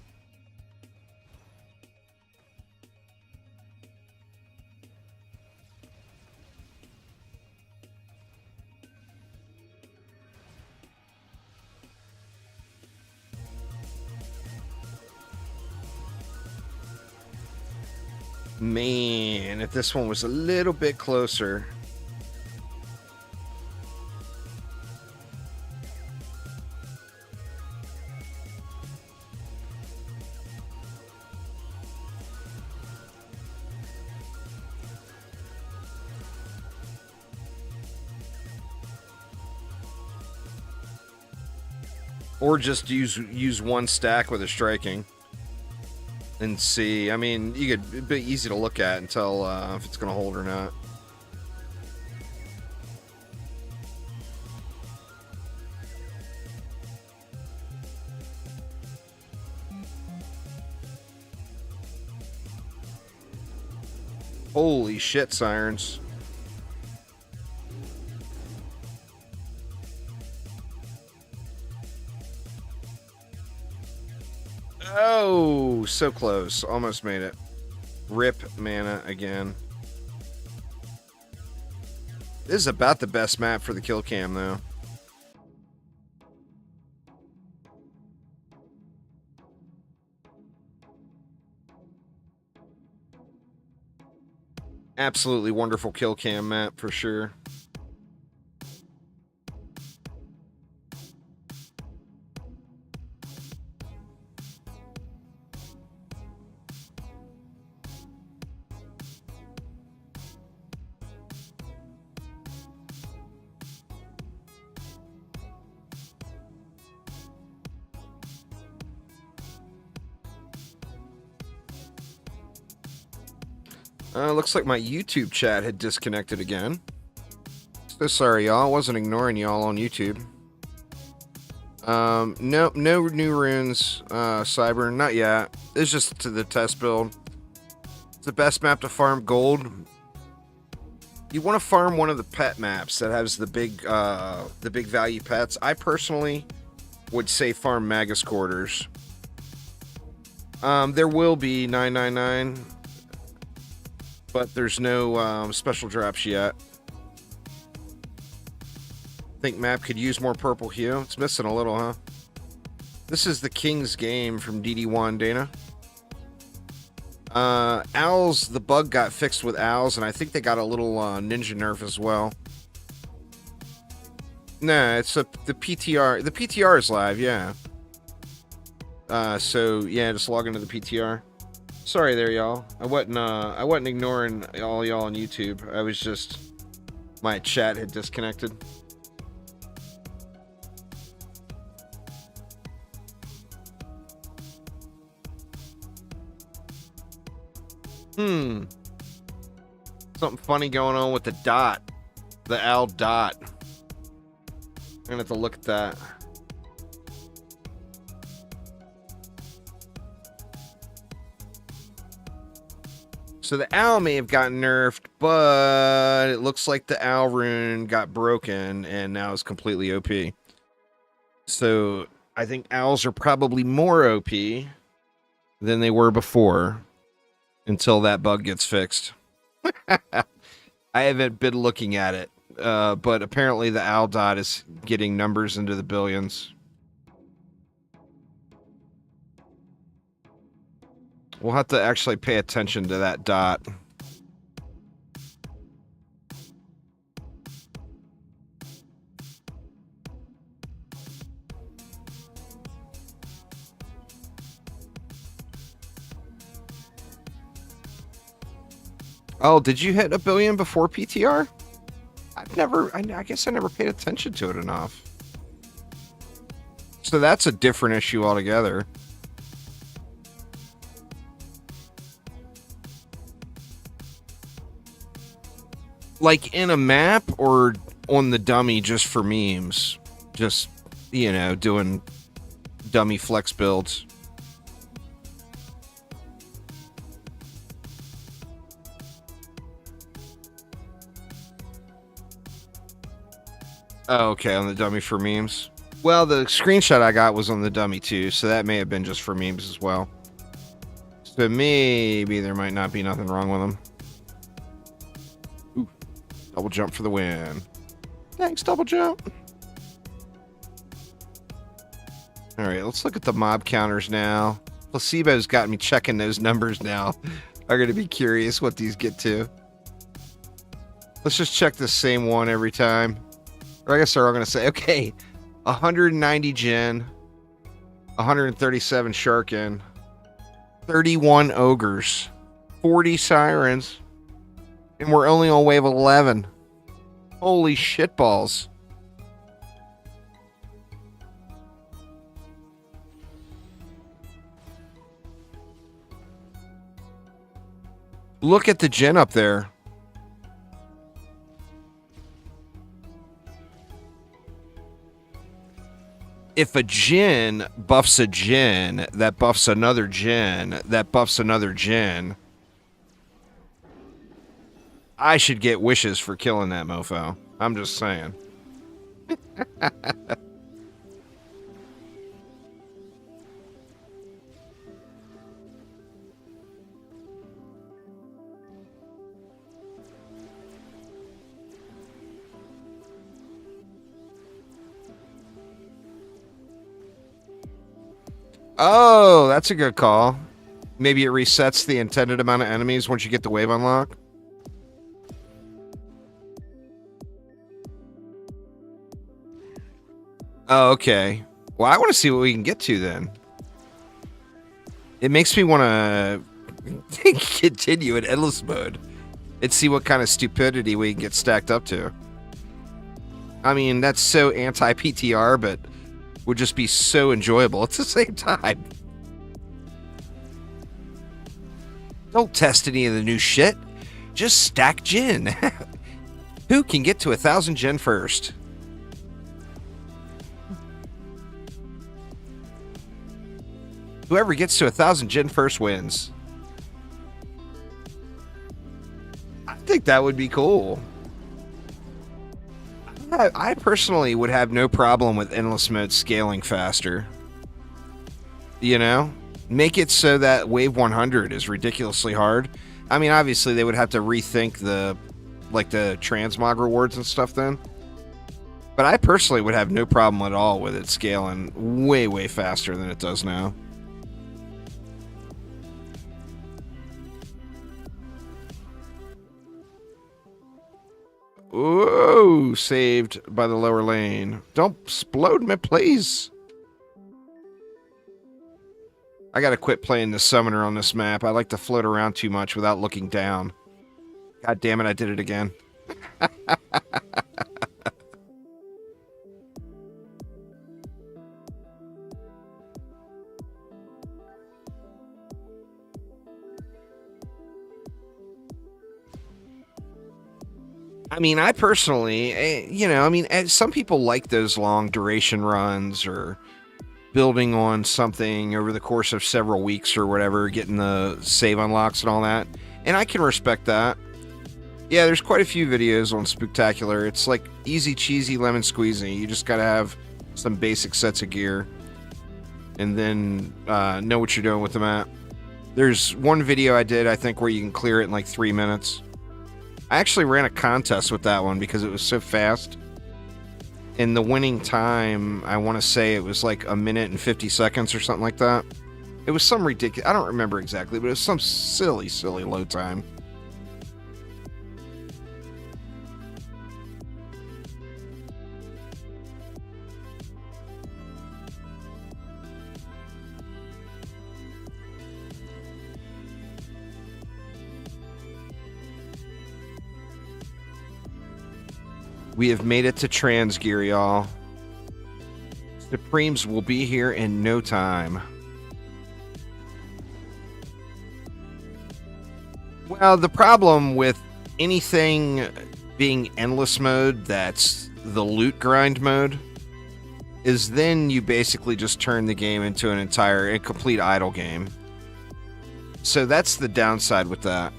Man, if this one was a little bit closer. Or just use one stack with a striking. And see, I mean, it'd be easy to look at and tell if it's going to hold or not. Holy shit, sirens. Oh, so close. Almost made it. Rip mana again. This is about the best map for the kill cam, though. Absolutely wonderful kill cam map for sure. Looks like my YouTube chat had disconnected again. So sorry, y'all. I wasn't ignoring y'all on YouTube. No new runes, Cyber, not yet. It's just to the test build. It's the best map to farm gold. You want to farm one of the pet maps that has the big value pets. I personally would say farm Magus Quarters. There will be 999. But there's no special drops yet. Think map could use more purple hue. It's missing a little, huh? This is the King's Game from DD1, Dana. Owls, the bug got fixed with owls, and I think they got a little ninja nerf as well. Nah, it's the PTR. The PTR is live, yeah. So, yeah, just log into the PTR. Sorry there, y'all. I wasn't ignoring all y'all on YouTube. I was just, my chat had disconnected. Something funny going on with the dot. The owl dot. I'm gonna have to look at that. So the owl may have gotten nerfed, but it looks like the owl rune got broken and now is completely OP. So I think owls are probably more OP than they were before until that bug gets fixed. I haven't been looking at it, but apparently the owl dot is getting numbers into the billions. We'll have to actually pay attention to that dot. Oh, did you hit 1 billion before PTR? I guess I never paid attention to it enough. So that's a different issue altogether. Like in a map or on the dummy just for memes? Just, you know, doing dummy flex builds. Oh, okay, on the dummy for memes. Well, the screenshot I got was on the dummy too, so that may have been just for memes as well. So maybe there might not be nothing wrong with them. Ooh, double jump for the win. Thanks, double jump. All right, let's look at the mob counters now. Placebo's got me checking those numbers now. I'm going to be curious what these get to. Let's just check the same one every time. Or I guess they're all going to say, okay, 190 Jinn, 137 Sharkin, 31 Ogres, 40 Sirens, and we're only on wave 11. Holy shitballs. Look at the Jinn up there. If a Jinn buffs a Jinn, that buffs another Jinn, that buffs another Jinn, I should get wishes for killing that mofo. I'm just saying. Oh, that's a good call. Maybe it resets the intended amount of enemies once you get the wave unlock. Oh, okay. Well, I want to see what we can get to then. It makes me want to continue in endless mode and see what kind of stupidity we can get stacked up to. I mean, that's so anti-PTR, but would just be so enjoyable at the same time. Don't test any of the new shit. Just stack Jinn. Who can get to 1,000 Jinn first? Whoever gets to 1,000 Jinn first wins. I think that would be cool. I personally would have no problem with endless mode scaling faster. You know? Make it so that wave 100 is ridiculously hard. I mean, obviously they would have to rethink the transmog rewards and stuff then. But I personally would have no problem at all with it scaling way, way faster than it does now. Ooh, saved by the lower lane. Don't explode me, please. I gotta quit playing the summoner on this map. I like to float around too much without looking down. God damn it, I did it again. I mean, I personally, you know, I mean, some people like those long duration runs or building on something over the course of several weeks or whatever, getting the save unlocks and all that. And I can respect that. Yeah, there's quite a few videos on Spooktacular. It's like easy cheesy lemon squeezy. You just gotta have some basic sets of gear and then know what you're doing with the map. There's one video I did, I think, where you can clear it in like 3 minutes. I actually ran a contest with that one because it was so fast. And the winning time, I want to say it was like 1 minute and 50 seconds or something like that. It was some ridiculous, I don't remember exactly, but it was some silly, silly load time. We have made it to Transgear, y'all. Supremes will be here in no time. Well, the problem with anything being endless mode that's the loot grind mode is then you basically just turn the game into an entire, complete idle game. So that's the downside with that.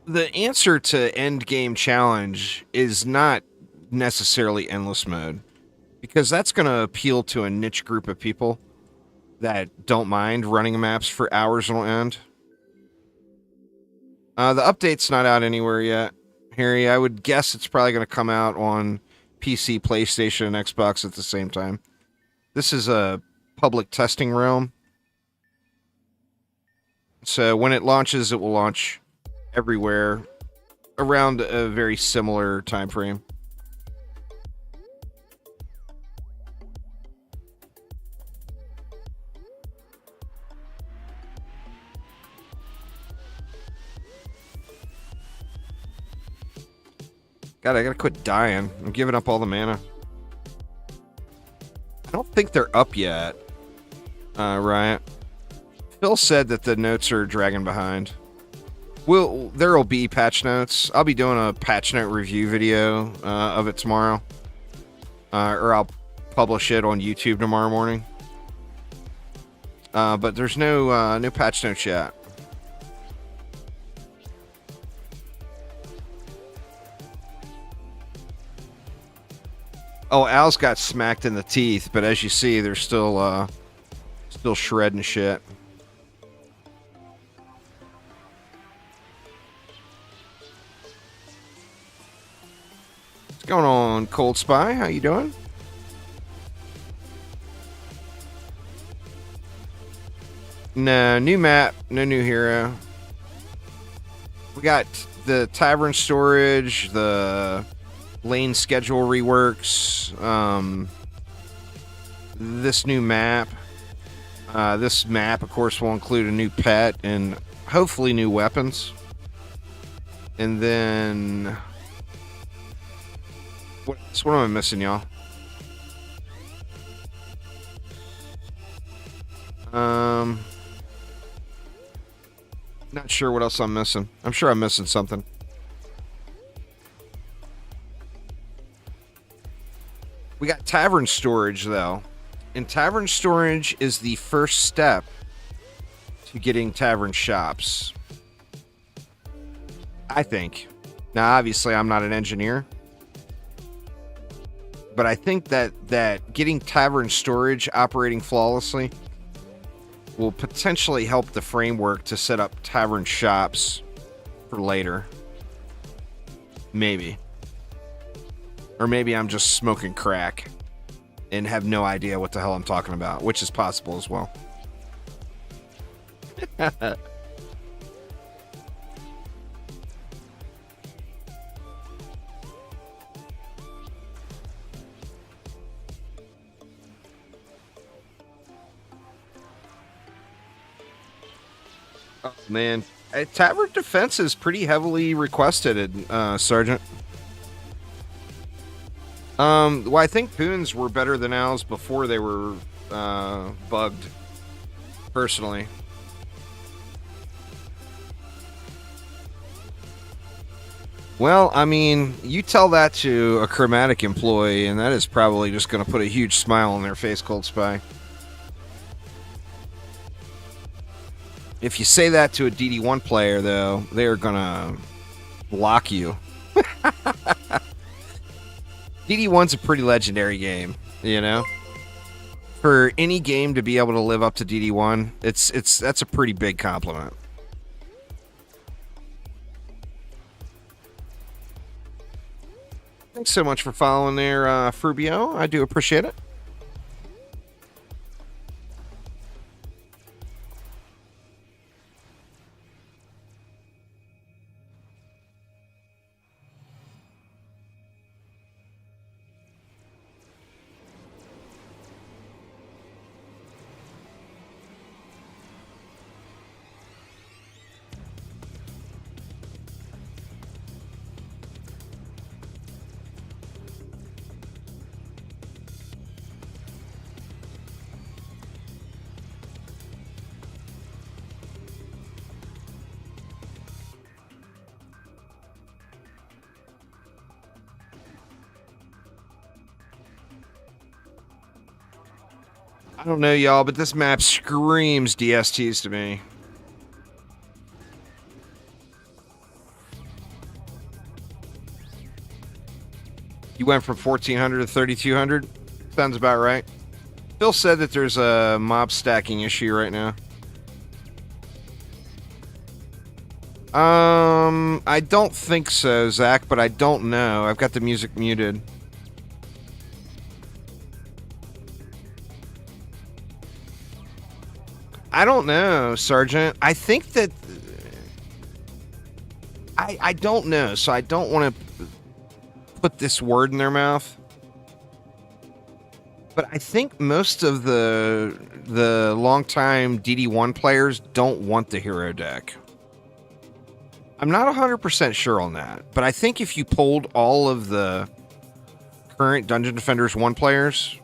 The answer to end game challenge is not necessarily endless mode, because that's going to appeal to a niche group of people that don't mind running maps for hours on end. The update's not out anywhere yet, Harry. I would guess it's probably going to come out on PC, PlayStation, and Xbox at the same time. This is a public testing realm. So when it launches, it will launch everywhere around a very similar time frame. God, I gotta quit dying. I'm giving up all the mana. I don't think they're up yet, Riot. Phil said that the notes are dragging behind. There'll be patch notes. I'll be doing a patch note review video of it tomorrow. Or I'll publish it on YouTube tomorrow morning. But there's no patch notes yet. Oh, Al's got smacked in the teeth, but as you see, they're still shredding shit. What's going on, Cold Spy? How you doing? No, new map, no new hero. We got the tavern storage, the lane schedule reworks, this new map. This map, of course, will include a new pet and hopefully new weapons. And then what am I missing, y'all? Not sure what else I'm missing. I'm sure I'm missing something. We got tavern storage, though. And tavern storage is the first step to getting tavern shops, I think. Now, obviously, I'm not an engineer. But I think that getting tavern storage operating flawlessly will potentially help the framework to set up tavern shops for later. Maybe. Or maybe I'm just smoking crack and have no idea what the hell I'm talking about, which is possible as well. Oh, man. Tavern defense is pretty heavily requested, Sergeant. Well, I think boons were better than owls before they were bugged, personally. Well, I mean, you tell that to a chromatic employee, and that is probably just going to put a huge smile on their face, Cold Spy. If you say that to a DD1 player, though, they're going to block you. DD1's a pretty legendary game, you know? For any game to be able to live up to DD1, that's a pretty big compliment. Thanks so much for following there, Frubio. I do appreciate it. I don't know, y'all, but this map screams DSTs to me. You went from 1400 to 3200? Sounds about right. Phil said that there's a mob stacking issue right now. I don't think so, Zach, but I don't know. I've got the music muted. I don't know, Sergeant. I think that... I don't know, so I don't want to put this word in their mouth. But I think most of the longtime DD1 players don't want the hero deck. I'm not 100% sure on that, but I think if you polled all of the current Dungeon Defenders 1 players,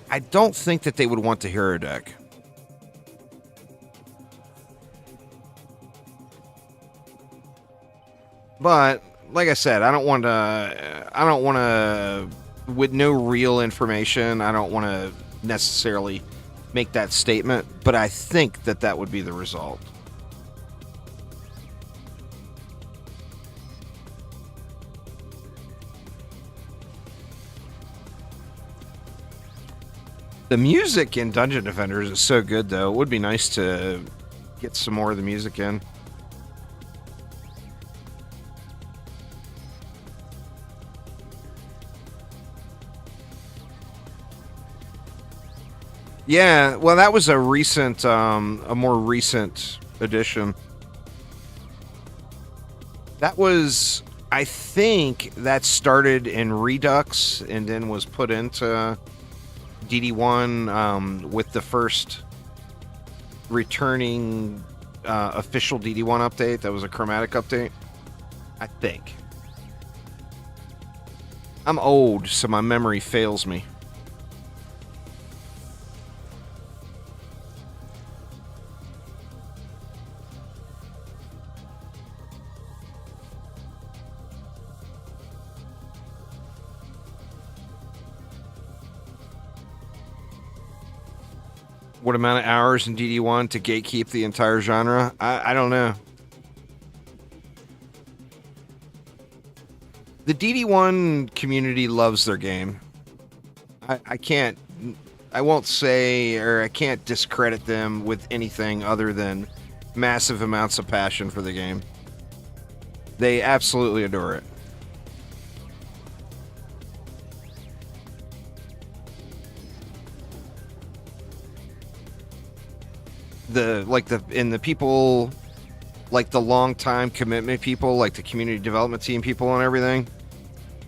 I don't think that they would want the hero deck. But like I said, I don't want to with no real information, I don't want to necessarily make that statement, but I think that that would be the result. The music in Dungeon Defenders is so good, though. It would be nice to get some more of the music in. Yeah, well, that was a recent, a more recent addition. That was, I think, that started in Redux and then was put into DD1 with the first returning official DD1 update. That was a chromatic update, I think. I'm old, so my memory fails me. What amount of hours in DD1 to gatekeep the entire genre? I don't know. The DD1 community loves their game. I won't say, or I can't discredit them with anything other than massive amounts of passion for the game. They absolutely adore it. The people, like the long time commitment people, like the community development team people and everything.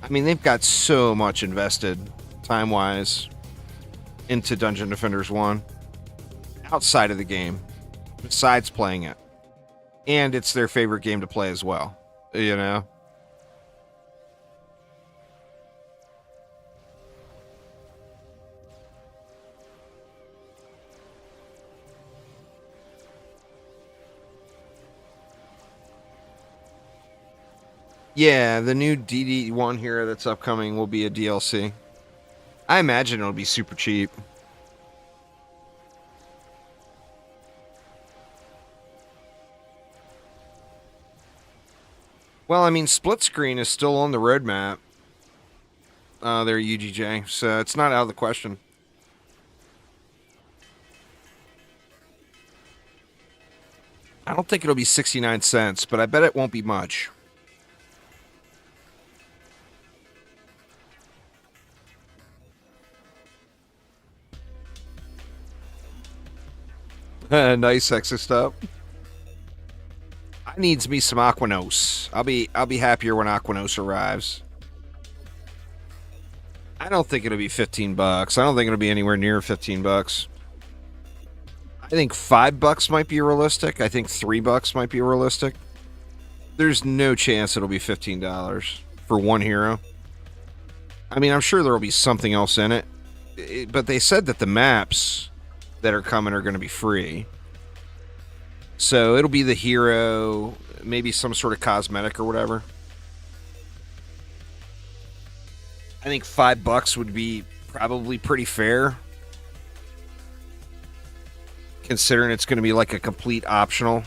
I mean, they've got so much invested time wise into Dungeon Defenders 1 outside of the game. besides playing it. And it's their favorite game to play as well, you know? Yeah, the new DD1 hero that's upcoming will be a DLC. I imagine it'll be super cheap. Well, I mean, split screen is still on the roadmap. There, UGJ. So it's not out of the question. I don't think it'll be 69 cents, but I bet it won't be much. Nice extra stuff. I needs me some Aquanos. I'll be happier when Aquanos arrives. I don't think it'll be $15. I don't think it'll be anywhere near $15. I think $5 might be realistic. I think $3 might be realistic. There's no chance it'll be $15 for one hero. I mean, I'm sure there will be something else in it, but they said that the maps that are coming are going to be free. So it'll be the hero, maybe some sort of cosmetic or whatever. I think $5 would be probably pretty fair, considering it's going to be like a complete optional.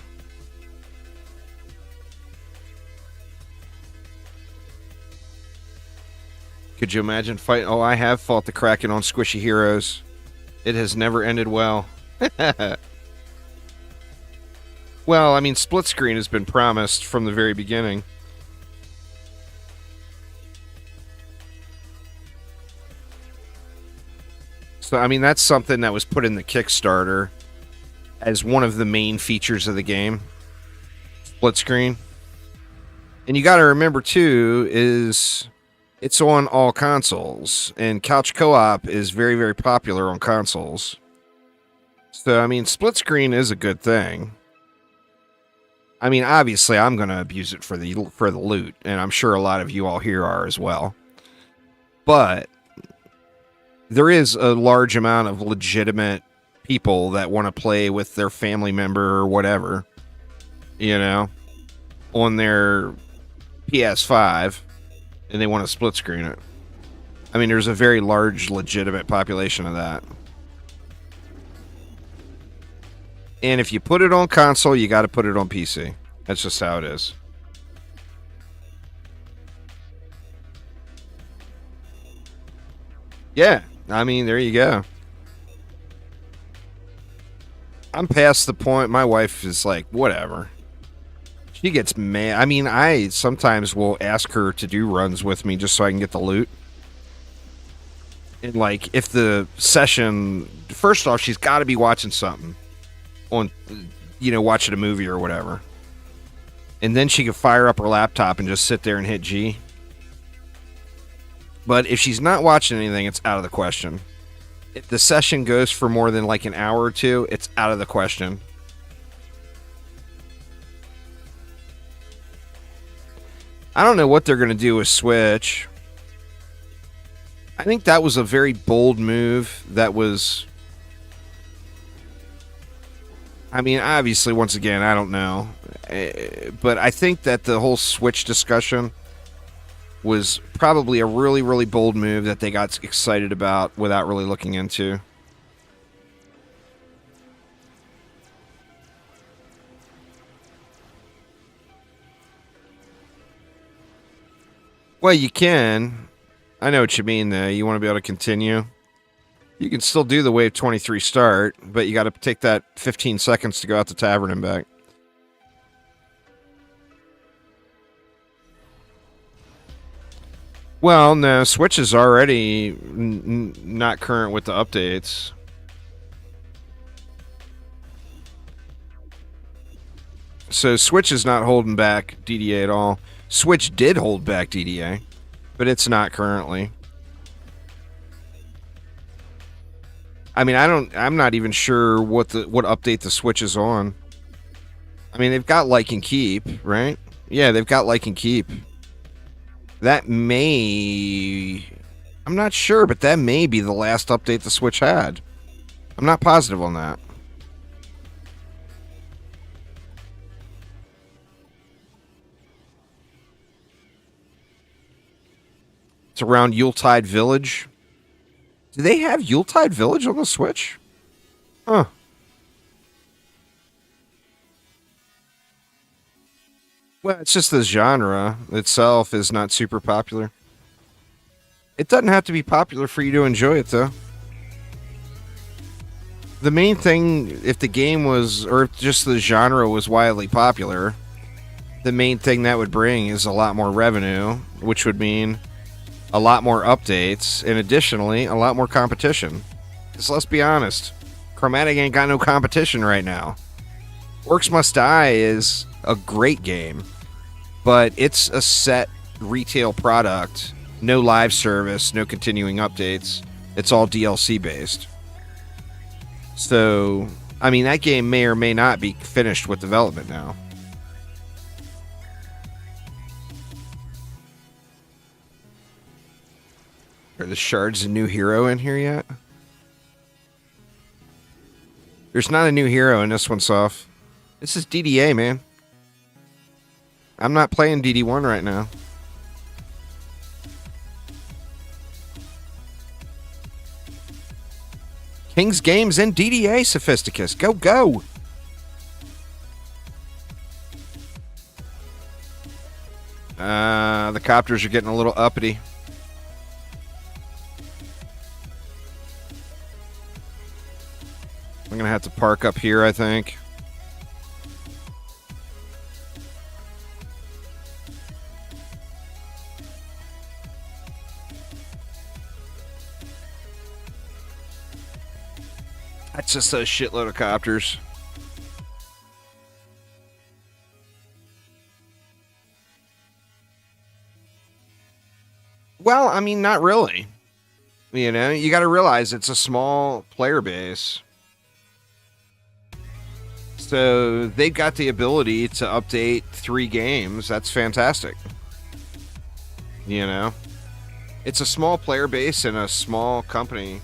Could you imagine fighting? Oh, I have fought the Kraken on Squishy Heroes. It has never ended well. Well, I mean, split screen has been promised from the very beginning. So, I mean, that's something that was put in the Kickstarter as one of the main features of the game. Split screen. And you got to remember, too, is it's on all consoles. And couch co-op is very, very popular on consoles. So, I mean, split screen is a good thing. I mean, obviously, I'm going to abuse it for the loot, and I'm sure a lot of you all here are as well. But there is a large amount of legitimate people that want to play with their family member or whatever, you know, on their PS5, and they want to split screen it. I mean, there's a very large legitimate population of that. And if you put it on console, you got to put it on PC. That's just how it is. Yeah, I mean, there you go. I'm past the point. My wife is like, whatever. She gets mad. I mean, I sometimes will ask her to do runs with me just so I can get the loot. And, like, if the session... First off, she's got to be watching something. On, you know, watching a movie or whatever. And then she can fire up her laptop and just sit there and hit G. But if she's not watching anything, it's out of the question. If the session goes for more than like an hour or two, it's out of the question. I don't know what they're going to do with Switch. I think that was a very bold move. That was... I mean, obviously, once again, I don't know. But I think that the whole Switch discussion was probably a really, really bold move that they got excited about without really looking into. Well, you can. I know what you mean, though. You want to be able to continue. You can still do the Wave 23 start, but you got to take that 15 seconds to go out the tavern and back. Well, no, Switch is already not current with the updates. So Switch is not holding back DDA at all. Switch did hold back DDA, but it's not currently. I mean, I'm not even sure what update the Switch is on. I mean, they've got like and keep, right? Yeah, they've got like and keep. That may... I'm not sure, but that may be the last update the Switch had. I'm not positive on that. It's around Yuletide Village. Do they have Yuletide Village on the Switch? Huh. Well, it's just the genre itself is not super popular. It doesn't have to be popular for you to enjoy it, though. The main thing, if the game was, or if just the genre was wildly popular, the main thing that would bring is a lot more revenue, which would mean a lot more updates, and additionally, a lot more competition. Because let's be honest, Chromatic ain't got no competition right now. Orcs Must Die is a great game, but it's a set retail product, no live service, no continuing updates. It's all DLC based. So, I mean, that game may or may not be finished with development now. Are the shards a new hero in here yet? There's not a new hero in this one, Soft. This is DDA, man. I'm not playing DD1 right now. King's Games and DDA, Sophisticus. Go, go! The copters are getting a little uppity. I'm gonna have to park up here, I think. That's just a shitload of copters. Well, I mean, not really. You know, you got to realize it's a small player base. So they've got the ability to update 3 games. That's fantastic. You know, it's a small player base and a small company.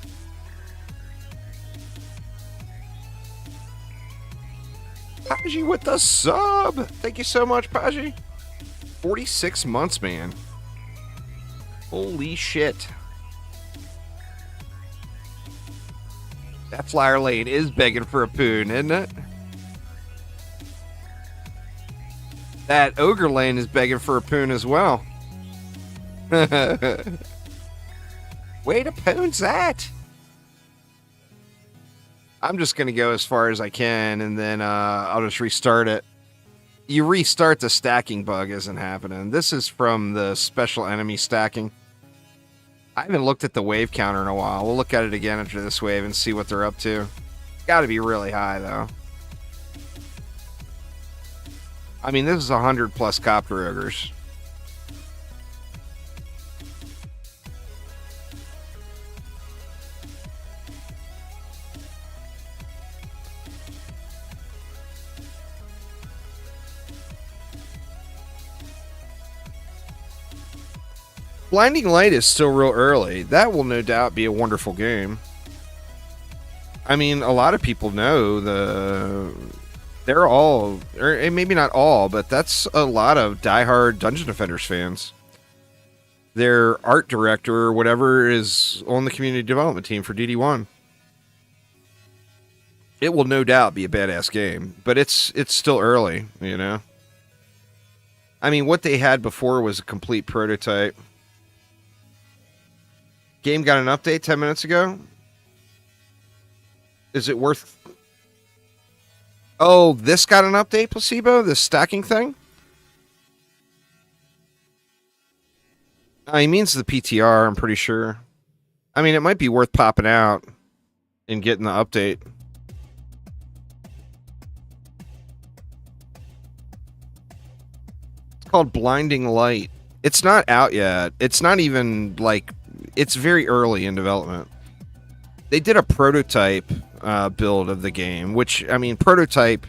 Paji with the sub. Thank you so much, Paji. 46 months, man. Holy shit. That Flower Lane is begging for a poon, isn't it? That Ogre Lane is begging for a poon as well. Way to poon's that? I'm just going to go as far as I can, and then I'll just restart it. You restart, the stacking bug isn't happening. This is from the special enemy stacking. I haven't looked at the wave counter in a while. We'll look at it again after this wave and see what they're up to. It's got to be really high, though. I mean, this is 100 plus copter ogres. Blinding Light is still real early. That will no doubt be a wonderful game. I mean, a lot of people know they're all, or maybe not all, but that's a lot of diehard Dungeon Defenders fans. Their art director or whatever is on the community development team for DD1. It will no doubt be a badass game, but it's still early, you know? I mean, what they had before was a complete prototype. Game got an update 10 minutes ago. Is it worth... Oh, this got an update, Placebo? This stacking thing? He means the PTR, I'm pretty sure. I mean, it might be worth popping out and getting the update. It's called Blinding Light. It's not out yet. It's not even, like... It's very early in development. They did a prototype build of the game, which, I mean, prototype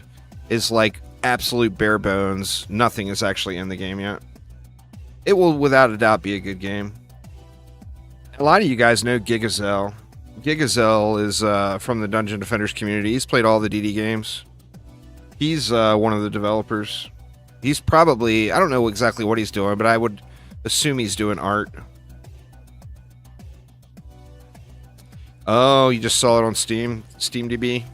is like absolute bare bones. Nothing is actually in the game yet. It will, without a doubt, be a good game. A lot of you guys know Gigazel. Gigazel is from the Dungeon Defenders community. He's played all the DD games. He's one of the developers. He's probably, I don't know exactly what he's doing, but I would assume he's doing art. Oh, you just saw it on Steam? SteamDB?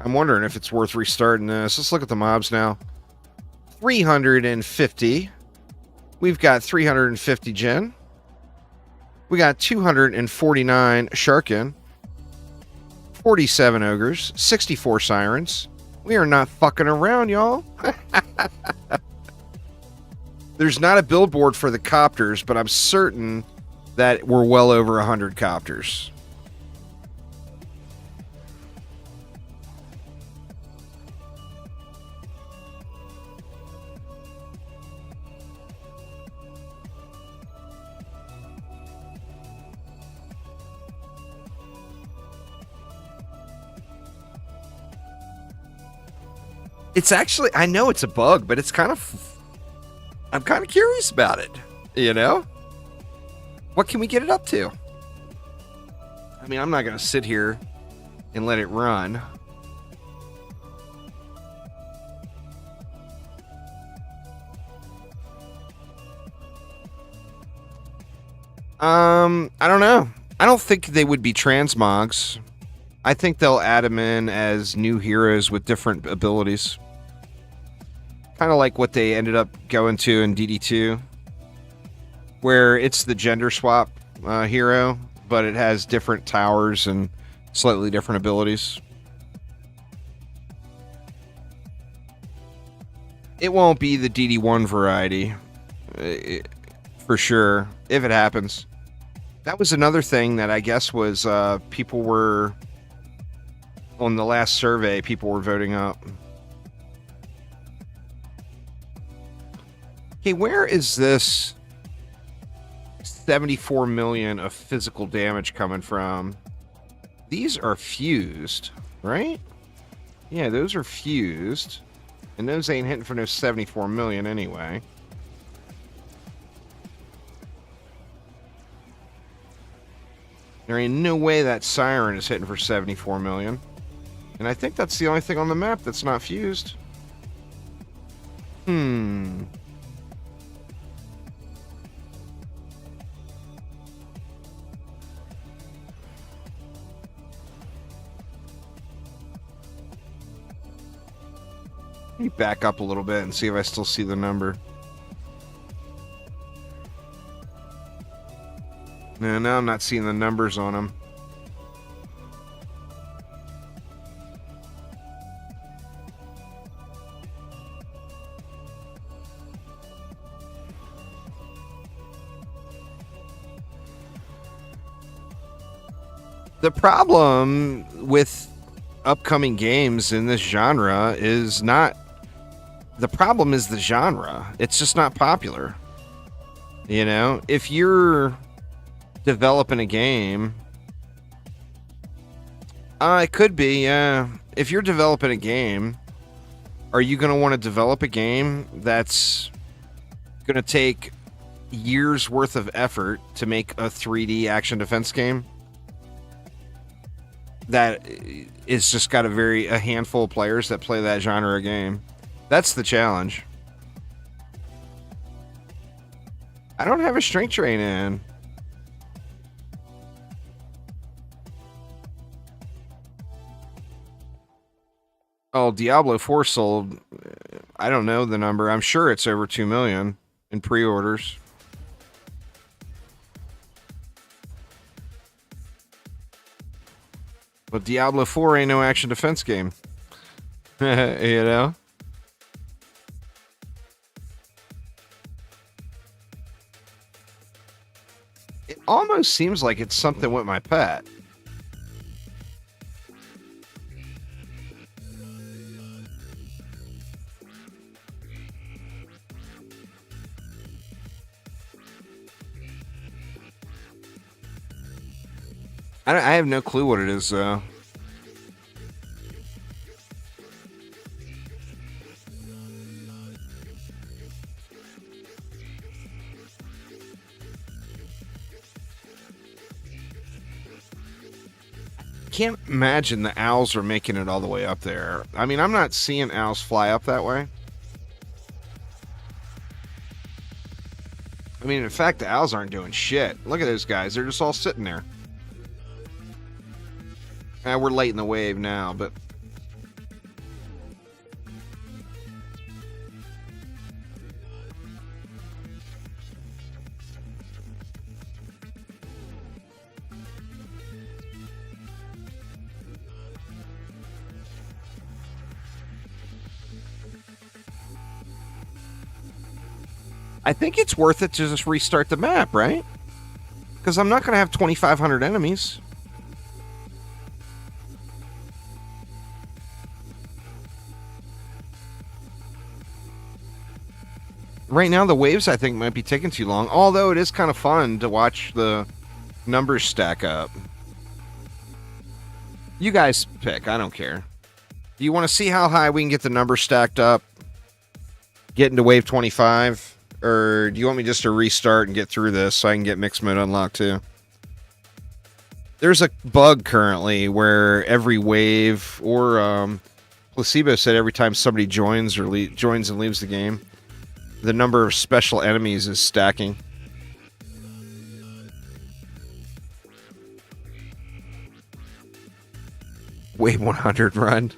I'm wondering if it's worth restarting this. Let's look at the mobs now. 350. We've got 350 Gen. We got 249 Sharkin. 47 Ogres. 64 Sirens. We are not fucking around, y'all. There's not a billboard for the copters, but I'm certain that we're well over 100 copters. It's actually, I know it's a bug, but it's kind of, I'm kind of curious about it, you know? What can we get it up to? I mean, I'm not going to sit here and let it run. I don't know. I don't think they would be transmogs. I think they'll add them in as new heroes with different abilities. Kind of like what they ended up going to in DD2, where it's the gender swap hero, but it has different towers and slightly different abilities. It won't be the DD1 variety, for sure, if it happens. That was another thing that I guess was people were, on the last survey, people were voting up. Okay, where is this 74 million of physical damage coming from? These are fused, right? Yeah, those are fused. And those ain't hitting for no 74 million anyway. There ain't no way that Siren is hitting for 74 million. And I think that's the only thing on the map that's not fused. Let me back up a little bit and see if I still see the number. No, now I'm not seeing the numbers on them. The problem with upcoming games in this genre is not... The problem is the genre. It's just not popular. You know? If you're developing a game... it could be, yeah. If you're developing a game, are you going to want to develop a game that's going to take years worth of effort to make a 3D action defense game that is just got a handful of players that play that genre of game? That's the challenge. I don't have a strength train in. Oh, Diablo 4 sold, I don't know the number. I'm sure it's over 2 million in pre-orders. But Diablo 4 ain't no action defense game. You know? It almost seems like it's something with my pet. I have no clue what it is, though. Can't imagine the owls are making it all the way up there. I mean, I'm not seeing owls fly up that way. I mean, in fact, the owls aren't doing shit. Look at those guys. They're just all sitting there. We're late in the wave now, but... I think it's worth it to just restart the map, right? Because I'm not going to have 2,500 enemies. Right now, the waves, I think, might be taking too long. Although it is kind of fun to watch the numbers stack up. You guys pick. I don't care. Do you want to see how high we can get the numbers stacked up? Get into wave 25? Or do you want me just to restart and get through this so I can get mixed mode unlocked too? There's a bug currently where every wave, or Placebo said every time somebody joins or joins and leaves the game, the number of special enemies is stacking. Wave 100 run.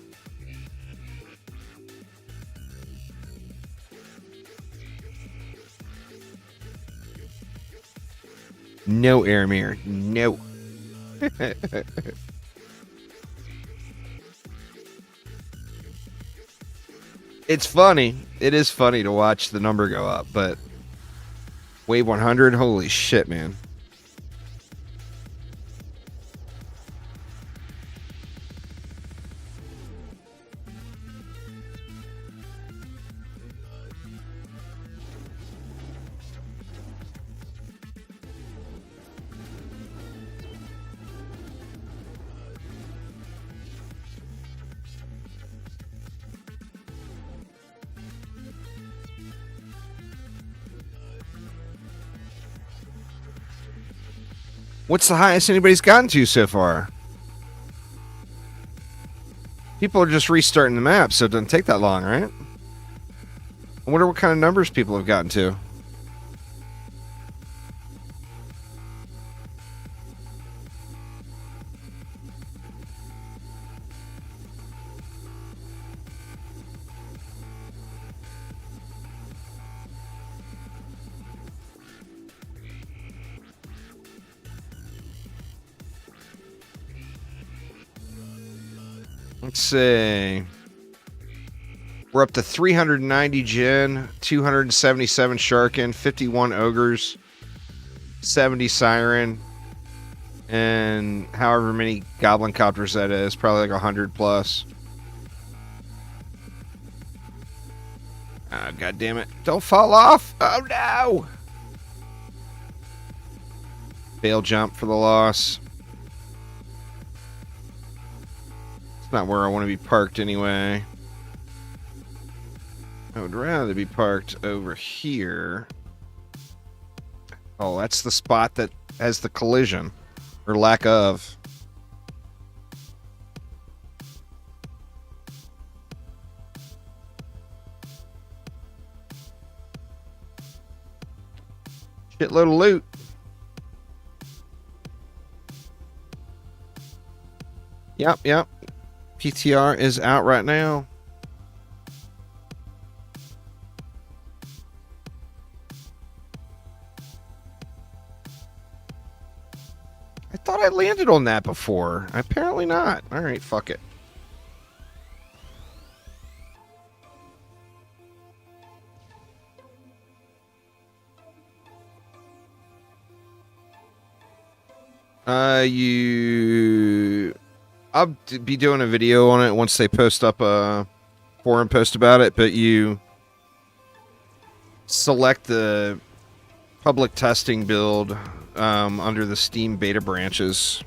No air mirror. No. It's funny. It is funny to watch the number go up, but wave 100, holy shit, man. What's the highest anybody's gotten to so far? People are just restarting the map, so it doesn't take that long, right? I wonder what kind of numbers people have gotten to. Let's see. We're up to 390 Jinn, 277 Sharkin, 51 Ogres, 70 Siren, and however many Goblin Copters that is, probably like 100 plus. God damn it. Don't fall off. Oh, no. Fail jump for the loss. It's not where I want to be parked anyway. I would rather be parked over here. Oh, that's the spot that has the collision. Or lack of. Shitload of loot. Yep. PTR is out right now. I thought I landed on that before. Apparently not. Alright, fuck it. I'll be doing a video on it once they post up a forum post about it, but you select the public testing build under the Steam beta branches.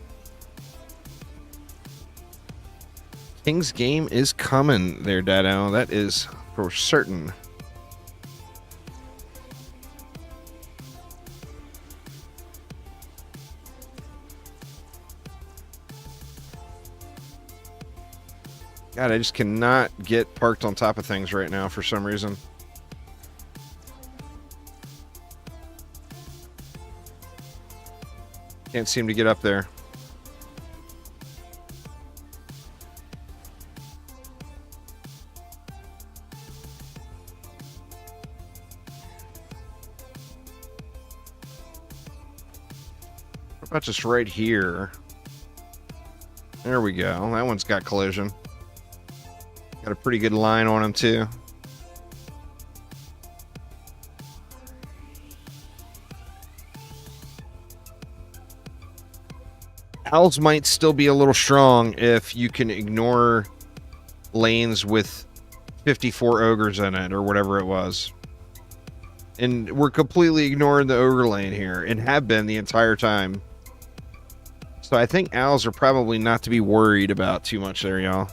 King's game is coming there, Dado. That is for certain. God, I just cannot get parked on top of things right now for some reason. Can't seem to get up there. What about just right here? There we go. That one's got collision. Got a pretty good line on him, too. Owls might still be a little strong if you can ignore lanes with 54 ogres in it, or whatever it was. And we're completely ignoring the ogre lane here, and have been the entire time. So I think owls are probably not to be worried about too much there, y'all.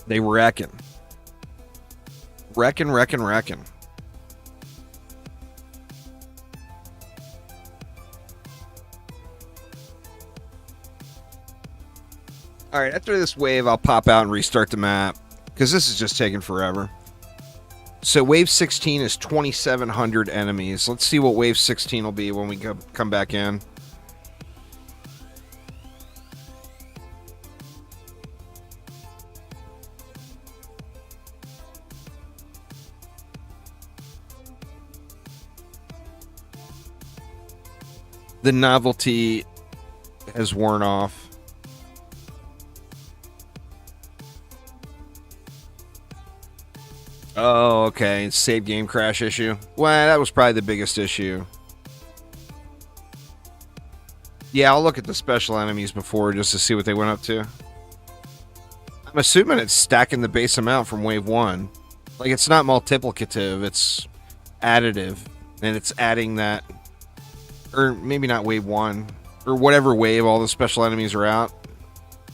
They wrecking. Wrecking. Alright, after this wave, I'll pop out and restart the map, because this is just taking forever. So wave 16 is 2,700 enemies. Let's see what wave 16 will be when we come back in. The novelty has worn off. Oh, okay. Save game crash issue. Well, that was probably the biggest issue. Yeah, I'll look at the special enemies before just to see what they went up to. I'm assuming it's stacking the base amount from wave 1. Like, it's not multiplicative, it's additive. And it's adding that... Or maybe not wave 1. Or whatever wave all the special enemies are out.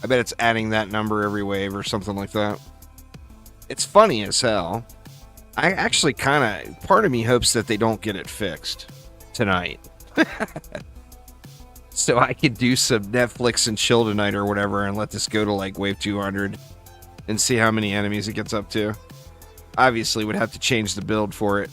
I bet it's adding that number every wave or something like that. It's funny as hell. I actually kind of... Part of me hopes that they don't get it fixed tonight. So I could do some Netflix and chill tonight or whatever and let this go to like wave 200 and see how many enemies it gets up to. Obviously would have to change the build for it.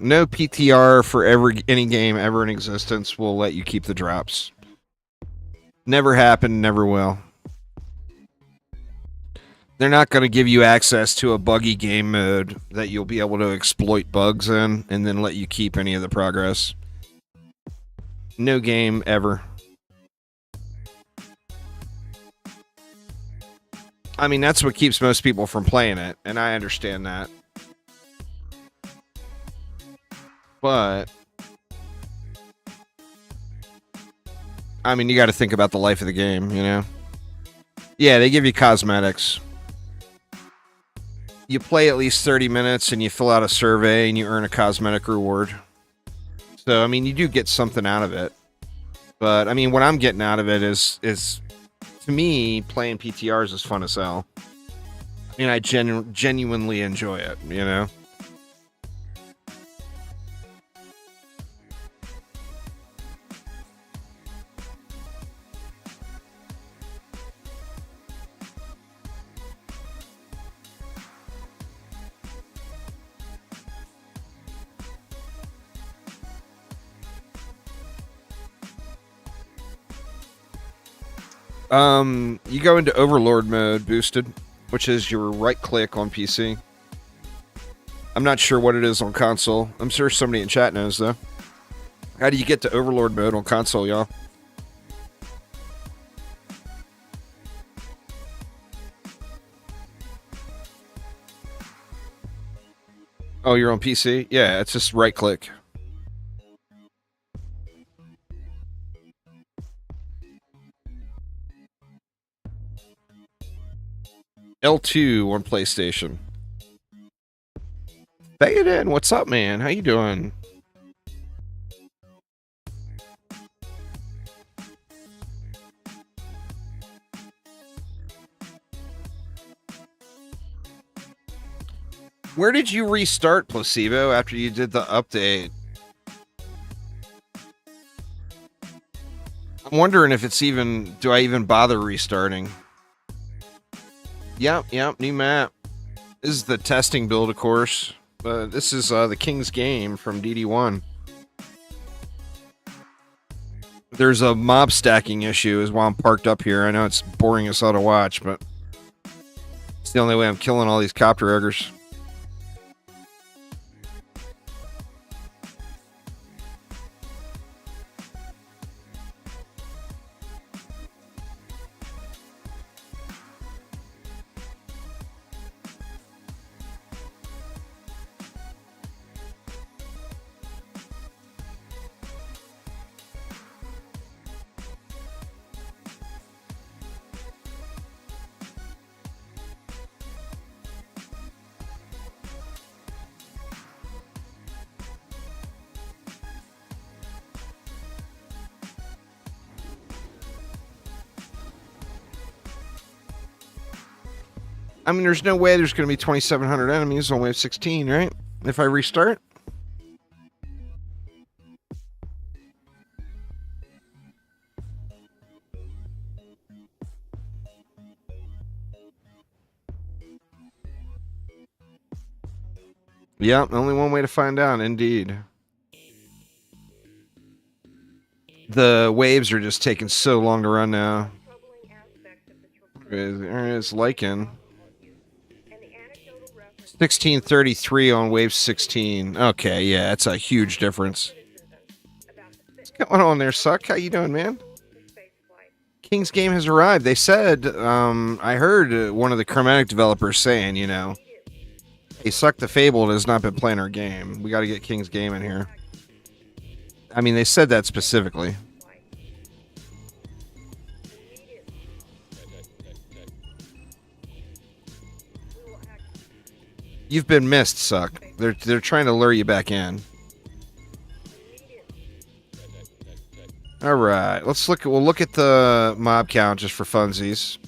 No PTR for any game ever in existence will let you keep the drops. Never happened, never will. They're not going to give you access to a buggy game mode that you'll be able to exploit bugs in and then let you keep any of the progress. No game ever. I mean, that's what keeps most people from playing it, and I understand that. But, I mean, you got to think about the life of the game, you know? Yeah, they give you cosmetics. You play at least 30 minutes and you fill out a survey and you earn a cosmetic reward. So, I mean, you do get something out of it. But, I mean, what I'm getting out of it is to me, playing PTRs is fun as hell. I mean, I genuinely enjoy it, you know? You go into Overlord mode boosted, which is your right click on PC. I'm not sure what it is on console. I'm sure somebody in chat knows though. How do you get to Overlord mode on console, y'all? Oh, you're on PC? Yeah, it's just right click. L2 on PlayStation. Theoden, what's up, man? How you doing? Where did you restart, Placebo, after you did the update? I'm wondering if it's even... Do I even bother restarting? Yep, new map. This is the testing build, of course. This is the King's Game from DD1. There's a mob stacking issue is why I'm parked up here. I know it's boring as hell to watch, but it's the only way I'm killing all these copter ogres. I mean, there's no way there's going to be 2,700 enemies on wave 16, right? If I restart? Yeah, only one way to find out, indeed. The waves are just taking so long to run now. It's Lycan. 1633 on wave 16. Okay, yeah, that's a huge difference. What's going on there, Suck? How you doing, man? King's Game has arrived. They said, I heard one of the Chromatic developers saying, you know, hey, Suck the Fabled has not been playing our game. We got to get King's Game in here. I mean, they said that specifically. You've been missed, Suck. They're trying to lure you back in. All right, let's look. We'll look at the mob count just for funsies.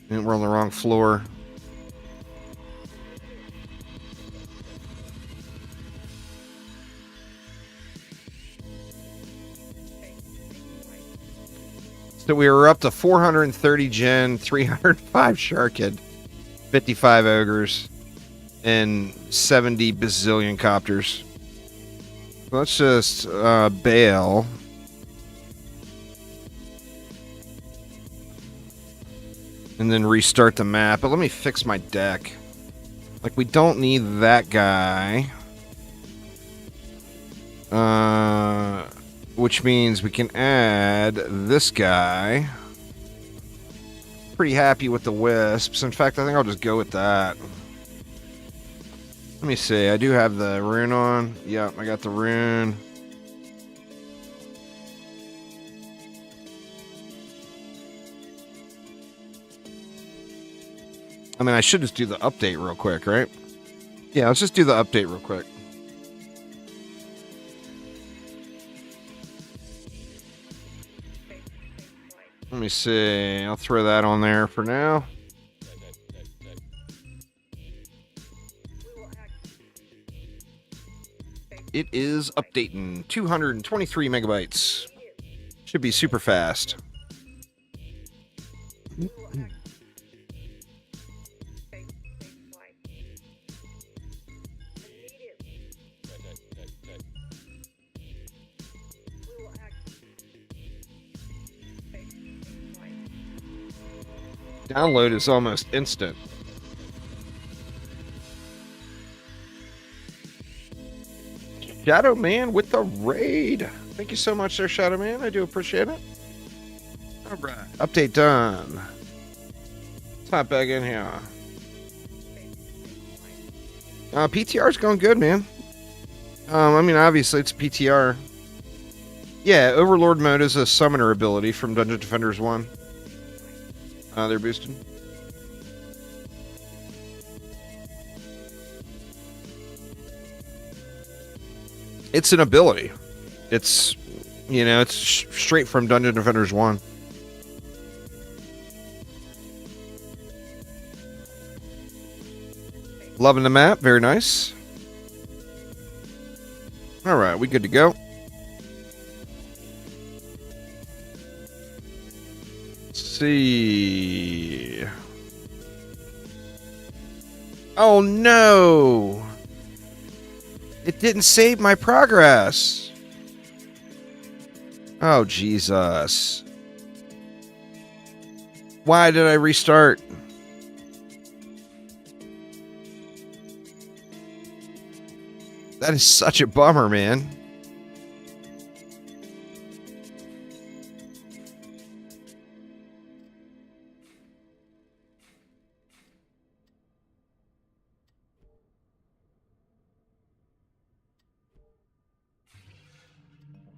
And we're on the wrong floor. So we were up to 430 gen, 305 Sharkid, 55 ogres, and 70 bazillion copters. Let's just bail. And then restart the map. But let me fix my deck. Like, we don't need that guy. Which means we can add this guy. Pretty happy with the wisps. In fact, I think I'll just go with that. Let me see. I do have the rune on. Yep, I got the rune. I mean, I should just do the update real quick, right? Yeah, let's just do the update real quick. Let me see. I'll throw that on there for now. It is updating. 223 megabytes. Should be super fast. Download is almost instant. Shadow Man with the raid. Thank you so much there, Shadow Man. I do appreciate it. All right. Update done. Let's hop back in here. PTR's going good, man. I mean, obviously it's PTR. Yeah, Overlord mode is a summoner ability from Dungeon Defenders 1. They're boosted. It's an ability. It's, you know, it's straight from Dungeon Defenders 1. Loving the map. Very nice. Alright, we good to go. Let's see. Oh no! It didn't save my progress. Oh, Jesus. Why did I restart? That is such a bummer, man.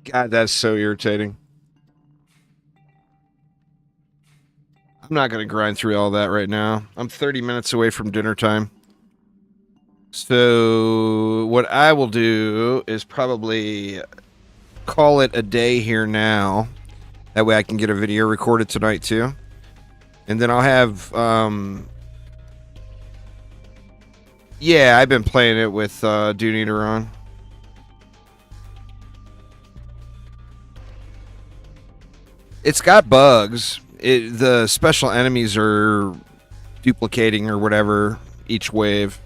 God, that's so irritating. I'm not going to grind through all that right now. I'm 30 minutes away from dinner time. So what I will do is probably call it a day here now. That way I can get a video recorded tonight too. And then I'll have... yeah, I've been playing it with Dune Eater on. It's got bugs. The special enemies are duplicating or whatever each wave.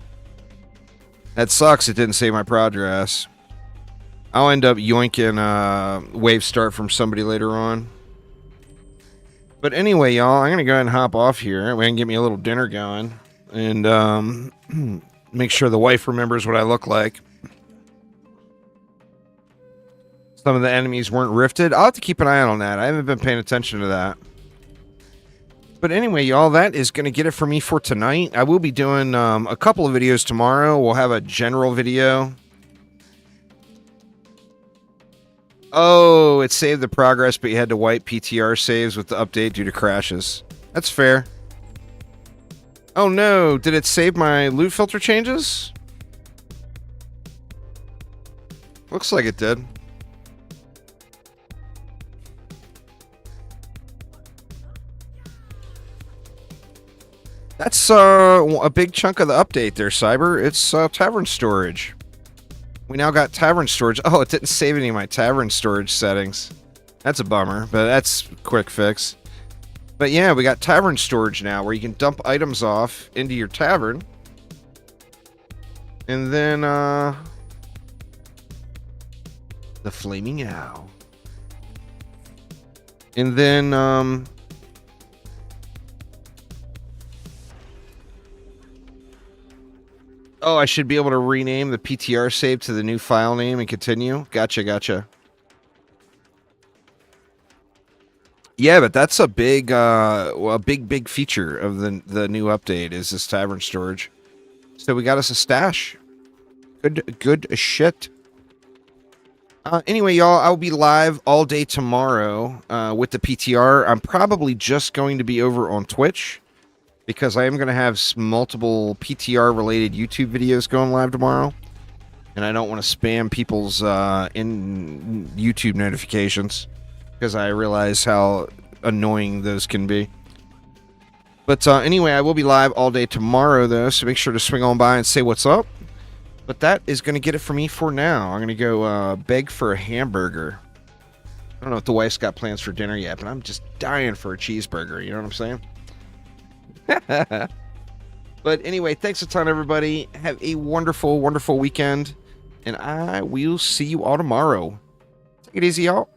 That sucks. It didn't save my progress. I'll end up yoinking wave start from somebody later on. But anyway, y'all, I'm going to go ahead and hop off here. We can get me a little dinner going. And make sure the wife remembers what I look like. Some of the enemies weren't rifted. I'll have to keep an eye on that. I haven't been paying attention to that. But anyway, y'all, that is going to get it for me for tonight. I will be doing a couple of videos tomorrow. We'll have a general video. Oh, it saved the progress, but you had to wipe PTR saves with the update due to crashes. That's fair. Oh no, did it save my loot filter changes? Looks like it did. That's a big chunk of the update there, Cyber. It's tavern storage. We now got tavern storage. Oh, it didn't save any of my tavern storage settings. That's a bummer, but that's a quick fix. But yeah, we got tavern storage now, where you can dump items off into your tavern. And then, the Flaming Owl. And then, oh, I should be able to rename the PTR save to the new file name and continue. Gotcha. Yeah, but that's a big, big feature of the new update is this tavern storage. So we got us a stash. Good shit. Anyway, y'all, I'll be live all day tomorrow with the PTR. I'm probably just going to be over on Twitch, because I am going to have multiple PTR-related YouTube videos going live tomorrow. And I don't want to spam people's in YouTube notifications, because I realize how annoying those can be. But anyway, I will be live all day tomorrow, though, so make sure to swing on by and say what's up. But that is going to get it for me for now. I'm going to go beg for a hamburger. I don't know if the wife's got plans for dinner yet, but I'm just dying for a cheeseburger. You know what I'm saying? But anyway, thanks a ton, everybody. Have a wonderful, wonderful weekend. And I will see you all tomorrow. Take it easy, y'all.